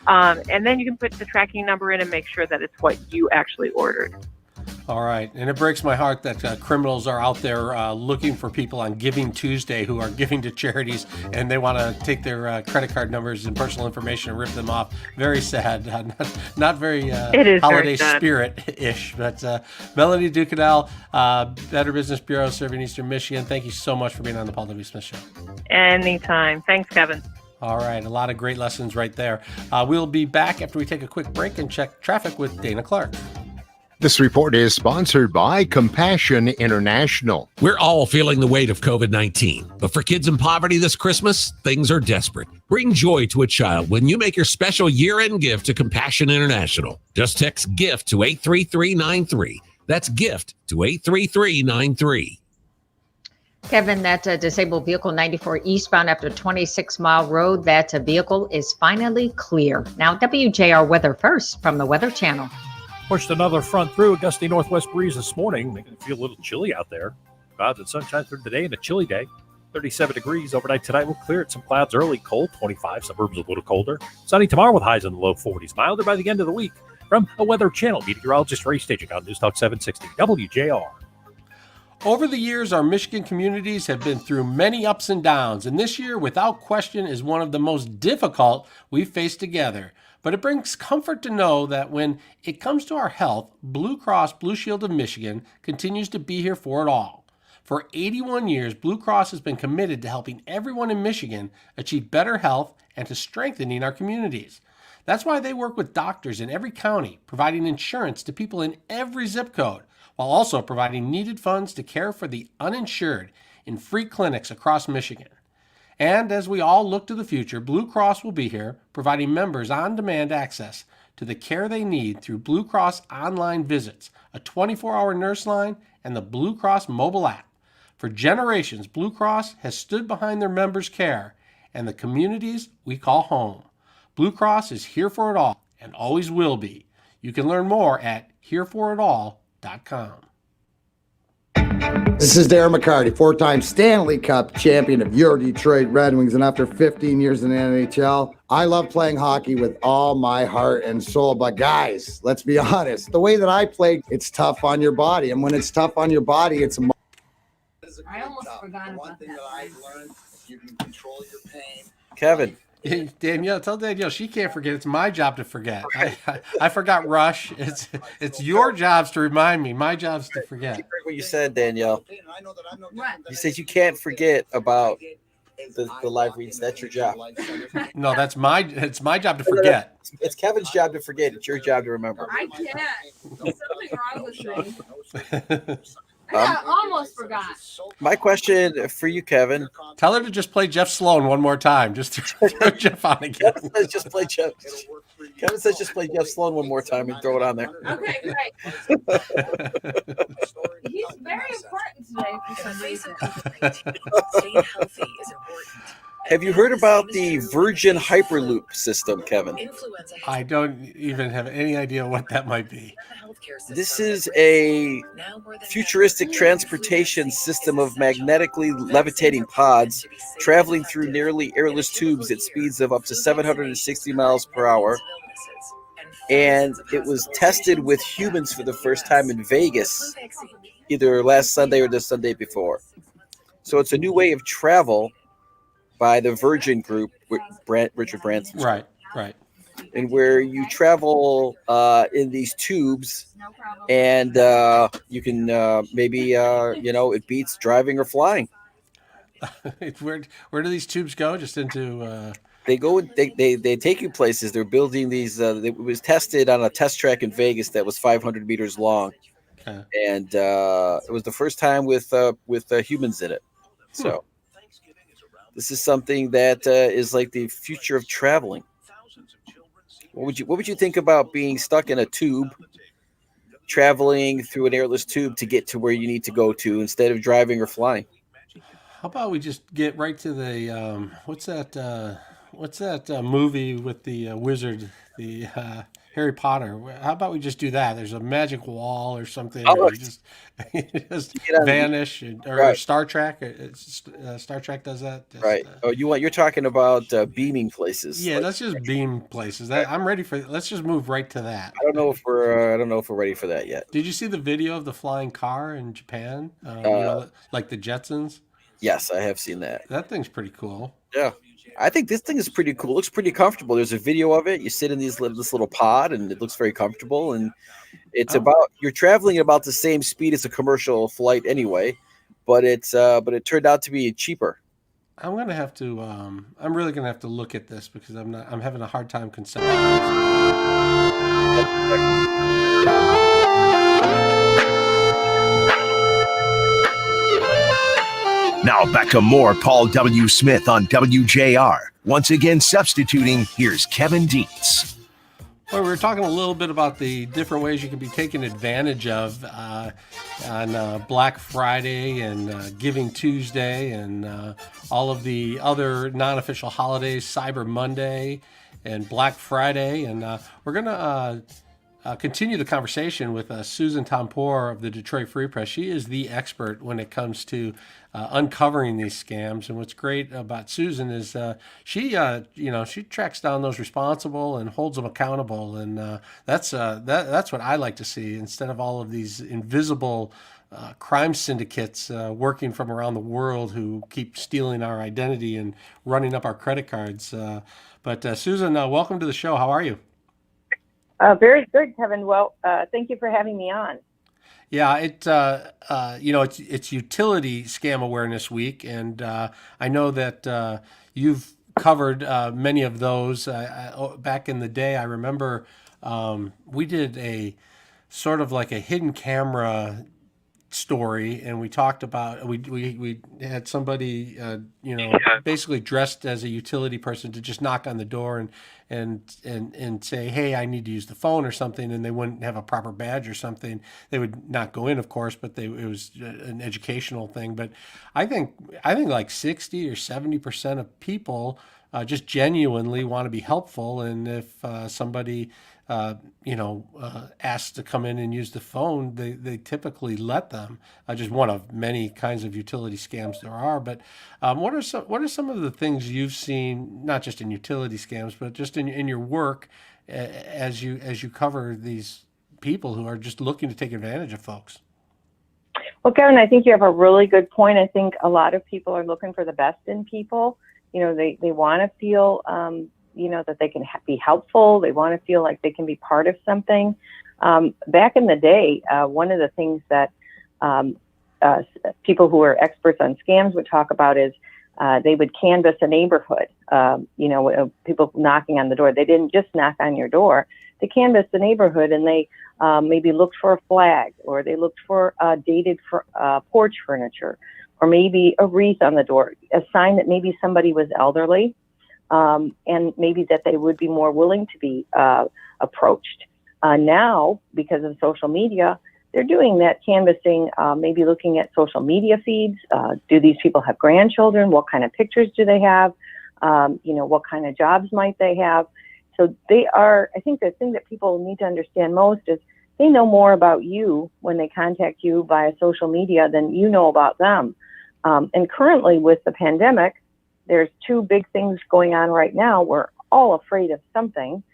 and then you can put the tracking number in and make sure that it's what you actually ordered. All right. And it breaks my heart that criminals are out there looking for people on Giving Tuesday who are giving to charities, and they want to take their credit card numbers and personal information and rip them off. Very sad. Not very holiday spirit-ish. But Melanie Ducadel, Better Business Bureau serving Eastern Michigan, thank you so much for being on the Paul W. Smith Show. Anytime. Thanks, Kevin. All right. A lot of great lessons right there. We'll be back after we take a quick break and check traffic with Dana Clark. This report is sponsored by Compassion International. We're all feeling the weight of COVID-19, but for kids in poverty this Christmas, things are desperate. Bring joy to a child when you make your special year-end gift to Compassion International. Just text GIFT to 83393. That's GIFT to 83393. Kevin, that disabled vehicle 94 eastbound after 26-mile road, that vehicle is finally clear. Now, WJR weather first from the Weather Channel. Pushed another front through, a gusty northwest breeze this morning, making it feel a little chilly out there. Clouds and sunshine through the day and a chilly day. 37 degrees overnight tonight. We'll clear it. Some clouds early, cold, 25. Suburbs a little colder. Sunny tomorrow with highs in the low 40s. Milder by the end of the week. From a Weather Channel meteorologist Ray Staging on News Talk 760 WJR. Over the years, our Michigan communities have been through many ups and downs, and this year, without question, is one of the most difficult we've faced together. But it brings comfort to know that when it comes to our health, Blue Cross Blue Shield of Michigan continues to be here for it all. For 81 years, Blue Cross has been committed to helping everyone in Michigan achieve better health and to strengthening our communities. That's why they work with doctors in every county, providing insurance to people in every zip code, while also providing needed funds to care for the uninsured in free clinics across Michigan. And as we all look to the future, Blue Cross will be here, providing members on-demand access to the care they need through Blue Cross online visits, a 24-hour nurse line, and the Blue Cross mobile app. For generations, Blue Cross has stood behind their members' care and the communities we call home. Blue Cross is here for it all and always will be. You can learn more at hereforital.com. This is Darren McCarty, four-time Stanley Cup champion of your Detroit Red Wings. And after 15 years in the NHL, I love playing hockey with all my heart and soul. But guys, let's be honest, the way that I play, it's tough on your body. And when it's tough on your body, it's I almost forgot about that. I've learned, you can control your pain. Kevin. Danielle, tell Danielle she can't forget. It's my job to forget. I forgot Rush. It's your jobs to remind me. My job's to forget. What you said, Danielle. You said you can't forget about the live reads. That's your job. No, it's my job to forget. It's Kevin's job to forget. It's your job to remember. I can't. There's something wrong with me. I almost forgot. My question for you, Kevin. Tell her to just play Jeff Sloan one more time. Just throw Jeff on again. Kevin says just play Jeff. Kevin says just play Jeff Sloan one more time and throw it on there. Okay, great. He's very important today for some reason. Staying healthy is important. Have you heard about the Virgin Hyperloop system, Kevin? I don't even have any idea what that might be. This is a futuristic transportation system of magnetically levitating pods traveling through nearly airless tubes at speeds of up to 760 miles per hour. And it was tested with humans for the first time in Vegas, either last Sunday or the Sunday before. So it's a new way of travel by the Virgin Group with Richard Branson. Right. And where you travel in these tubes, and you can maybe it beats driving or flying. Where do these tubes go? Just into they go. They take you places. They're building these. It was tested on a test track in Vegas that was 500 meters long, and it was the first time with humans in it. So. This is something that is like the future of traveling. What would you think about being stuck in a tube, traveling through an airless tube to get to where you need to go to instead of driving or flying? How about we just get right to the what's that movie with the wizard, the Harry Potter? How about we just do that? There's a magic wall or something, Oh, or you just vanish, or right. Star Trek. Star Trek does that. Right. You're talking about beaming places. Yeah, let's just beam places. I'm ready for. Let's just move right to that. I don't know if we're ready for that yet. Did you see the video of the flying car in Japan? Like the Jetsons. Yes, I have seen that. That thing's pretty cool. Yeah. I think this thing is pretty cool. Looks pretty comfortable. There's a video of it. You sit in this little pod, and it looks very comfortable. And it's you're traveling at about the same speed as a commercial flight anyway, but it turned out to be cheaper. I'm gonna have to. I'm really gonna have to look at this because I'm having a hard time conceptualizing. Now back to more Paul W. Smith on WJR. Once again, substituting, here's Kevin Dietz. Well, we were talking a little bit about the different ways you can be taken advantage of on Black Friday and Giving Tuesday and all of the other non-official holidays, Cyber Monday and Black Friday. And we're going to continue the conversation with Susan Tompour of the Detroit Free Press. She is the expert when it comes to uncovering these scams. And what's great about Susan is she tracks down those responsible and holds them accountable. And that's what I like to see instead of all of these invisible crime syndicates working from around the world who keep stealing our identity and running up our credit cards. But Susan, welcome to the show. How are you? Very good, Kevin. Well, thank you for having me on. Yeah, it's Utility Scam Awareness Week, and I know that you've covered many of those back in the day. I remember we did a sort of like a hidden camera story, and we talked about we had somebody basically dressed as a utility person to just knock on the door and say, hey, I need to use the phone or something, and they wouldn't have a proper badge or something. They would not go in, of course, but it was an educational thing. But I think like 60 or 70% of people just genuinely want to be helpful, and if somebody asked to come in and use the phone, they typically let them. Just one of many kinds of utility scams there are. But what are some of the things you've seen, not just in utility scams, but just in your work as you cover these people who are just looking to take advantage of folks? Well, Kevin, I think you have a really good point. I think a lot of people are looking for the best in people. They want to feel that they can be helpful. They want to feel like they can be part of something. Back in the day, one of the things that people who are experts on scams would talk about is they would canvass a neighborhood. People knocking on the door. They didn't just knock on your door. They canvassed the neighborhood, and they maybe looked for a flag, or they looked for dated porch furniture, or maybe a wreath on the door, a sign that maybe somebody was elderly. And maybe that they would be more willing to be approached. Now, because of social media, they're doing that canvassing, maybe looking at social media feeds. Do these people have grandchildren? What kind of pictures do they have? What kind of jobs might they have? So I think the thing that people need to understand most is they know more about you when they contact you via social media than you know about them. And currently with the pandemic, there's two big things going on right now. We're all afraid of something,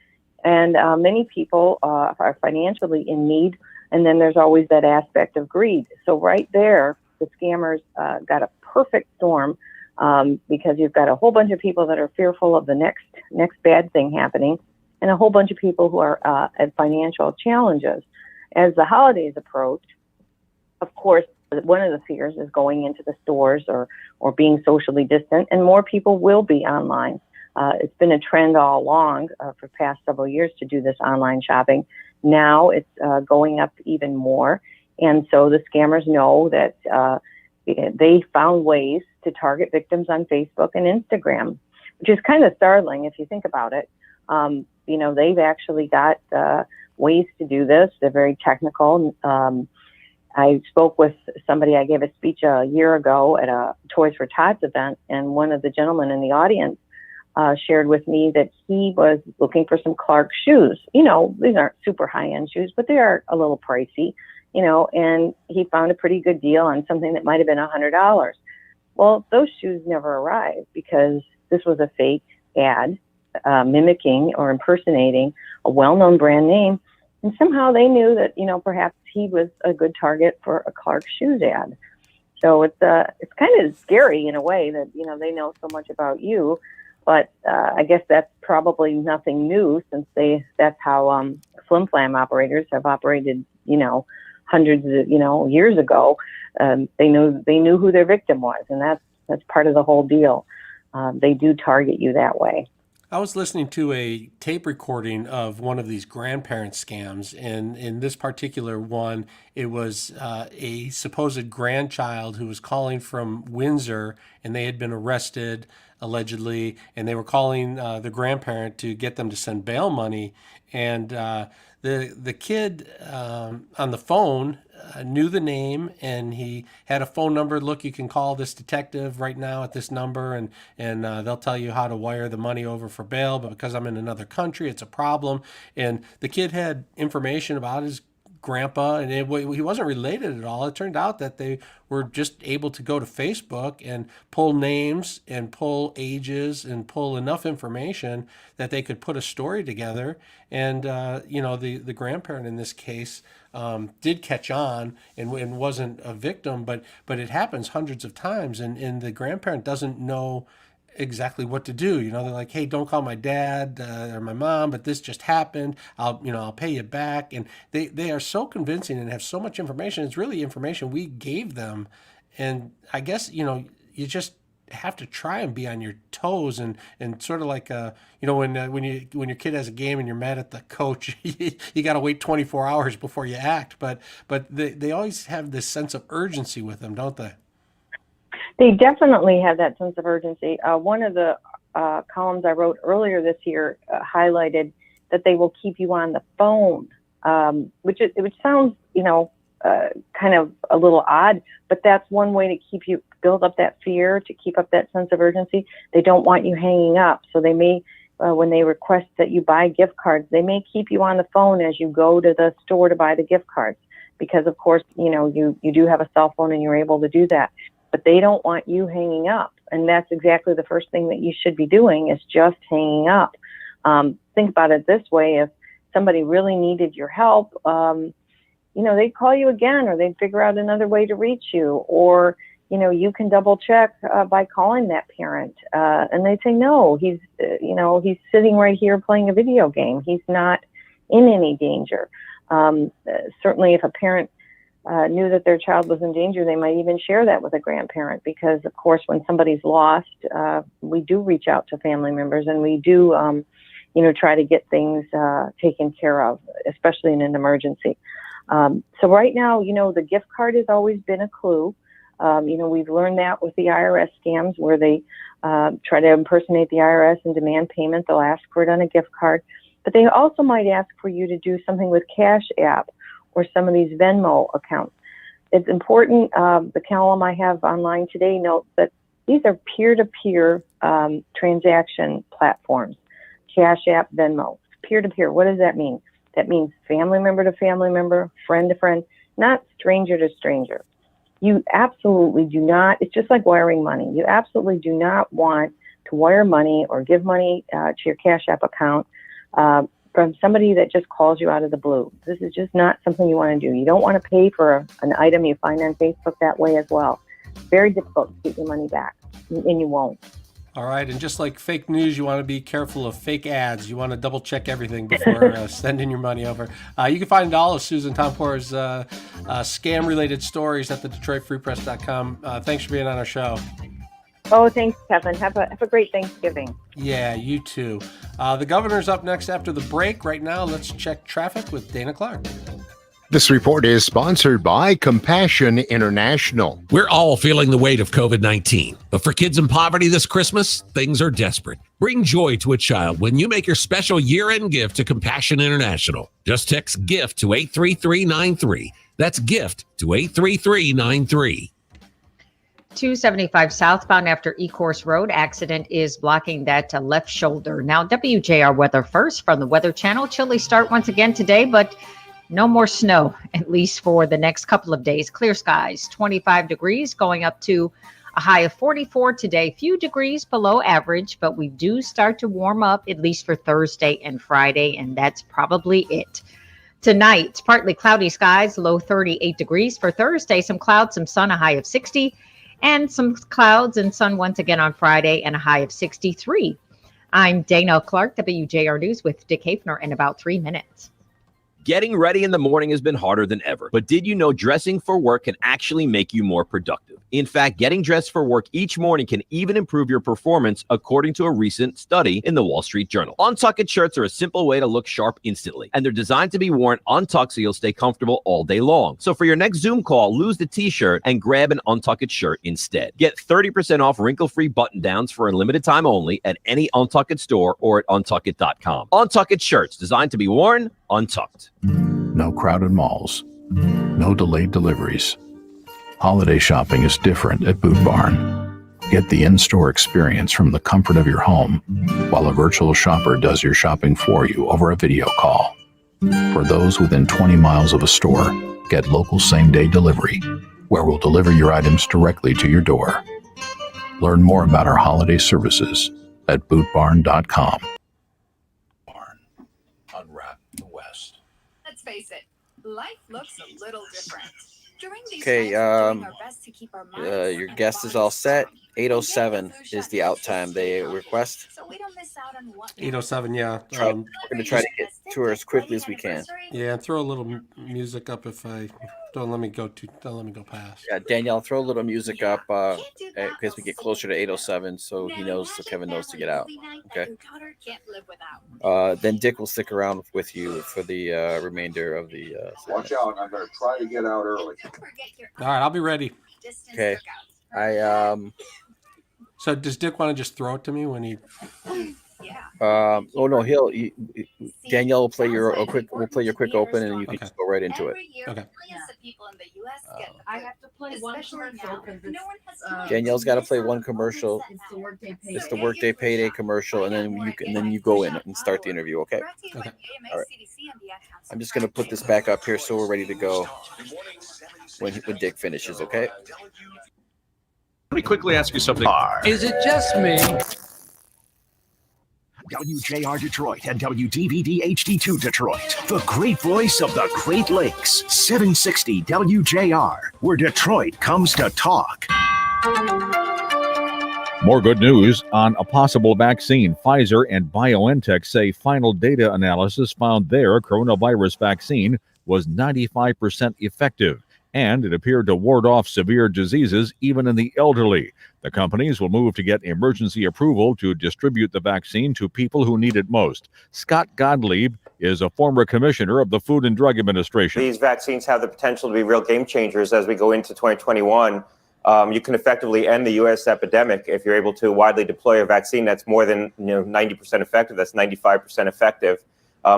and many people are financially in need, and then there's always that aspect of greed. So right there, the scammers got a perfect storm because you've got a whole bunch of people that are fearful of the next bad thing happening, and a whole bunch of people who are at financial challenges. As the holidays approach, of course, one of the fears is going into the stores or being socially distant, and more people will be online. It's been a trend all along for the past several years to do this online shopping. Now it's going up even more. And so the scammers know that they found ways to target victims on Facebook and Instagram, which is kind of startling if you think about it. they've actually got ways to do this. They're very technical. I spoke with somebody. I gave a speech a year ago at a Toys for Tots event, and one of the gentlemen in the audience shared with me that he was looking for some Clark shoes. These aren't super high-end shoes, but they are a little pricey, and he found a pretty good deal on something that might have been $100. Well, those shoes never arrived because this was a fake ad mimicking or impersonating a well-known brand name. And somehow they knew that, perhaps he was a good target for a Clark shoes ad. So it's kind of scary in a way that, they know so much about you. But I guess that's probably nothing new since that's how Flim Flam operators have operated, hundreds of, years ago. They knew who their victim was, and that's part of the whole deal. They do target you that way. I was listening to a tape recording of one of these grandparent scams, and in this particular one, it was a supposed grandchild who was calling from Windsor, and they had been arrested, allegedly, and they were calling the grandparent to get them to send bail money. And the kid on the phone knew the name, and he had a phone number. Look, you can call this detective right now at this number, and they'll tell you how to wire the money over for bail. But because I'm in another country, it's a problem. And the kid had information about his grandpa, and he wasn't related at all. It turned out that they were just able to go to Facebook and pull names and pull ages and pull enough information that they could put a story together. And the grandparent in this case did catch on and wasn't a victim, but it happens hundreds of times, and the grandparent doesn't know exactly what to do. They're like, hey, don't call my dad or my mom, but this just happened. I'll pay you back. And they are so convincing and have so much information. It's really information we gave them. And I guess, you just have to try and be on your toes and sort of like, when your kid has a game and you're mad at the coach, you got to wait 24 hours before you act. But they always have this sense of urgency with them, don't they? They definitely have that sense of urgency. One of the columns I wrote earlier this year highlighted that they will keep you on the phone, which sounds, kind of a little odd, but that's one way to build up that fear, to keep up that sense of urgency. They don't want you hanging up. So they may, when they request that you buy gift cards, they may keep you on the phone as you go to the store to buy the gift cards, because of course, you do have a cell phone and you're able to do that. But they don't want you hanging up. And that's exactly the first thing that you should be doing, is just hanging up. Think about it this way. If somebody really needed your help, they'd call you again, or they'd figure out another way to reach you. Or, you can double check by calling that parent. And they say, no, he's sitting right here playing a video game. He's not in any danger. Certainly if a parent knew that their child was in danger, they might even share that with a grandparent, because of course when somebody's lost, we do reach out to family members, and we do try to get things taken care of, especially in an emergency. So right now, the gift card has always been a clue. We've learned that with the IRS scams, where they try to impersonate the IRS and demand payment. They'll ask for it on a gift card, but they also might ask for you to do something with Cash App or some of these Venmo accounts. It's important, the column I have online today notes that these are peer-to-peer transaction platforms. Cash App, Venmo, peer-to-peer. What does that mean? That means family member to family member, friend to friend, not stranger to stranger. You absolutely do not, it's just like wiring money. You absolutely do not want to wire money or give money to your Cash App account from somebody that just calls you out of the blue. This is just not something you want to do. You don't want to pay for an item you find on Facebook that way as well. It's very difficult to get your money back, and you won't. All right, and just like fake news, you want to be careful of fake ads. You want to double check everything before sending your money over. You can find all of Susan Tompor's scam-related stories at thedetroitfreepress.com. Thanks for being on our show. Oh, thanks, Kevin. Have a great Thanksgiving. Yeah, you too. The governor's up next after the break. Right now, let's check traffic with Dana Clark. This report is sponsored by Compassion International. We're all feeling the weight of COVID-19, but for kids in poverty this Christmas, things are desperate. Bring joy to a child when you make your special year-end gift to Compassion International. Just text GIFT to 83393. That's GIFT to 83393. 275 southbound after Ecorse Road. Accident is blocking that left shoulder. Now, WJR weather first from the Weather Channel. Chilly start once again today, but no more snow, at least for the next couple of days. Clear skies, 25 degrees, going up to a high of 44 today. Few degrees below average, but we do start to warm up, at least for Thursday and Friday, and that's probably it. Tonight, partly cloudy skies, low 38 degrees. For Thursday, some clouds, some sun, a high of 60. And some clouds and sun once again on Friday, and a high of 63. I'm Dana Clark, WJR News with Dick Hafner in about 3 minutes. Getting ready in the morning has been harder than ever. But did you know dressing for work can actually make you more productive? In fact, getting dressed for work each morning can even improve your performance, according to a recent study in the Wall Street Journal. Untucked shirts are a simple way to look sharp instantly, and they're designed to be worn untucked so you'll stay comfortable all day long. So for your next Zoom call, lose the t-shirt and grab an untucked shirt instead. Get 30% off wrinkle-free button-downs for a limited time only at any Untucked store or at untucked.com. Untucked shirts designed to be worn untucked. No crowded malls. No delayed deliveries. Holiday shopping is different at Boot Barn. Get the in-store experience from the comfort of your home, while a virtual shopper does your shopping for you over a video call. For those within 20 miles of a store, get local same-day delivery, where we'll deliver your items directly to your door. Learn more about our holiday services at bootbarn.com. Unwrap the West. Let's face it, life looks a little different. Okay, your guest is all set. 8:07 is the out time they request. 8:07, yeah. We're going to try to get to her as quickly as we can. Yeah, and throw a little music up if I don't let me go past. Yeah, Danielle, throw a little music up because we get closer to 8:07, so Kevin knows to get out. Okay. Then Dick will stick around with you for the remainder of the. Watch out! I'm going to try to get out early. All right, I'll be ready. Okay. So does Dick want to just throw it to me when he? Oh no, Danielle will play your quick open, and you can just go right into it. Okay. I have to play one commercial. Danielle's got to play one commercial. It's the Workday Payday commercial, and then you go in and start the interview. Okay. Okay. All right. I'm just gonna put this back up here so we're ready to go when Dick finishes. Okay. Let me quickly ask you something. Is it just me? WJR Detroit and WDVD HD2 Detroit. The great voice of the Great Lakes. 760 WJR, where Detroit comes to talk. More good news on a possible vaccine. Pfizer and BioNTech say final data analysis found their coronavirus vaccine was 95% effective, and it appeared to ward off severe diseases even in the elderly. The companies will move to get emergency approval to distribute the vaccine to people who need it most. Scott Gottlieb is a former commissioner of the Food and Drug Administration. These vaccines have the potential to be real game changers as we go into 2021. You can effectively end the U.S. epidemic if you're able to widely deploy a vaccine that's more than 90% effective. That's 95% effective.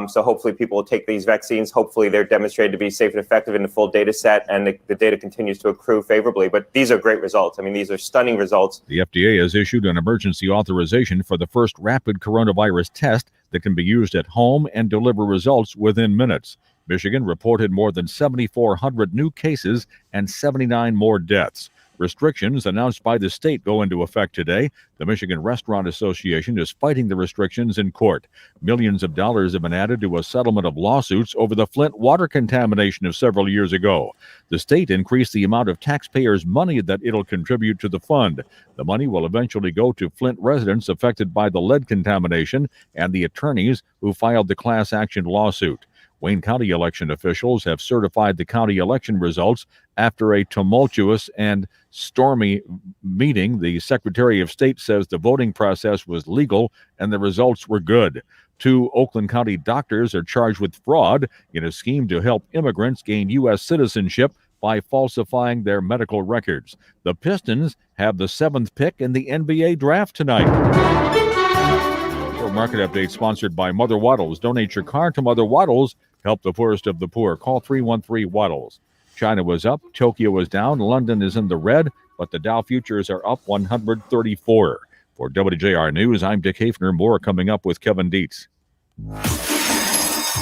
So hopefully people will take these vaccines. Hopefully they're demonstrated to be safe and effective in the full data set, and the data continues to accrue favorably. But these are great results. I mean, these are stunning results. The FDA has issued an emergency authorization for the first rapid coronavirus test that can be used at home and deliver results within minutes. Michigan reported more than 7,400 new cases and 79 more deaths. Restrictions announced by the state go into effect today. The Michigan Restaurant Association is fighting the restrictions in court. Millions of dollars have been added to a settlement of lawsuits over the Flint water contamination of several years ago. The state increased the amount of taxpayers' money that it'll contribute to the fund. The money will eventually go to Flint residents affected by the lead contamination and the attorneys who filed the class action lawsuit. Wayne County election officials have certified the county election results after a tumultuous and stormy meeting. The Secretary of State says the voting process was legal and the results were good. 2 Oakland County doctors are charged with fraud in a scheme to help immigrants gain U.S. citizenship by falsifying their medical records. The Pistons have the 7th pick in the NBA draft tonight. Your market update sponsored by Mother Waddles. Donate your car to Mother Waddles. Help the poorest of the poor. Call 313-WADDLES. China was up. Tokyo was down. London is in the red, but the Dow futures are up 134. For WJR News, I'm Dick Hafner. More coming up with Kevin Dietz.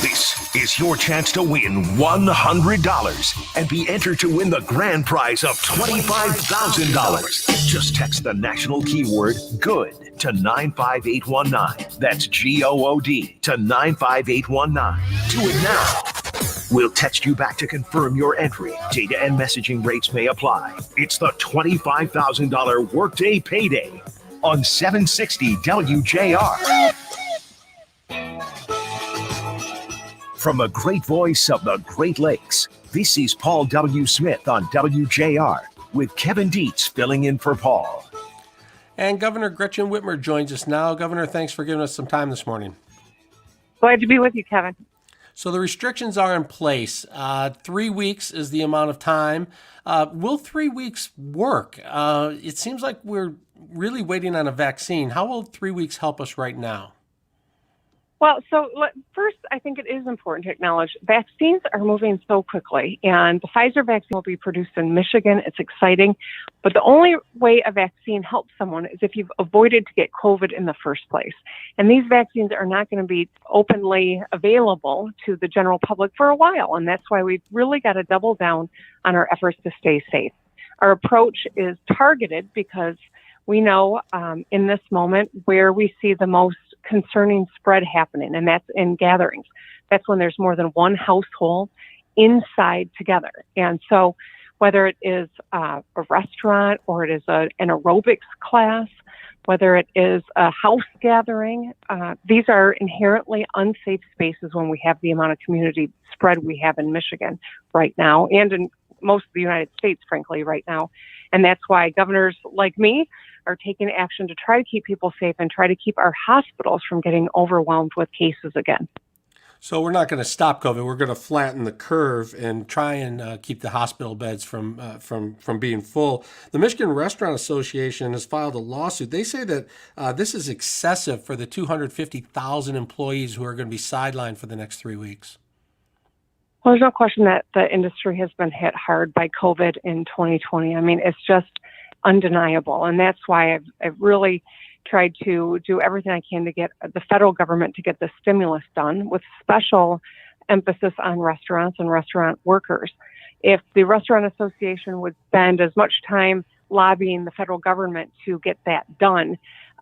This is your chance to win $100 and be entered to win the grand prize of $25,000. Just text the national keyword GOOD to 95819. That's GOOD to 95819. Do it now. We'll text you back to confirm your entry. Data and messaging rates may apply. It's the $25,000 workday payday on 760 WJR. From the great voice of the Great Lakes, this is Paul W. Smith on WJR with Kevin Dietz filling in for Paul. And Governor Gretchen Whitmer joins us now. Governor, thanks for giving us some time this morning. Glad to be with you, Kevin. So the restrictions are in place. 3 weeks is the amount of time. Will 3 weeks work? It seems like we're really waiting on a vaccine. How will 3 weeks help us right now? Well, so first, I think it is important to acknowledge vaccines are moving so quickly, and the Pfizer vaccine will be produced in Michigan. It's exciting, but the only way a vaccine helps someone is if you've avoided to get COVID in the first place. And these vaccines are not going to be openly available to the general public for a while, and that's why we've really got to double down on our efforts to stay safe. Our approach is targeted because we know in this moment where we see the most concerning spread happening, and that's in gatherings. That's when there's more than one household inside together. And so whether it is a restaurant or it is an aerobics class, whether it is a house gathering, these are inherently unsafe spaces when we have the amount of community spread we have in Michigan right now, and in most of the United States, frankly, right now. And that's why governors like me are taking action to try to keep people safe and try to keep our hospitals from getting overwhelmed with cases again. So we're not going to stop COVID. We're going to flatten the curve and try and keep the hospital beds from being full. The Michigan Restaurant Association has filed a lawsuit. They say that this is excessive for the 250,000 employees who are going to be sidelined for the next 3 weeks. Well, there's no question that the industry has been hit hard by COVID in 2020. I mean, it's just undeniable. And that's why I've really tried to do everything I can to get the federal government to get the stimulus done, with special emphasis on restaurants and restaurant workers. If the Restaurant Association would spend as much time lobbying the federal government to get that done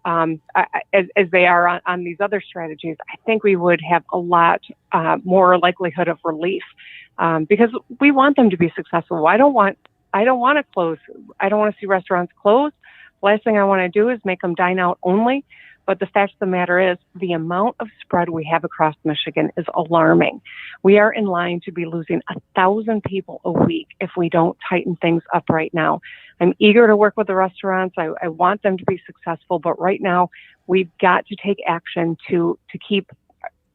as they are on these other strategies, I think we would have a lot more likelihood of relief, because we want them to be successful. I don't want to close. I don't want to see restaurants close. Last thing I want to do is make them dine out only. But the fact of the matter is, the amount of spread we have across Michigan is alarming. We are in line to be losing 1,000 people a week if we don't tighten things up right now. I'm eager to work with the restaurants. I want them to be successful. But right now, we've got to take action to keep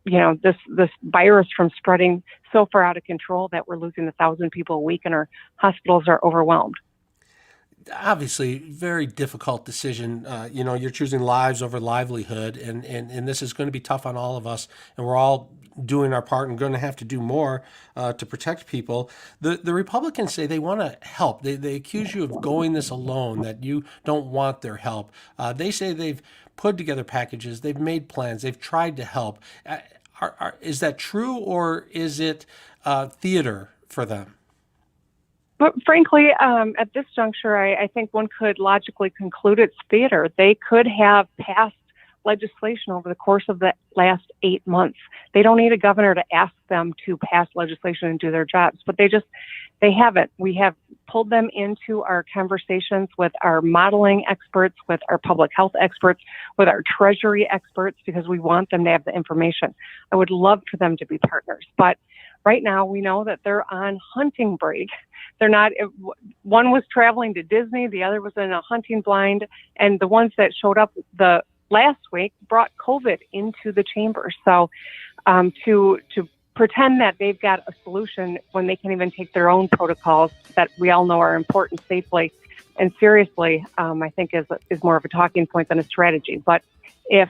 this virus from spreading so far out of control that we're losing 1,000 people a week and our hospitals are overwhelmed. Obviously, very difficult decision. You're choosing lives over livelihood, and this is going to be tough on all of us, and we're all doing our part and going to have to do more to protect people. The Republicans say they want to help. They accuse you of going this alone, that you don't want their help. They say they've put together packages, they've made plans, they've tried to help. Is that true, or is it theater for them? But frankly, at this juncture, I think one could logically conclude it's theater. They could have passed legislation over the course of the last 8 months. They don't need a governor to ask them to pass legislation and do their jobs, but they haven't. We have pulled them into our conversations with our modeling experts, with our public health experts, with our treasury experts, because we want them to have the information. I would love for them to be partners, but right now we know that they're on hunting break. They're not, one was traveling to Disney, the other was in a hunting blind, and the ones that showed up, the last week brought COVID into the chamber. So to pretend that they've got a solution when they can't even take their own protocols that we all know are important safely and seriously, I think is more of a talking point than a strategy. But if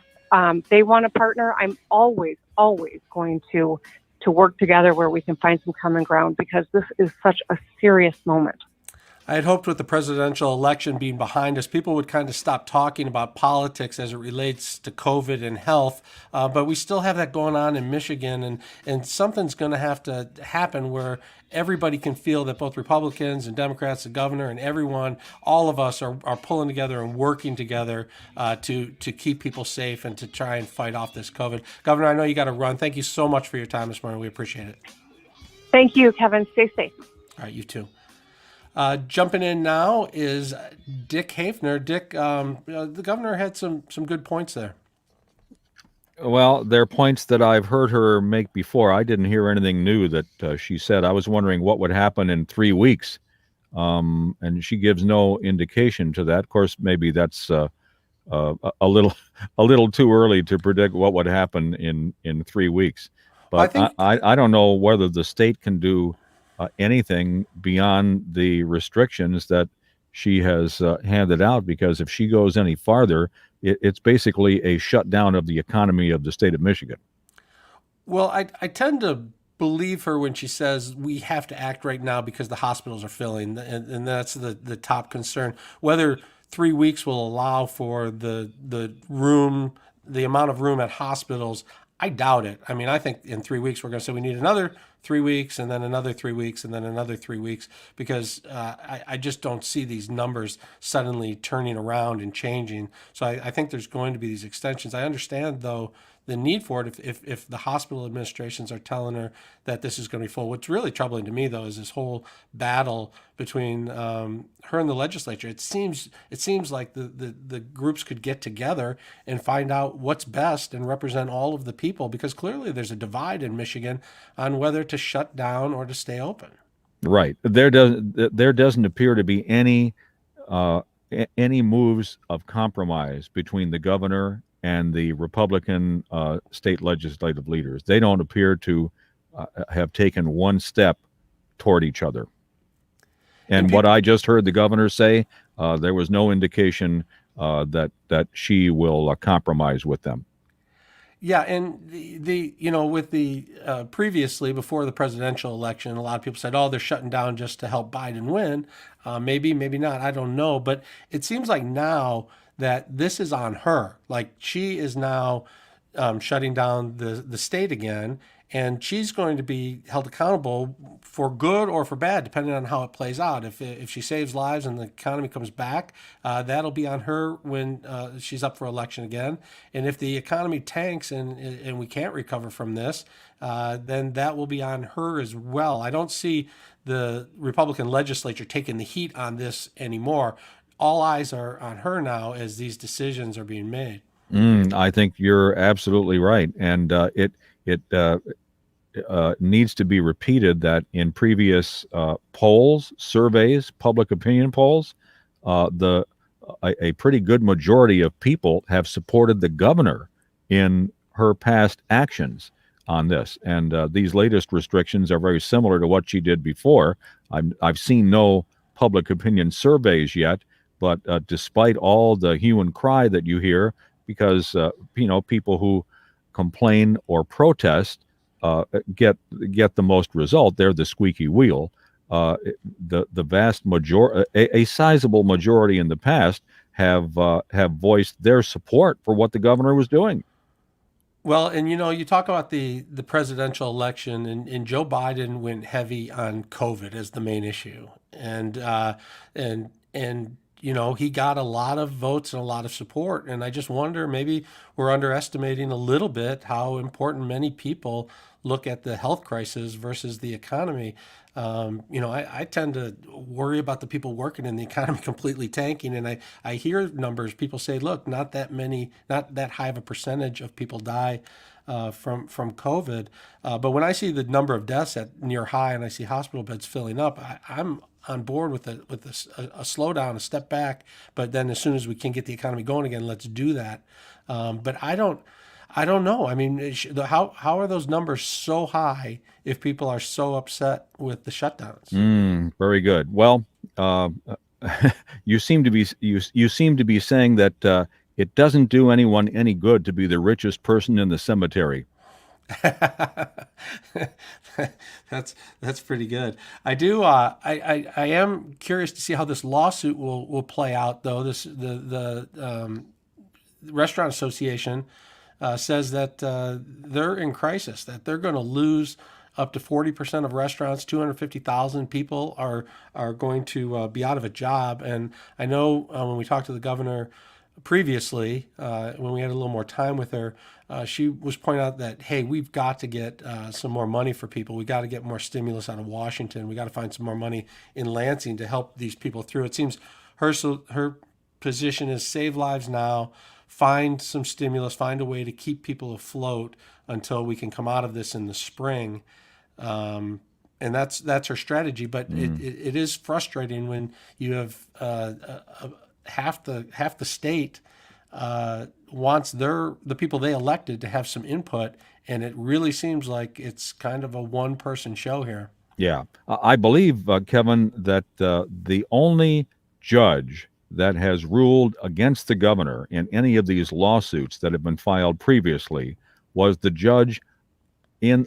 they want to partner, I'm always going to work together where we can find some common ground, because this is such a serious moment. I had hoped with the presidential election being behind us, people would kind of stop talking about politics as it relates to COVID and health. But we still have that going on in Michigan, and something's going to have to happen where everybody can feel that both Republicans and Democrats, the governor and everyone, all of us are pulling together and working together to keep people safe and to try and fight off this COVID. Governor, I know you got to run. Thank you so much for your time this morning. We appreciate it. Thank you, Kevin. Stay safe. All right, you too. Jumping in now is Dick Hafner. Dick, the governor had some good points there. Well, they're points that I've heard her make before. I didn't hear anything new that she said. I was wondering what would happen in 3 weeks, and she gives no indication to that. Of course, maybe that's a little too early to predict what would happen in 3 weeks. But I don't know whether the state can do anything beyond the restrictions that she has handed out, because if she goes any farther, it's basically a shutdown of the economy of the state of Michigan. Well, I tend to believe her when she says we have to act right now because the hospitals are filling, and that's the top concern. Whether 3 weeks will allow for the amount of room at hospitals, I doubt it. I mean, I think in 3 weeks we're going to say we need another 3 weeks, and then another 3 weeks, and then another 3 weeks, because I just don't see these numbers suddenly turning around and changing. So I think there's going to be these extensions. I understand, though, the need for it if the hospital administrations are telling her that this is going to be full. What's really troubling to me, though, is this whole battle between her and the legislature. It seems like the groups could get together and find out what's best and represent all of the people, because clearly there's a divide in Michigan on whether to shut down or to stay open. Right. There doesn't appear to be any moves of compromise between the governor and the Republican state legislative leaders. They don't appear to have taken one step toward each other. And what I just heard the governor say, there was no indication that she will compromise with them. Yeah, and with the previously, before the presidential election, a lot of people said, "Oh, they're shutting down just to help Biden win." Maybe not. I don't know. But it seems like now that this is on her. Like, she is now shutting down the state again, and she's going to be held accountable for good or for bad, depending on how it plays out. If she saves lives and the economy comes back, that'll be on her when she's up for election again. And if the economy tanks and we can't recover from this, then that will be on her as well. I don't see the Republican legislature taking the heat on this anymore. All eyes are on her now as these decisions are being made. I think you're absolutely right, and it needs to be repeated that in previous polls, surveys, public opinion polls, a pretty good majority of people have supported the governor in her past actions on this, and these latest restrictions are very similar to what she did before. I've seen no public opinion surveys yet, but despite all the hue and cry that you hear, because people who complain or protest get the most result. They're the squeaky wheel. The vast majority, a sizable majority in the past, have voiced their support for what the governor was doing. Well, and you talk about the presidential election, and Joe Biden went heavy on COVID as the main issue, and he got a lot of votes and a lot of support. And I just wonder, maybe we're underestimating a little bit how important many people look at the health crisis versus the economy. I tend to worry about the people working in the economy completely tanking. And I hear numbers. People say, look, not that high of a percentage of people die from COVID. But when I see the number of deaths at near high and I see hospital beds filling up, I'm on board with a slowdown, a step back. But then as soon as we can get the economy going again, let's do that. But I don't know. I mean, how are those numbers so high if people are so upset with the shutdowns? Very good. Well, you seem to be saying that it doesn't do anyone any good to be the richest person in the cemetery. That's pretty good. I do. I am curious to see how this lawsuit will play out, though. The Restaurant Association says that they're in crisis, that they're going to lose up to 40% of restaurants. 250,000 people are going to be out of a job. And I know when we talked to the governor previously, when we had a little more time with her, she was pointing out that, hey, we've got to get some more money for people. We got to get more stimulus out of Washington. We got to find some more money in Lansing to help these people through. It seems her position is save lives now, find some stimulus, find a way to keep people afloat until we can come out of this in the spring. And that's her strategy. But it is frustrating when you have half the state wants the people they elected to have some input, and it really seems like it's kind of a one-person show here. Yeah, I believe, Kevin, that the only judge that has ruled against the governor in any of these lawsuits that have been filed previously was the judge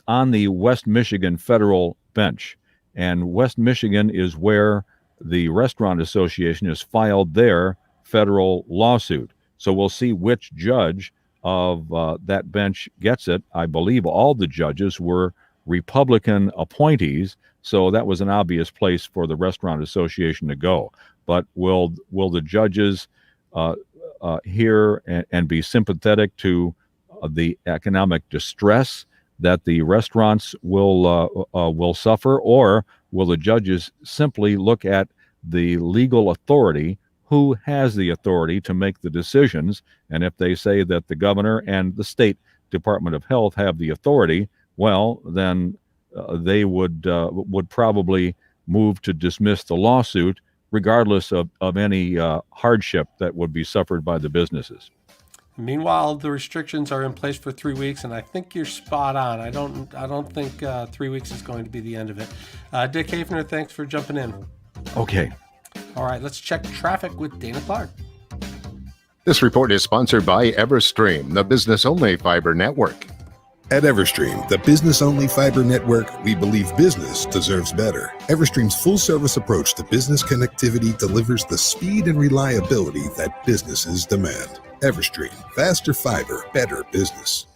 on the West Michigan federal bench. And West Michigan is where the Restaurant Association has filed their federal lawsuit. So we'll see which judge of that bench gets it. I believe all the judges were Republican appointees, so that was an obvious place for the Restaurant Association to go. But will the judges hear and be sympathetic to the economic distress that the restaurants will suffer, or will the judges simply look at the legal authority? Who has the authority to make the decisions? And if they say that the governor and the state Department of Health have the authority, well, then they would probably move to dismiss the lawsuit, regardless of any hardship that would be suffered by the businesses. Meanwhile, the restrictions are in place for 3 weeks, and I think you're spot on. I don't think 3 weeks is going to be the end of it. Dick Hafner, thanks for jumping in. Okay. All right, let's check traffic with Dana Clark. This report is sponsored by Everstream, the business-only fiber network. At Everstream, the business-only fiber network, we believe business deserves better. Everstream's full-service approach to business connectivity delivers the speed and reliability that businesses demand. Everstream, faster fiber, better business.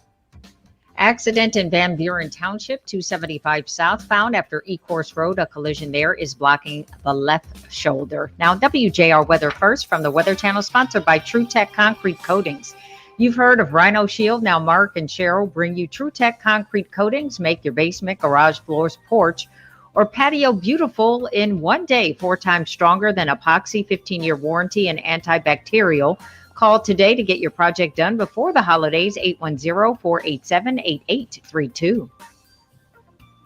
Accident in Van Buren Township, 275 southbound after Ecorse Road. A collision there is blocking the left shoulder. Now, WJR Weather First from the Weather Channel, sponsored by TruTech Concrete Coatings. You've heard of Rhino Shield. Now Mark and Cheryl bring you TruTech Concrete Coatings. Make your basement, garage floors, porch, or patio beautiful in one day. 4 times stronger than epoxy, 15-year warranty, and antibacterial. Call today to get your project done before the holidays, 810-487-8832.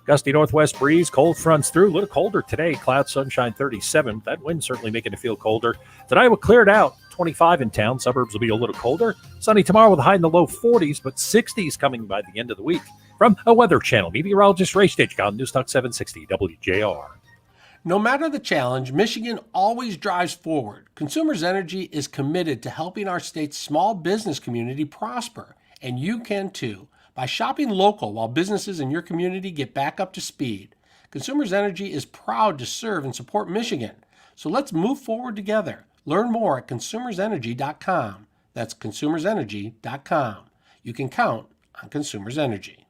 Gusty northwest breeze, cold fronts through. A little colder today. Cloud, sunshine, 37. That wind certainly making it feel colder. Tonight we'll clear it out. 25 in town. Suburbs will be a little colder. Sunny tomorrow with a high in the low 40s, but 60s coming by the end of the week. From a Weather Channel meteorologist Ray Stitchk on News Talk 760 WJR. No matter the challenge, Michigan always drives forward. Consumers Energy is committed to helping our state's small business community prosper, and you can too, by shopping local while businesses in your community get back up to speed. Consumers Energy is proud to serve and support Michigan, so let's move forward together. Learn more at consumersenergy.com. That's consumersenergy.com. You can count on Consumers Energy.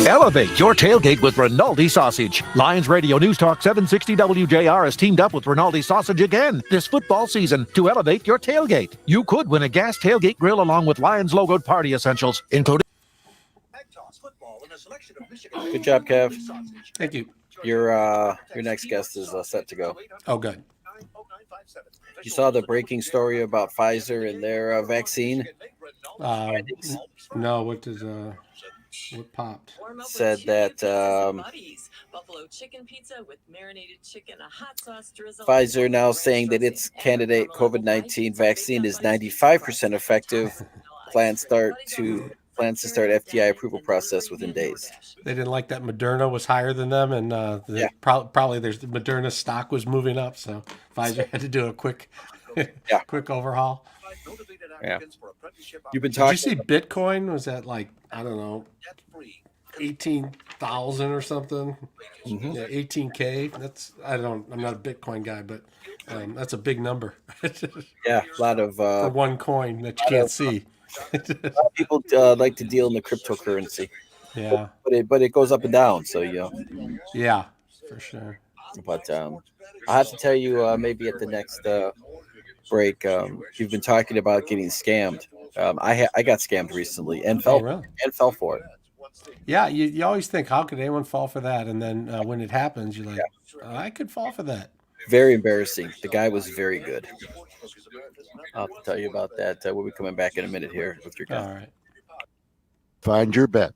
Elevate your tailgate with Rinaldi Sausage. Lions Radio News Talk 760 WJR has teamed up with Rinaldi Sausage again this football season to elevate your tailgate. You could win a gas tailgate grill along with Lions logoed party essentials, including Good job, Kev. Thank you. Your next guest is set to go. Oh, good. You saw the breaking story about Pfizer and their vaccine? No, what popped? Said that Pfizer now saying that its candidate COVID-19 vaccine is 95% effective. Plans to start FDI approval process within days. They didn't like that Moderna was higher than them, and probably the Moderna stock was moving up, so Pfizer had to do a quick overhaul. Yeah. You've been talking. Did you see Bitcoin was at like, I don't know, 18,000 or something? Mm-hmm. Yeah, 18K. I'm not a Bitcoin guy, but that's a big number. Yeah, a lot of for one coin that you can't see. A lot of people like to deal in the cryptocurrency. Yeah, but it goes up and down. So yeah, for sure. But I have to tell you, maybe at the next break, you've been talking about getting scammed. I got scammed recently and fell for it. Yeah, you always think, how could anyone fall for that? And then when it happens, you're like, I could fall for that. Very embarrassing. The guy was very good. I'll have to tell you about that. We'll be coming back in a minute here with your guest. All right. Find your bet.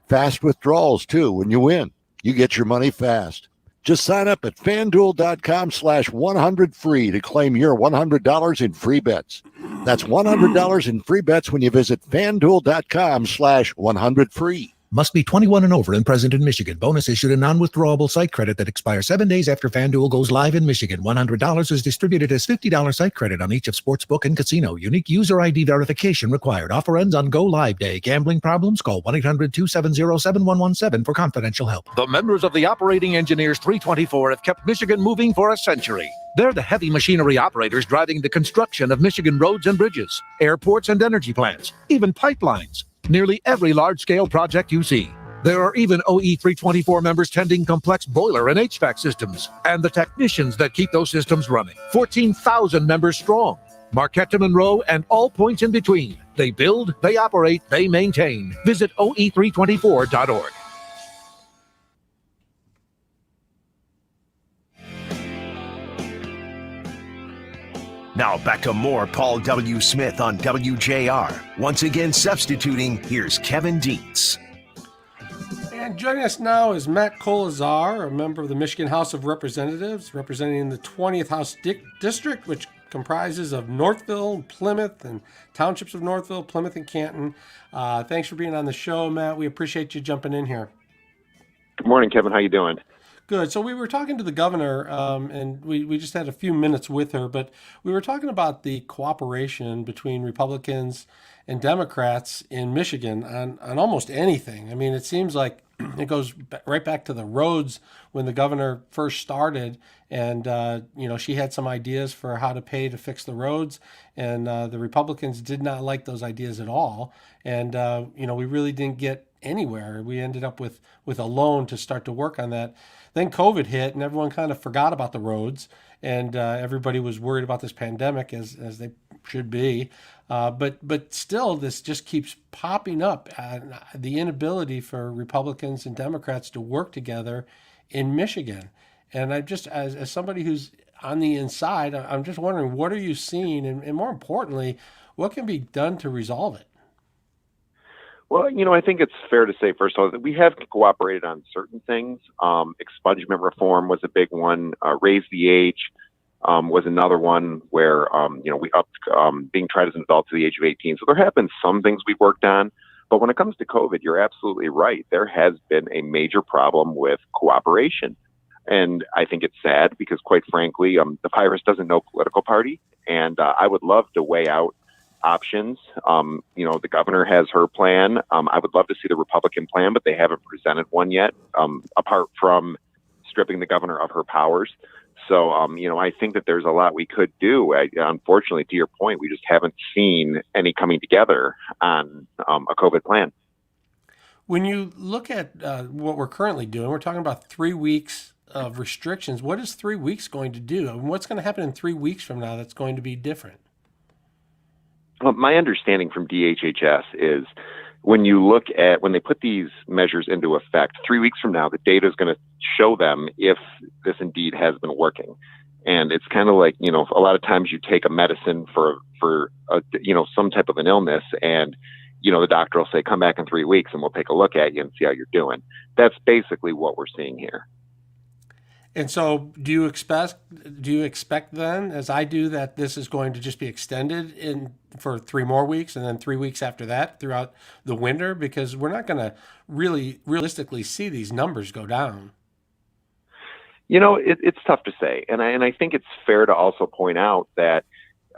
Fast withdrawals, too, when you win. You get your money fast. Just sign up at FanDuel.com/100free to claim your $100 in free bets. That's $100 in free bets when you visit FanDuel.com/100free. Must be 21 and over and present in Michigan. Bonus issued a non-withdrawable site credit that expires 7 days after FanDuel goes live in Michigan. $100 is distributed as $50 site credit on each of sportsbook and casino. Unique user ID verification required. Offer ends on go live day. Gambling problems? Call 1-800-270-7117 for confidential help. The members of the Operating Engineers 324 have kept Michigan moving for a century. They're the heavy machinery operators driving the construction of Michigan roads and bridges, airports and energy plants, even pipelines. Nearly every large-scale project you see. There are even OE 324 members tending complex boiler and HVAC systems, and the technicians that keep those systems running. 14,000 members strong. Marquette to Monroe and all points in between. They build, they operate, they maintain. Visit OE324.org. Now back to more Paul W. Smith on WJR. Once again substituting, here's Kevin Dietz. And joining us now is Matt Kolazar, a member of the Michigan House of Representatives, representing the 20th House District, which comprises of Northville, Plymouth, and townships of Northville, Plymouth, and Canton. Thanks for being on the show, Matt. We appreciate you jumping in here. Good morning, Kevin. How you doing? Good. So we were talking to the governor, and we just had a few minutes with her, but we were talking about the cooperation between Republicans and Democrats in Michigan on almost anything. I mean, it seems like it goes right back to the roads when the governor first started, and she had some ideas for how to pay to fix the roads, and the Republicans did not like those ideas at all, and we really didn't get anywhere. We ended up with a loan to start to work on that. Then COVID hit, and everyone kind of forgot about the roads, and everybody was worried about this pandemic, as they should be. But still, this just keeps popping up. The inability for Republicans and Democrats to work together in Michigan. And I just, as somebody who's on the inside, I'm just wondering, what are you seeing? And more importantly, what can be done to resolve it? Well, I think it's fair to say, first of all, that we have cooperated on certain things. Expungement reform was a big one. Raise the age was another one where, we upped being tried as an adult to the age of 18. So there have been some things we've worked on. But when it comes to COVID, you're absolutely right. There has been a major problem with cooperation. And I think it's sad because, quite frankly, the virus doesn't know political party. And I would love to weigh out options. The governor has her plan. I would love to see the Republican plan, but they haven't presented one yet, apart from stripping the governor of her powers. So, I think that there's a lot we could do. Unfortunately, to your point, we just haven't seen any coming together on a COVID plan. When you look at what we're currently doing, we're talking about 3 weeks of restrictions. What is 3 weeks going to do? And what's going to happen in 3 weeks from now that's going to be different? Well, my understanding from DHHS is when you look at when they put these measures into effect, 3 weeks from now, the data is going to show them if this indeed has been working. And it's kind of like, a lot of times you take a medicine for some type of an illness, and the doctor will say, come back in 3 weeks and we'll take a look at you and see how you're doing. That's basically what we're seeing here. And so do you expect then, as I do, that this is going to just be extended for 3 more weeks and then 3 weeks after that throughout the winter? Because we're not going to really realistically see these numbers go down. It's tough to say. And I think it's fair to also point out that,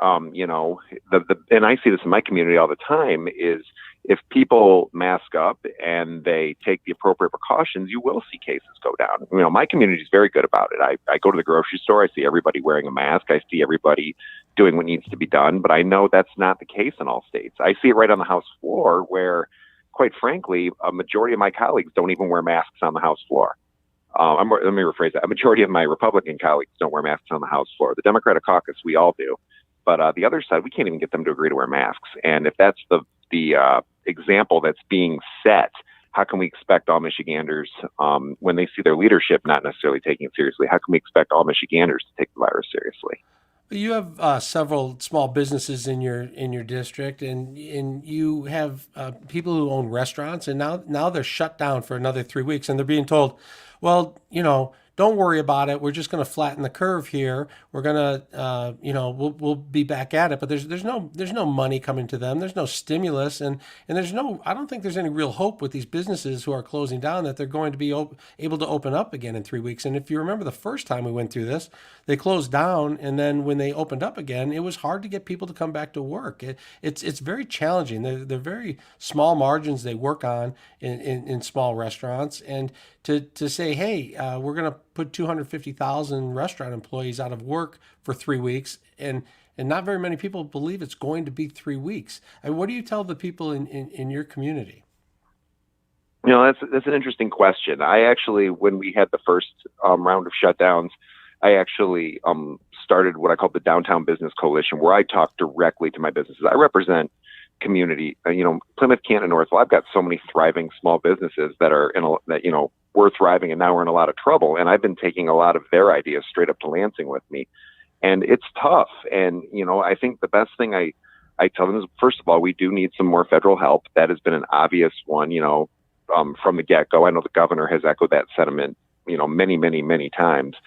and I see this in my community all the time, is if people mask up and they take the appropriate precautions, you will see cases go down. My community is very good about it. I go to the grocery store, I see everybody wearing a mask, I see everybody doing what needs to be done, but I know that's not the case in all states. I see it right on the House floor where, quite frankly, a majority of my colleagues don't even wear masks on the House floor. Let me rephrase that. A majority of my Republican colleagues don't wear masks on the House floor. The Democratic caucus, we all do. But the other side, we can't even get them to agree to wear masks. And if that's the example that's being set, how can we expect all Michiganders, when they see their leadership not necessarily taking it seriously, how can we expect all Michiganders to take the virus seriously? You have several small businesses in your district, and you have people who own restaurants, and now they're shut down for another 3 weeks, and they're being told, well, don't worry about it. We're just going to flatten the curve here. We're going to, we'll be back at it. But there's no money coming to them. There's no stimulus, and I don't think there's any real hope with these businesses who are closing down that they're going to be able to open up again in 3 weeks. And if you remember the first time we went through this, they closed down, and then when they opened up again, it was hard to get people to come back to work. It's very challenging. They're very small margins they work on in small restaurants, and to say, hey, we're going to put 250,000 restaurant employees out of work for 3 weeks, and not very many people believe it's going to be 3 weeks. What do you tell the people in your community? That's an interesting question. I actually, when we had the first round of shutdowns, I actually started what I call the Downtown Business Coalition, where I talk directly to my businesses. I represent community, Plymouth, Canton, Northville. I've got so many thriving small businesses that are we're thriving, and now we're in a lot of trouble. And I've been taking a lot of their ideas straight up to Lansing with me, and it's tough. And I think the best thing I tell them is, first of all, we do need some more federal help. That has been an obvious one, from the get-go. I know the governor has echoed that sentiment, many, many, many times.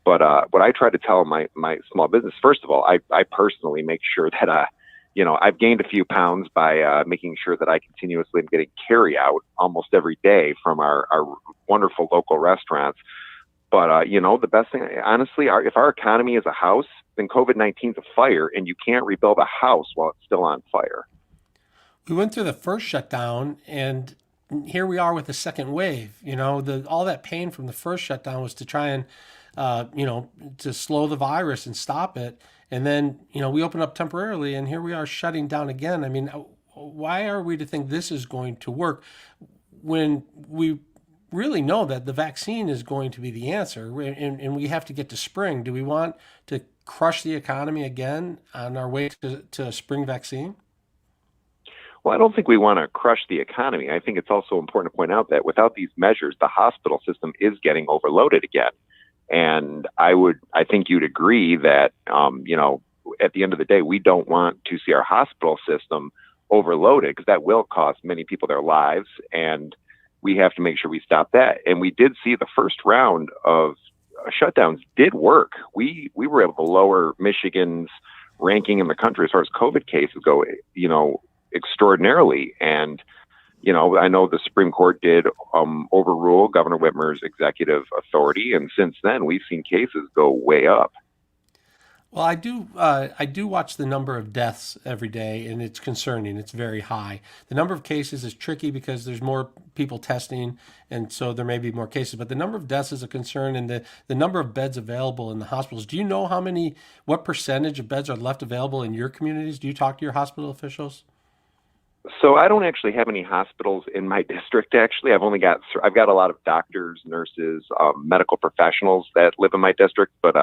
But what I try to tell my small business, first of all, I personally make sure that I've gained a few pounds by making sure that I continuously am getting carry out almost every day from our wonderful local restaurants. But, the best thing, honestly, if our economy is a house, then COVID-19 is a fire, and you can't rebuild a house while it's still on fire. We went through the first shutdown, and here we are with the second wave. All that pain from the first shutdown was to try and, to slow the virus and stop it. And then, we open up temporarily, and here we are shutting down again. I mean, why are we to think this is going to work when we really know that the vaccine is going to be the answer, and we have to get to spring? Do we want to crush the economy again on our way to a spring vaccine? Well, I don't think we want to crush the economy. I think it's also important to point out that without these measures, the hospital system is getting overloaded again. And I think you'd agree that, at the end of the day, we don't want to see our hospital system overloaded, because that will cost many people their lives, and we have to make sure we stop that. And we did see the first round of shutdowns did work. We were able to lower Michigan's ranking in the country as far as COVID cases go, extraordinarily. And, I know the Supreme Court did overrule Governor Whitmer's executive authority, and since then we've seen cases go way up. Well, I do watch the number of deaths every day, and it's concerning. It's very high. The number of cases is tricky because there's more people testing, and so there may be more cases. But the number of deaths is a concern, and the number of beds available in the hospitals. Do you know what percentage of beds are left available in your communities? Do you talk to your hospital officials? So I don't actually have any hospitals in my district. Actually, I've got a lot of doctors, nurses, medical professionals that live in my district, but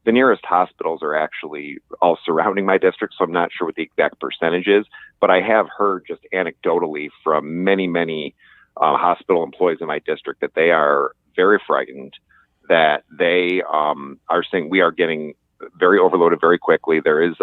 the nearest hospitals are actually all surrounding my district. So I'm not sure what the exact percentage is, but I have heard just anecdotally from many hospital employees in my district that they are very frightened, that they are saying we are getting very overloaded very quickly. There is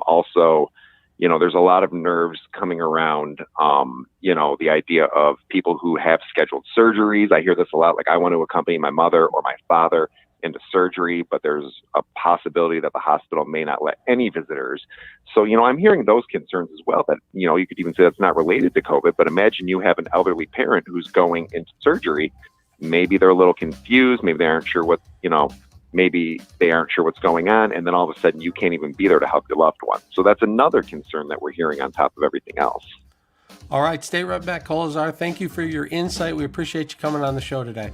also, there's a lot of nerves coming around, the idea of people who have scheduled surgeries. I hear this a lot, like I want to accompany my mother or my father into surgery, but there's a possibility that the hospital may not let any visitors. So, I'm hearing those concerns as well, that, you could even say that's not related to COVID, but imagine you have an elderly parent who's going into surgery. Maybe they're a little confused. Maybe they aren't sure maybe they aren't sure what's going on. And then all of a sudden you can't even be there to help your loved one. So that's another concern that we're hearing on top of everything else. All right. State Rep Matt Colazar, thank you for your insight. We appreciate you coming on the show today.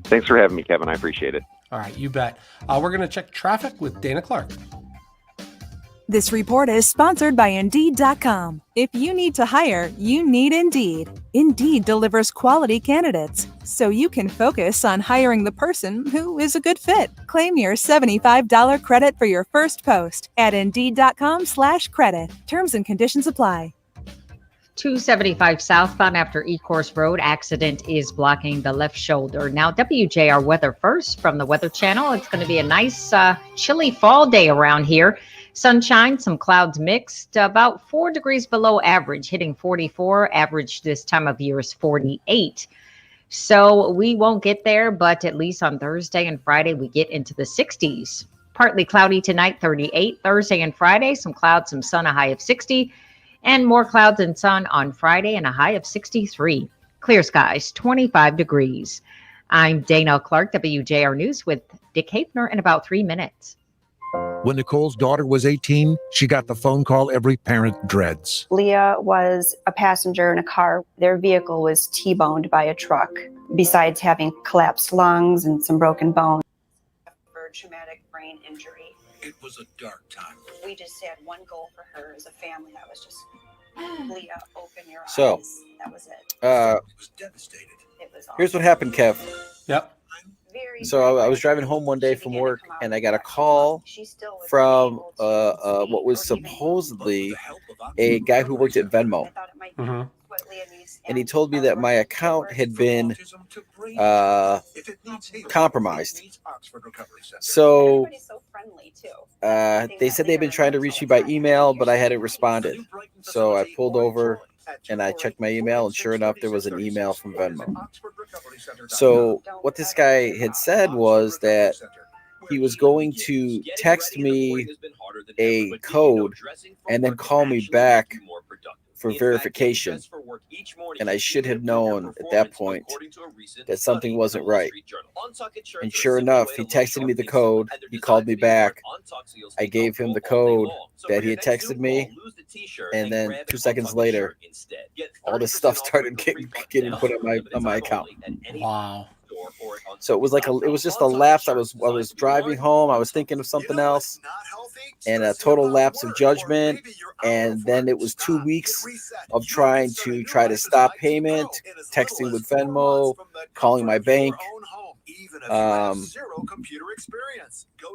Thanks for having me, Kevin. I appreciate it. All right. You bet. We're going to check traffic with Dana Clark. This report is sponsored by Indeed.com. If you need to hire, you need Indeed. Indeed delivers quality candidates, so you can focus on hiring the person who is a good fit. Claim your $75 credit for your first post at Indeed.com/credit. Terms and conditions apply. 275 southbound after Ecorse Road. Accident is blocking the left shoulder. Now, WJR weather first from the Weather Channel. It's going to be a nice, chilly fall day around here. Sunshine, some clouds mixed, about 4 degrees below average, hitting 44. Average this time of year is 48. So we won't get there, but at least on Thursday and Friday, we get into the 60s. Partly cloudy tonight, 38. Thursday and Friday, some clouds, some sun, a high of 60. And more clouds and sun on Friday and a high of 63. Clear skies, 25 degrees. I'm Dana Clark, WJR News with Dick Hafner in about 3 minutes. When Nicole's daughter was 18, she got the phone call every parent dreads. Leah was a passenger in a car. Their vehicle was T-boned by a truck. Besides having collapsed lungs and some broken bones, for traumatic brain injury. It was a dark time. We just had one goal for her as a family. That was just, Leah, open your eyes. That was it. It was devastated. It was Here's what happened, Kev. Yep. So I was driving home one day from work, and I got a call from what was supposedly a guy who worked at Venmo. Mm-hmm. And he told me that my account had been compromised. So they said they'd been trying to reach me by email, but I hadn't responded. So I pulled over and I checked my email, and sure enough, there was an email from Venmo. So what this guy had said was that he was going to text me a code and then call me back for verification. And I should have known at that point that something wasn't right. And sure enough, he texted me the code. He called me back. I gave him the code that he had texted me. And then 2 seconds later, all this stuff started getting put on my account. Wow. So it was just a lapse. I was driving home. I was thinking of something else, and a total lapse of judgment. And then it was 2 weeks of trying to stop payment, texting with Venmo, calling my bank.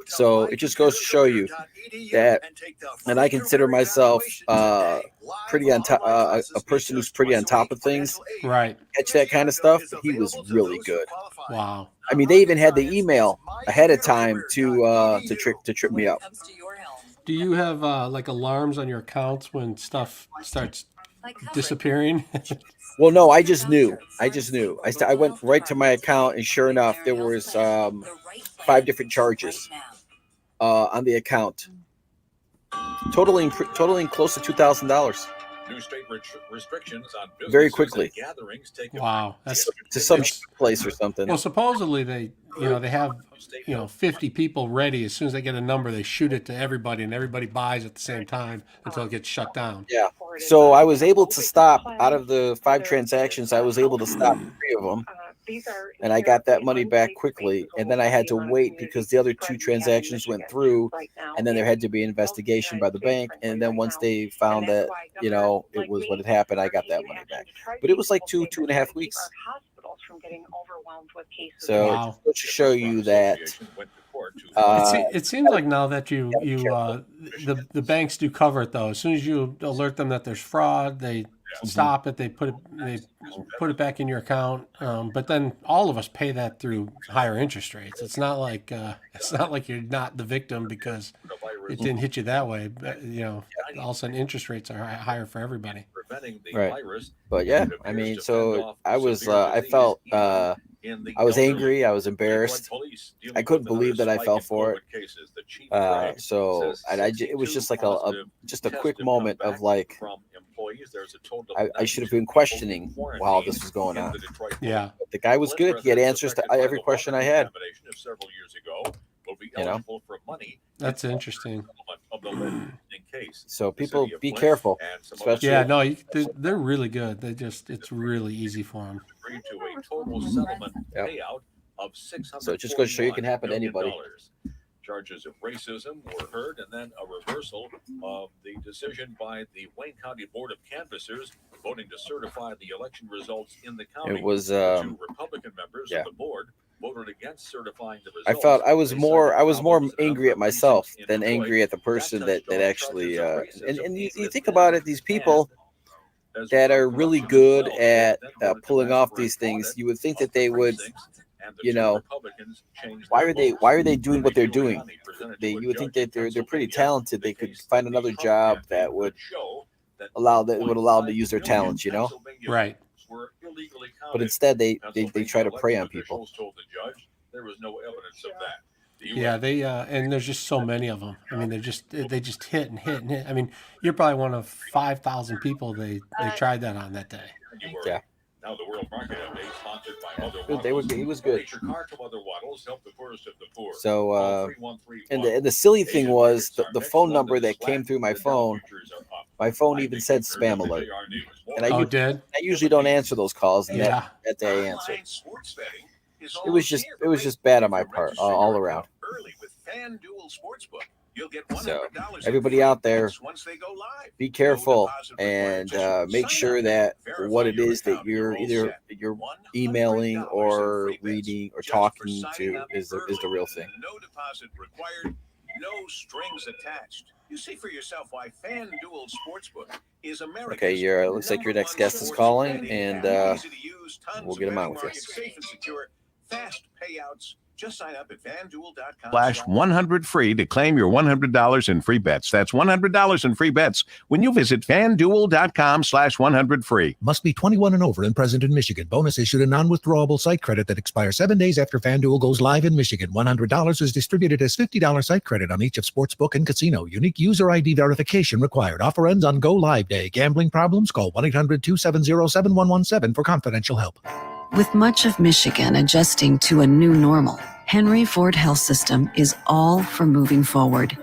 So it just goes to show you that, and I consider myself pretty on top, a person who's pretty on top of things. Right. Catch that kind of stuff. But he was really good. Wow. I mean, they even had the email ahead of time to trip me up. Do you have like alarms on your accounts when stuff starts disappearing? Well, no, I just knew. I went right to my account, and sure enough, there was 5 different charges on the account, totaling close to $2,000. New state restrictions on very quickly. Wow. To some place or something. Well, supposedly they have 50 people ready. As soon as they get a number, they shoot it to everybody, and everybody buys at the same time until it gets shut down. Yeah. So I was able to stop, out of the 5 transactions, I was able to stop 3 of them. and I got that money back quickly. And then I had to wait because the other 2 transactions went through, and then there had to be an investigation by the bank. And then once they found that, it was what had happened, I got that money back. But it was like 2.5 weeks. So Wow. just to show you that. It seems like now that the banks do cover it though. As soon as you alert them that there's fraud, they stop it. They put it back in your account. But then all of us pay that through higher interest rates. It's not like you're not the victim because it didn't hit you that way. But, all of a sudden interest rates are higher for everybody. Right. But yeah, I mean, so I was, I felt, I was angry. I was embarrassed. I couldn't believe that I fell for it. It was just like a quick moment of like, I should have been questioning while this was going on. Yeah. The guy was good. He had answers to every question I had. That's interesting. So people be careful. Especially they're really good. It's really easy for them. So it just goes to show you can happen to anybody. Charges of racism were heard, and then a reversal of the decision by the Wayne County Board of Canvassers voting to certify the election results in the county. It was 2 Republican members of the board voted against certifying the results. I felt I was more angry at myself than angry at the person that actually and you think about it, these people that are really good at pulling off these things, you would think that they would, why are they doing what they're doing? You would think that they're pretty talented. They could find another job that would allow them to use their talents, Right. But instead they try to prey on people. There was no evidence of that. Yeah, and there's just so many of them. I mean, they just hit and hit and hit. I mean, you're probably one of 5,000 people they tried that on that day. Yeah. Now the World Market Update, sponsored by Other He was good. Take your car to Other Waddles, help the poorest of the poor. So, and the silly thing was the phone number that came through my phone even said spam alert. And I usually don't answer those calls, and that day I answered. It was just bad on my part all around. So everybody out there, be careful and make sure that what it is that you're emailing or reading or talking to is the real thing. No deposit required, no strings attached. You see for yourself why FanDuel Sportsbook is America's. Okay, looks like your next guest is calling, and we'll get him on with you. Safe and secure, fast payouts. Just sign up at FanDuel.com. /100 free to claim your $100 in free bets. That's $100 in free bets when you visit FanDuel.com /100 free. Must be 21 and over and present in Michigan. Bonus issued a non-withdrawable site credit that expires 7 days after FanDuel goes live in Michigan. $100 is distributed as $50 site credit on each of Sportsbook and Casino. Unique user ID verification required. Offer ends on go live day. Gambling problems? Call 1-800-270-7117 for confidential help. With much of Michigan adjusting to a new normal, Henry Ford Health System is all for moving forward.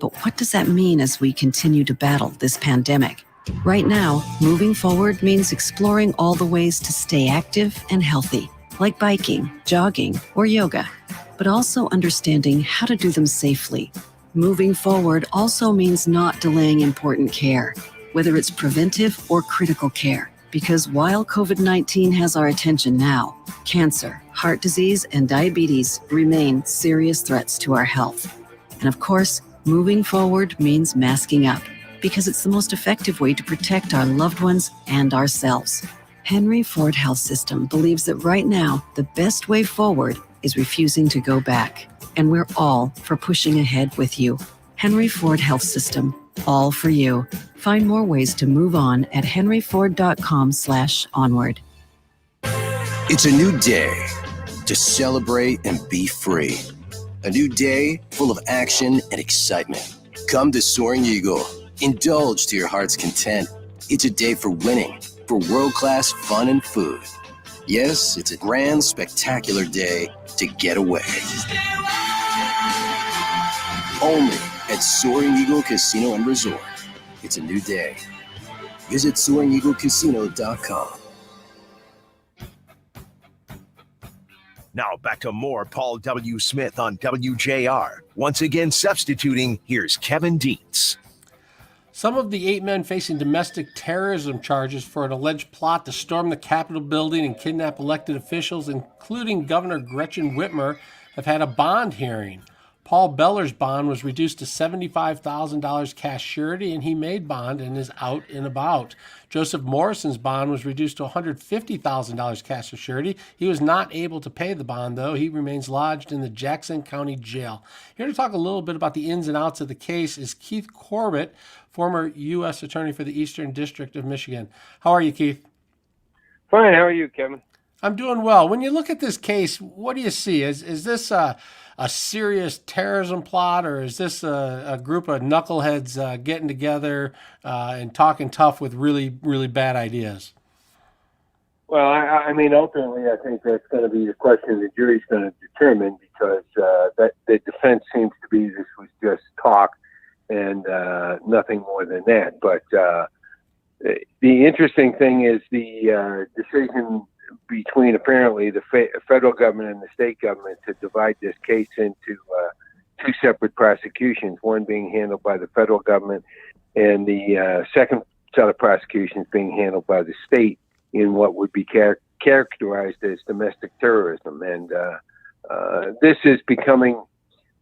But what does that mean as we continue to battle this pandemic? Right now, moving forward means exploring all the ways to stay active and healthy, like biking, jogging, or yoga, but also understanding how to do them safely. Moving forward also means not delaying important care, whether it's preventive or critical care. Because while COVID-19 has our attention now, cancer, heart disease, and diabetes remain serious threats to our health. And of course, moving forward means masking up, because it's the most effective way to protect our loved ones and ourselves. Henry Ford Health System believes that right now, the best way forward is refusing to go back. And we're all for pushing ahead with you. Henry Ford Health System, all for you. Find more ways to move on at henryford.com/onward. It's a new day to celebrate and be free. A new day full of action and excitement. Come to Soaring Eagle. Indulge to your heart's content. It's a day for winning, for world-class fun and food. Yes, it's a grand, spectacular day to get away. Only at Soaring Eagle Casino and Resort. It's a new day. Visit SoaringEagleCasino.com. Now back to more Paul W. Smith on WJR. Once again substituting, here's Kevin Dietz. Some of the 8 men facing domestic terrorism charges for an alleged plot to storm the Capitol building and kidnap elected officials, including Governor Gretchen Whitmer, have had a bond hearing. Paul Beller's bond was reduced to $75,000 cash surety, and he made bond and is out and about. Joseph Morrison's bond was reduced to $150,000 cash surety. He was not able to pay the bond, though. He remains lodged in the Jackson County Jail. Here to talk a little bit about the ins and outs of the case is Keith Corbett, former U.S. Attorney for the Eastern District of Michigan. How are you, Keith? Fine. How are you, Kevin? I'm doing well. When you look at this case, what do you see? Is this a serious terrorism plot, or is this a group of knuckleheads getting together and talking tough with really, really bad ideas? Well, I mean, ultimately, I think that's going to be the question the jury's going to determine, because that the defense seems to be this was just talk and nothing more than that. But the interesting thing is the decision between apparently the federal government and the state government to divide this case into 2 separate prosecutions, one being handled by the federal government and the second set of prosecutions being handled by the state in what would be characterized as domestic terrorism. And this is becoming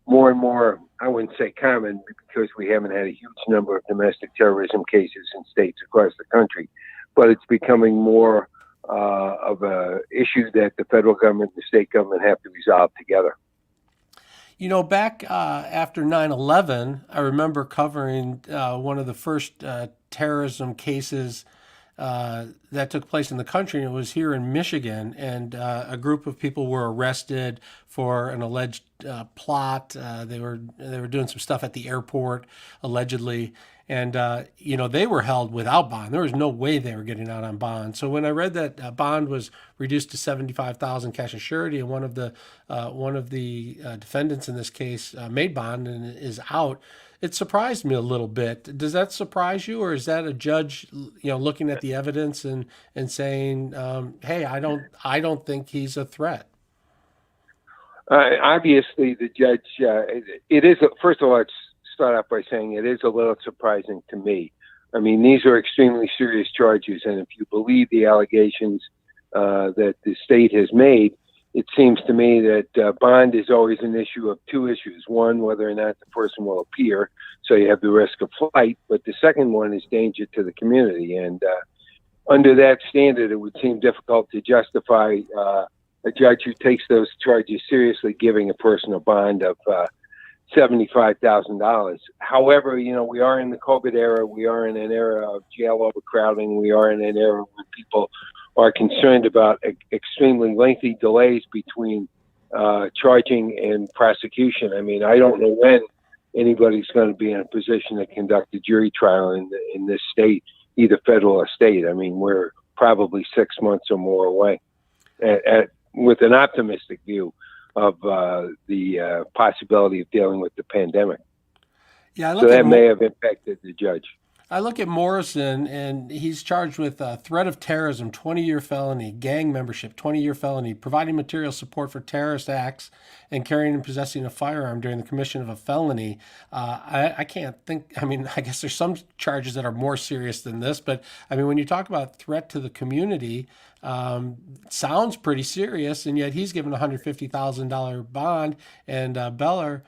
more and more, I wouldn't say common, because we haven't had a huge number of domestic terrorism cases in states across the country, but it's becoming more of a issue that the federal government and the state government have to resolve together. You know, back after 9/11, I remember covering one of the first terrorism cases that took place in the country, and it was here in Michigan, and a group of people were arrested for an alleged plot. They were doing some stuff at the airport, allegedly, and you know, they were held without bond. There was no way they were getting out on bond. So when I read that bond was reduced to $75,000 cash and surety, and one of the defendants in this case made bond and is out, it surprised me a little bit. Does that surprise you, or is that a judge, you know, looking at the evidence and saying, "Hey, I don't think he's a threat"? Obviously, the judge. It is. First of all, let's start off by saying it is a little surprising to me. I mean, these are extremely serious charges, and if you believe the allegations that the state has made, it seems to me that bond is always an issue of 2 issues. One, whether or not the person will appear, so you have the risk of flight. But the second one is danger to the community. And under that standard, it would seem difficult to justify a judge who takes those charges seriously giving a person a bond of $75,000. However, you know, we are in the COVID era. We are in an era of jail overcrowding. We are in an era where people are concerned about extremely lengthy delays between charging and prosecution. I mean, I don't know when anybody's going to be in a position to conduct a jury trial in this state, either federal or state. I mean, we're probably 6 months or more away, with an optimistic view of the possibility of dealing with the pandemic. Yeah, so that may have impacted the judge. I look at Morrison, and he's charged with threat of terrorism, 20-year felony, gang membership, 20-year felony, providing material support for terrorist acts, and carrying and possessing a firearm during the commission of a felony. I can't think, I mean, I guess there's some charges that are more serious than this, but I mean, when you talk about threat to the community, sounds pretty serious, and yet he's given a $150,000 bond, and Beller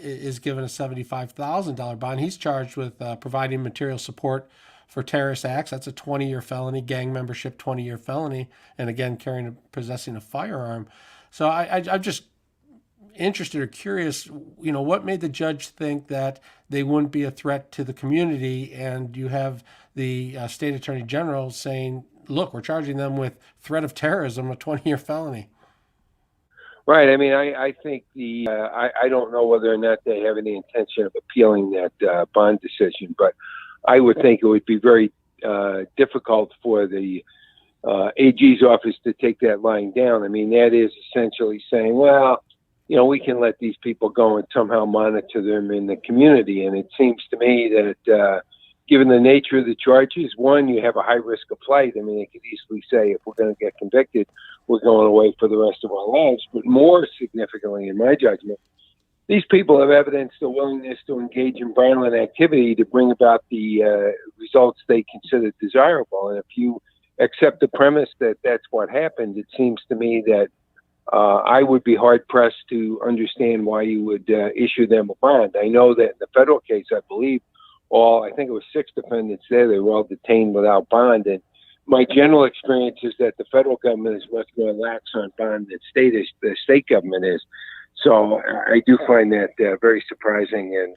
is given a $75,000 bond. He's charged with providing material support for terrorist acts. That's a 20-year felony. Gang membership, 20-year felony. And again, carrying and possessing a firearm. So I'm just interested or curious, you know, what made the judge think that they wouldn't be a threat to the community? And you have the state attorney general saying, look, we're charging them with threat of terrorism, a 20-year felony. Right. I mean, I think I don't know whether or not they have any intention of appealing that bond decision, but I would think it would be very difficult for the AG's office to take that lying down. I mean, that is essentially saying, well, you know, we can let these people go and somehow monitor them in the community. And it seems to me that given the nature of the charges, one, you have a high risk of flight. I mean, they could easily say, if we're going to get convicted, we're going away for the rest of our lives. But more significantly, in my judgment, these people have evidenced a willingness to engage in violent activity to bring about the results they consider desirable. And if you accept the premise that that's what happened, it seems to me that I would be hard-pressed to understand why you would issue them a bond. I know that in the federal case, I believe I think it was 6 defendants there, they were all detained without bond. And my general experience is that the federal government is much more lax on bond than the state government is. So I do find that very surprising. And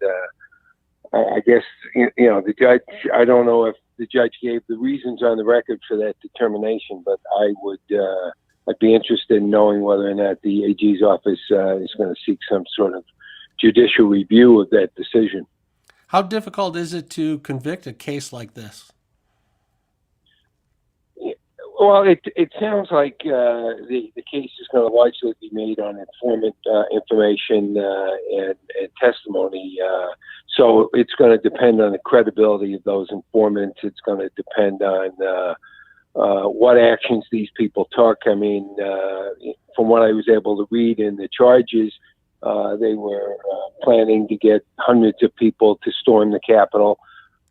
I guess, the judge, I don't know if the judge gave the reasons on the record for that determination, but I'd be interested in knowing whether or not the AG's office is going to seek some sort of judicial review of that decision. How difficult is it to convict a case like this? Well, it sounds like the case is going to largely be made on informant information and testimony. So it's going to depend on the credibility of those informants. It's going to depend on what actions these people took. I mean, from what I was able to read in the charges, they were planning to get hundreds of people to storm the Capitol.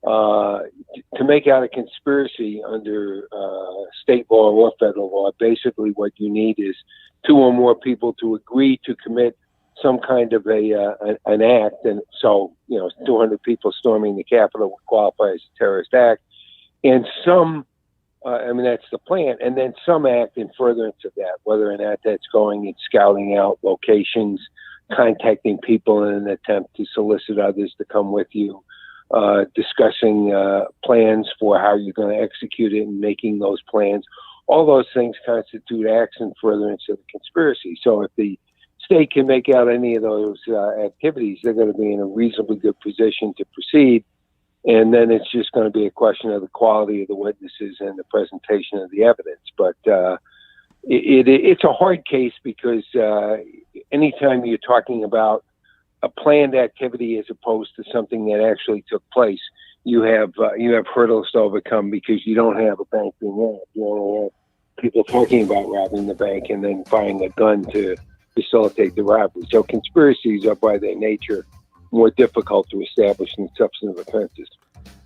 To make out a conspiracy under state law or federal law, basically what you need is 2 or more people to agree to commit some kind of an act. And so, 200 people storming the Capitol would qualify as a terrorist act. And that's the plan. And then some act in furtherance of that, whether or not that's going and scouting out locations, contacting people in an attempt to solicit others to come with you, discussing plans for how you're going to execute it and making those plans. All those things constitute acts in furtherance of the conspiracy. So if the state can make out any of those activities, they're going to be in a reasonably good position to proceed. And then it's just going to be a question of the quality of the witnesses and the presentation of the evidence. But it's a hard case because anytime you're talking about a planned activity as opposed to something that actually took place, you have hurdles to overcome because you don't have a bank being robbed. You only have people talking about robbing the bank and then buying a gun to facilitate the robbery. So conspiracies are by their nature more difficult to establish than substantive offenses.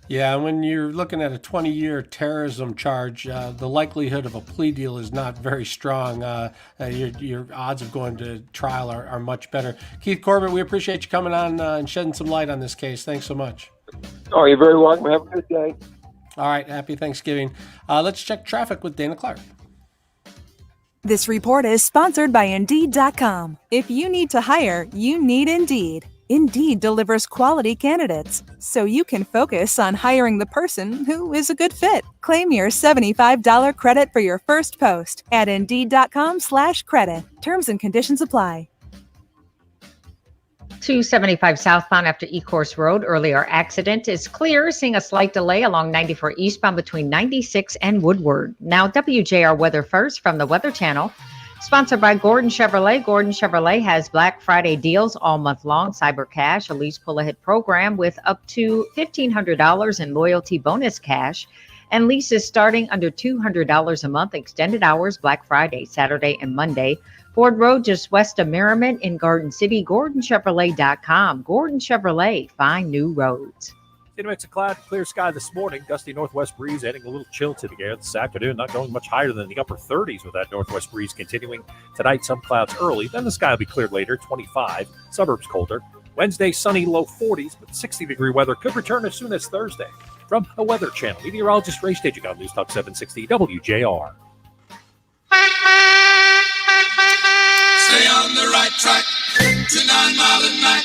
Yeah, and when you're looking at a 20-year terrorism charge, the likelihood of a plea deal is not very strong. Your odds of going to trial are much better. Keith Corbett, we appreciate you coming on and shedding some light on this case. Thanks so much. Oh, you're very welcome. Have a good day. All right, happy Thanksgiving. Let's check traffic with Dana Clark. This report is sponsored by Indeed.com. If you need to hire, you need Indeed. Indeed delivers quality candidates, so you can focus on hiring the person who is a good fit. Claim your $75 credit for your first post at Indeed.com/credit. Terms and conditions apply. 275 southbound after Ecorse Road. Earlier accident is clear, seeing a slight delay along 94 eastbound between 96 and Woodward. Now WJR Weather First from the Weather Channel. Sponsored by Gordon Chevrolet. Gordon Chevrolet has Black Friday deals all month long. Cyber Cash, a lease pull-ahead program with up to $1,500 in loyalty bonus cash. And leases starting under $200 a month. Extended hours Black Friday, Saturday, and Monday. Ford Road, just west of Merriman in Garden City. GordonChevrolet.com. Gordon Chevrolet, find new roads. In a mix of cloud, clear sky this morning. Gusty northwest breeze adding a little chill to the air this afternoon. Not going much higher than the upper 30s with that northwest breeze continuing. Tonight, some clouds early. Then the sky will be cleared later, 25. Suburbs colder. Wednesday, sunny, low 40s, but 60-degree weather could return as soon as Thursday. From the Weather Channel, meteorologist Ray Staging on News Talk 760 WJR. Stay on the right track to 9 Mile and Mac.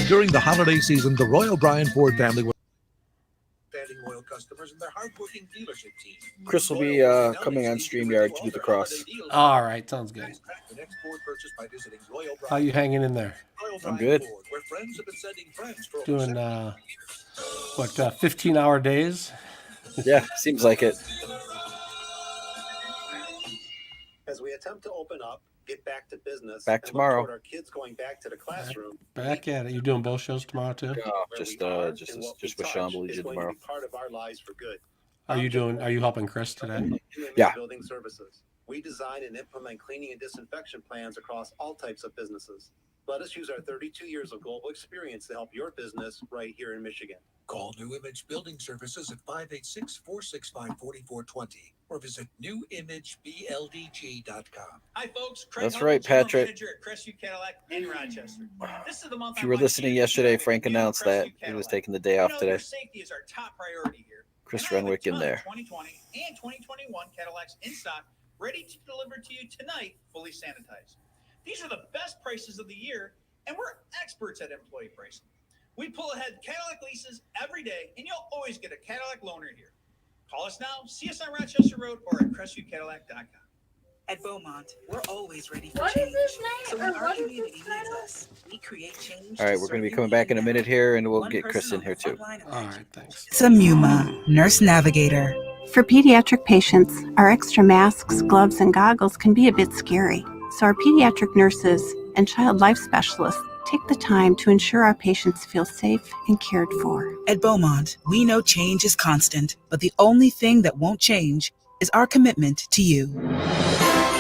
During the holiday season, the Royal Bryan Ford family was Loyal customers and their hardworking dealership team. Chris will be coming on StreamYard to do the cross. All right, sounds good. How you hanging in there? I'm good. Doing 15-hour days? Yeah, seems like it. As we attempt to open up get back to business. Back and tomorrow. look toward our kids going back to the classroom. Back at it. You doing both shows tomorrow too? Just with Sean Belugia tomorrow. Part of our lives for good. Are you helping Chris today? Yeah. Building services. We design and implement cleaning and disinfection plans across all types of businesses. Let us use our 32 years of global experience to help your business right here in Michigan. Call New Image Building Services at 586-465-4420 or visit newimagebldg.com. Hi, folks. That's right, Patrick. Manager at Crestview Cadillac in Rochester. This is the month If you were listening yesterday, Frank announced that he was taking the day off today. Safety is our top priority here. Chris Renwick in there. 2020 and 2021 Cadillacs in stock, ready to deliver to you tonight, fully sanitized. These are the best prices of the year, and we're experts at employee pricing. We pull ahead Cadillac leases every day, and you'll always get a Cadillac loaner here. Call us now, see us on Rochester Road or at CrestviewCadillac.com. At Beaumont, we're always ready for change. So when our community needs us, we create change. All right, we're going to be coming back in a minute here, and we'll get Chris in here too. All right, thanks. Samuma, Nurse Navigator. For pediatric patients, our extra masks, gloves, and goggles can be a bit scary. So our pediatric nurses and child life specialists take the time to ensure our patients feel safe and cared for. At Beaumont, we know change is constant, but the only thing that won't change is our commitment to you.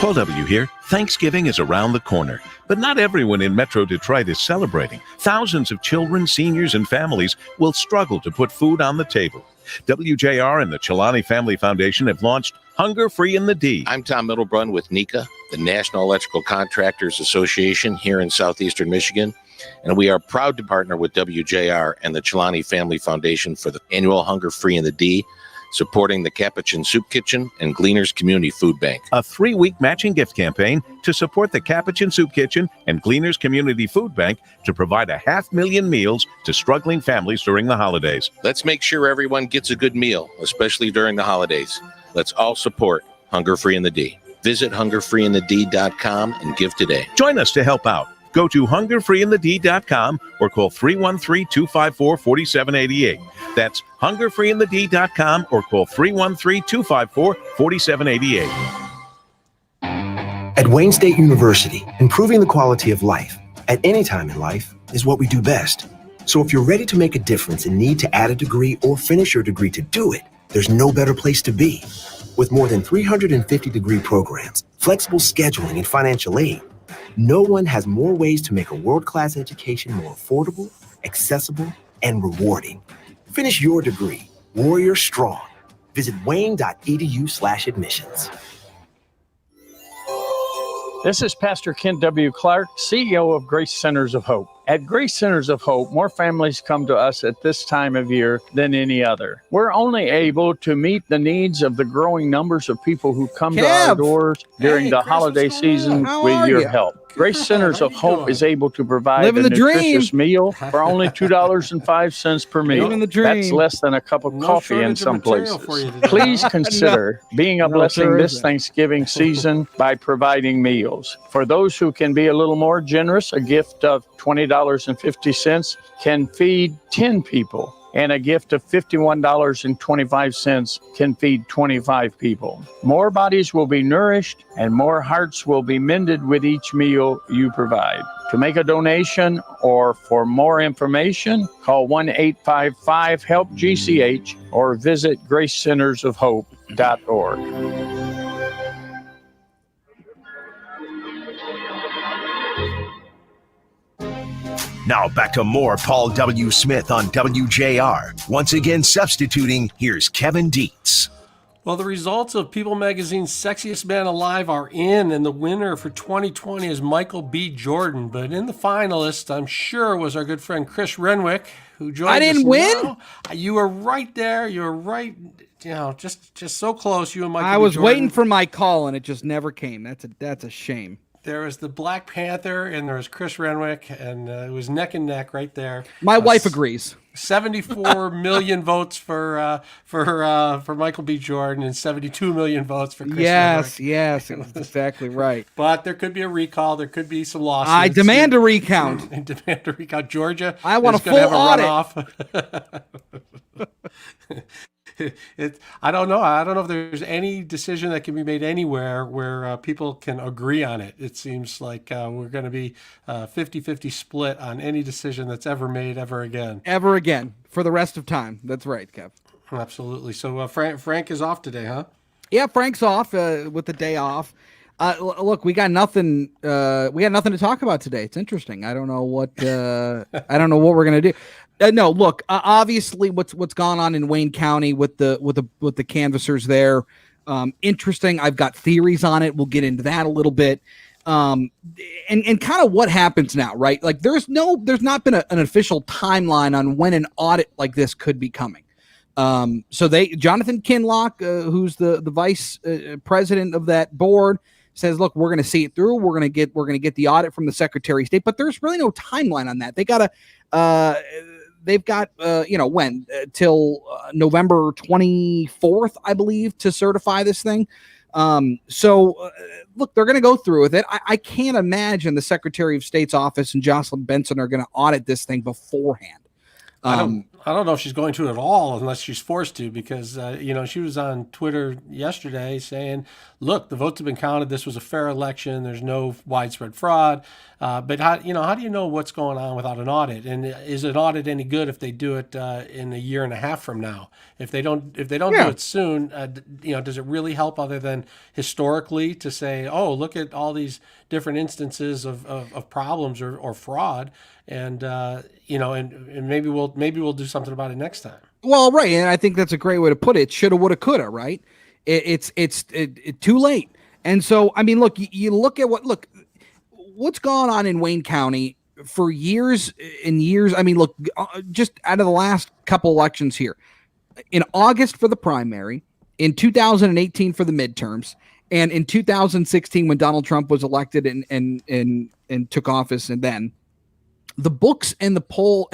Paul W. here. Thanksgiving is around the corner, but not everyone in Metro Detroit is celebrating. Thousands of children, seniors, and families will struggle to put food on the table. WJR and the Chilani Family Foundation have launched Hunger Free in the D. I'm Tom Middlebrun with NECA, the National Electrical Contractors Association here in southeastern Michigan, and we are proud to partner with WJR and the Chilani Family Foundation for the annual Hunger Free in the D, supporting the Capuchin Soup Kitchen and Gleaners Community Food Bank. A 3-week matching gift campaign to support the Capuchin Soup Kitchen and Gleaners Community Food Bank to provide 500,000 meals to struggling families during the holidays. Let's make sure everyone gets a good meal, especially during the holidays. Let's all support Hunger Free in the D. Visit hungerfreeinthed.com and give today. Join us to help out. Go to hungerfreeinthed.com or call 313-254-4788. That's hungerfreeinthed.com or call 313-254-4788. At Wayne State University, improving the quality of life at any time in life is what we do best. So if you're ready to make a difference and need to add a degree or finish your degree to do it, there's no better place to be. With more than 350 degree programs, flexible scheduling, and financial aid, no one has more ways to make a world-class education more affordable, accessible, and rewarding. Finish your degree, Warrior Strong. Visit wayne.edu/admissions. This is Pastor Kent W. Clark, CEO of Grace Centers of Hope. At Grace Centers of Hope, more families come to us at this time of year than any other. We're only able to meet the needs of the growing numbers of people who come to our doors during the holiday season with your help. Grace Centers of Hope is able to provide a nutritious meal for only $2.05 per meal. That's less than a cup of coffee in some places. Please consider being a blessing this Thanksgiving season by providing meals. For those who can be a little more generous, a gift of $20.50 can feed 10 people. And a gift of $51.25 can feed 25 people. More bodies will be nourished and more hearts will be mended with each meal you provide. To make a donation or for more information, call 1-855-HELP-GCH or visit gracecentersofhope.org. Now back to more Paul W. Smith on WJR. Once again substituting, here's Kevin Dietz. Well, the results of People Magazine's Sexiest Man Alive are in, and the winner for 2020 is Michael B. Jordan. But in the finalists, I'm sure, was our good friend Chris Renwick, who joined us. I didn't win? Now. You were right there. You were right, just so close, you and Michael I B. was Jordan. waiting for my call, and it just never came. That's a shame. There was the Black Panther, and there was Chris Renwick, and it was neck and neck right there. My wife agrees. 74 million votes for Michael B. Jordan, and 72 million votes for Chris Renwick. Yes, it was exactly right. But there could be a recall. There could be some losses. I demand a recount. Demand a recount. Georgia. I want a full have audit. Runoff. I don't know. I don't know if there's any decision that can be made anywhere where people can agree on it. It seems like we're going to be 50-50 split on any decision that's ever made ever again. Ever again for the rest of time. That's right, Kev. Absolutely. So Frank is off today, huh? Yeah, Frank's off with the day off. Look, we got nothing. We got nothing to talk about today. It's interesting. I don't know what. I don't know what we're gonna do. No, look. Obviously, what's gone on in Wayne County with the canvassers there. Interesting. I've got theories on it. We'll get into that a little bit. And kind of what happens now, right? Like there's not been an official timeline on when an audit like this could be coming. So Jonathan Kinlock, who's the vice president of that board, says, look, we're going to see it through. We're going to get the audit from the Secretary of State, but there's really no timeline on that. They've got when till November 24th, I believe, to certify this thing. Look, they're going to go through with it. I can't imagine the Secretary of State's office and Jocelyn Benson are going to audit this thing beforehand. I don't know if she's going to at all unless she's forced to, because she was on Twitter yesterday saying, look, the votes have been counted. This was a fair election. There's no widespread fraud. But how do you know what's going on without an audit? And is an audit any good if they do it in a year and a half from now? If they don't do it soon, does it really help other than historically to say, oh, look at all these different instances of problems or fraud, and maybe we'll do something about it next time. Well, right, and I think that's a great way to put it. Shoulda, woulda, coulda, right? It's too late. And so, I mean, look, you look at what's gone on in Wayne County for years and years. I mean, look, just out of the last couple elections here, in August for the primary, in 2018 for the midterms, and in 2016 when Donald Trump was elected and took office, and then the books and the poll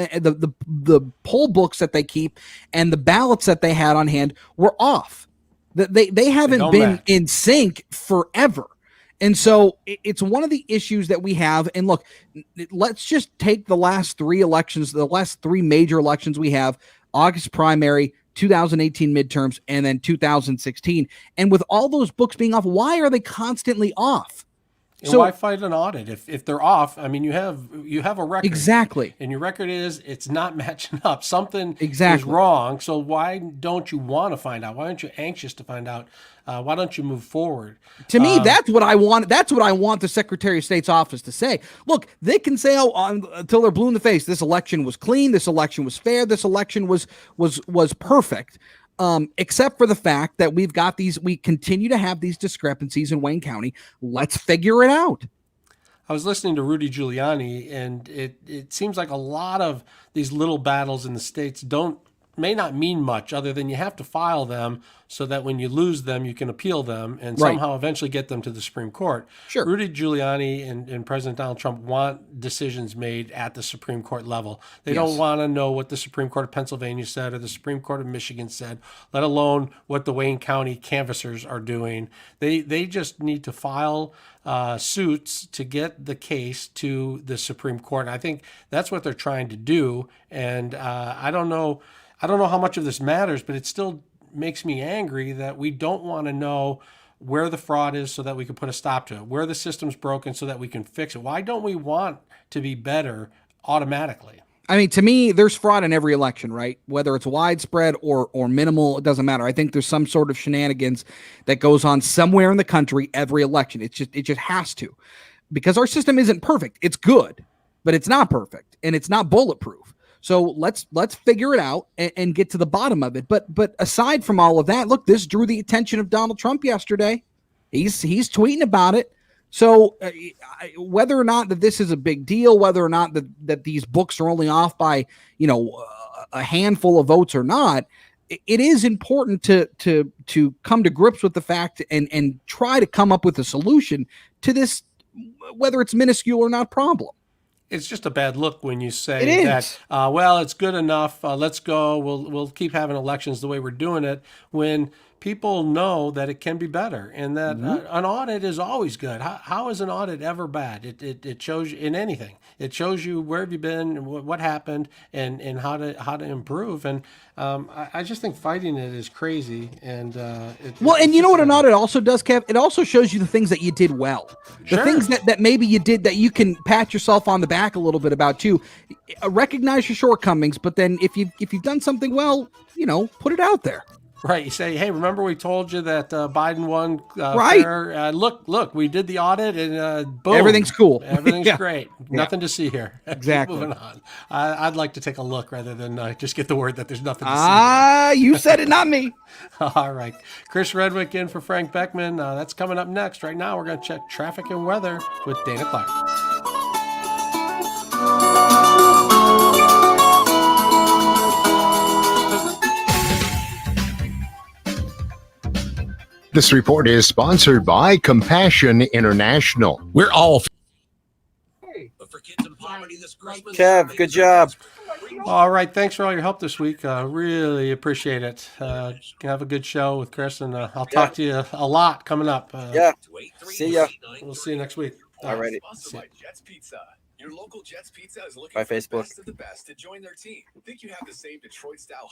books that they keep and the ballots that they had on hand were off. They haven't been in sync forever. And so it's one of the issues that we have. And look, let's just take the last three major elections we have: August primary, 2018 midterms, and then 2016. And with all those books being off, why are they constantly off? And why fight an audit if they're off? I mean, you have a record. Exactly. And your record is it's not matching up. Something is wrong. So why don't you want to find out? Why aren't you anxious to find out? Why don't you move forward? To me, that's what I want. That's what I want the Secretary of State's office to say. Look, they can say, until they're blue in the face, this election was clean, this election was fair, this election was perfect. Except for the fact that we continue to have these discrepancies in Wayne County. Let's figure it out. I was listening to Rudy Giuliani, and it seems like a lot of these little battles in the states may not mean much other than you have to file them so that when you lose them, you can appeal them and somehow eventually get them to the Supreme Court. Sure. Rudy Giuliani and President Donald Trump want decisions made at the Supreme Court level. They don't want to know what the Supreme Court of Pennsylvania said or the Supreme Court of Michigan said, let alone what the Wayne County canvassers are doing. They just need to file suits to get the case to the Supreme Court. And I think that's what they're trying to do. And I don't know how much of this matters, but it still makes me angry that we don't want to know where the fraud is so that we can put a stop to it, where the system's broken so that we can fix it. Why don't we want to be better automatically? I mean, to me, there's fraud in every election, right? Whether it's widespread or minimal, it doesn't matter. I think there's some sort of shenanigans that goes on somewhere in the country every election. It just has to, because our system isn't perfect. It's good, but it's not perfect, and it's not bulletproof. So let's figure it out and get to the bottom of it. But aside from all of that, look, this drew the attention of Donald Trump yesterday. He's tweeting about it. So whether or not that this is a big deal, whether or not that these books are only off by a handful of votes or not, it is important to come to grips with the fact and try to come up with a solution to this, whether it's minuscule or not, problem. It's just a bad look when you say that, well, it's good enough. Let's go. We'll keep having elections the way we're doing it, when people know that it can be better, and that an audit is always good. How is an audit ever bad? It shows you in anything. It shows you where have you been, and what happened, and how to improve. And I just think fighting it is crazy. And and you know what an audit also does, Kev? It also shows you the things that you did well, the things that maybe you did that you can pat yourself on the back a little bit about too. Recognize your shortcomings, but then if you've done something well, put it out there. Right. You say, hey, remember we told you that Biden won right. fair? Look, we did the audit and boom. Everything's cool. Everything's Yeah. great. Nothing to see here. Exactly. Keep moving on. I'd like to take a look rather than just get the word that there's nothing to see here. You said it, not me. All right. Chris Redwick in for Frank Beckman. That's coming up next. Right now, we're going to check traffic and weather with Dana Clark. This report is sponsored by Compassion International. We're all. Kev, good job. All right. Thanks for all your help this week. Really appreciate it. Have a good show with Chris, and I'll talk to you a lot coming up. See ya. We'll see you next week. All righty. Your local Jets Pizza is looking By for Facebook. the best of the best to join their team. Think you have the same Detroit-style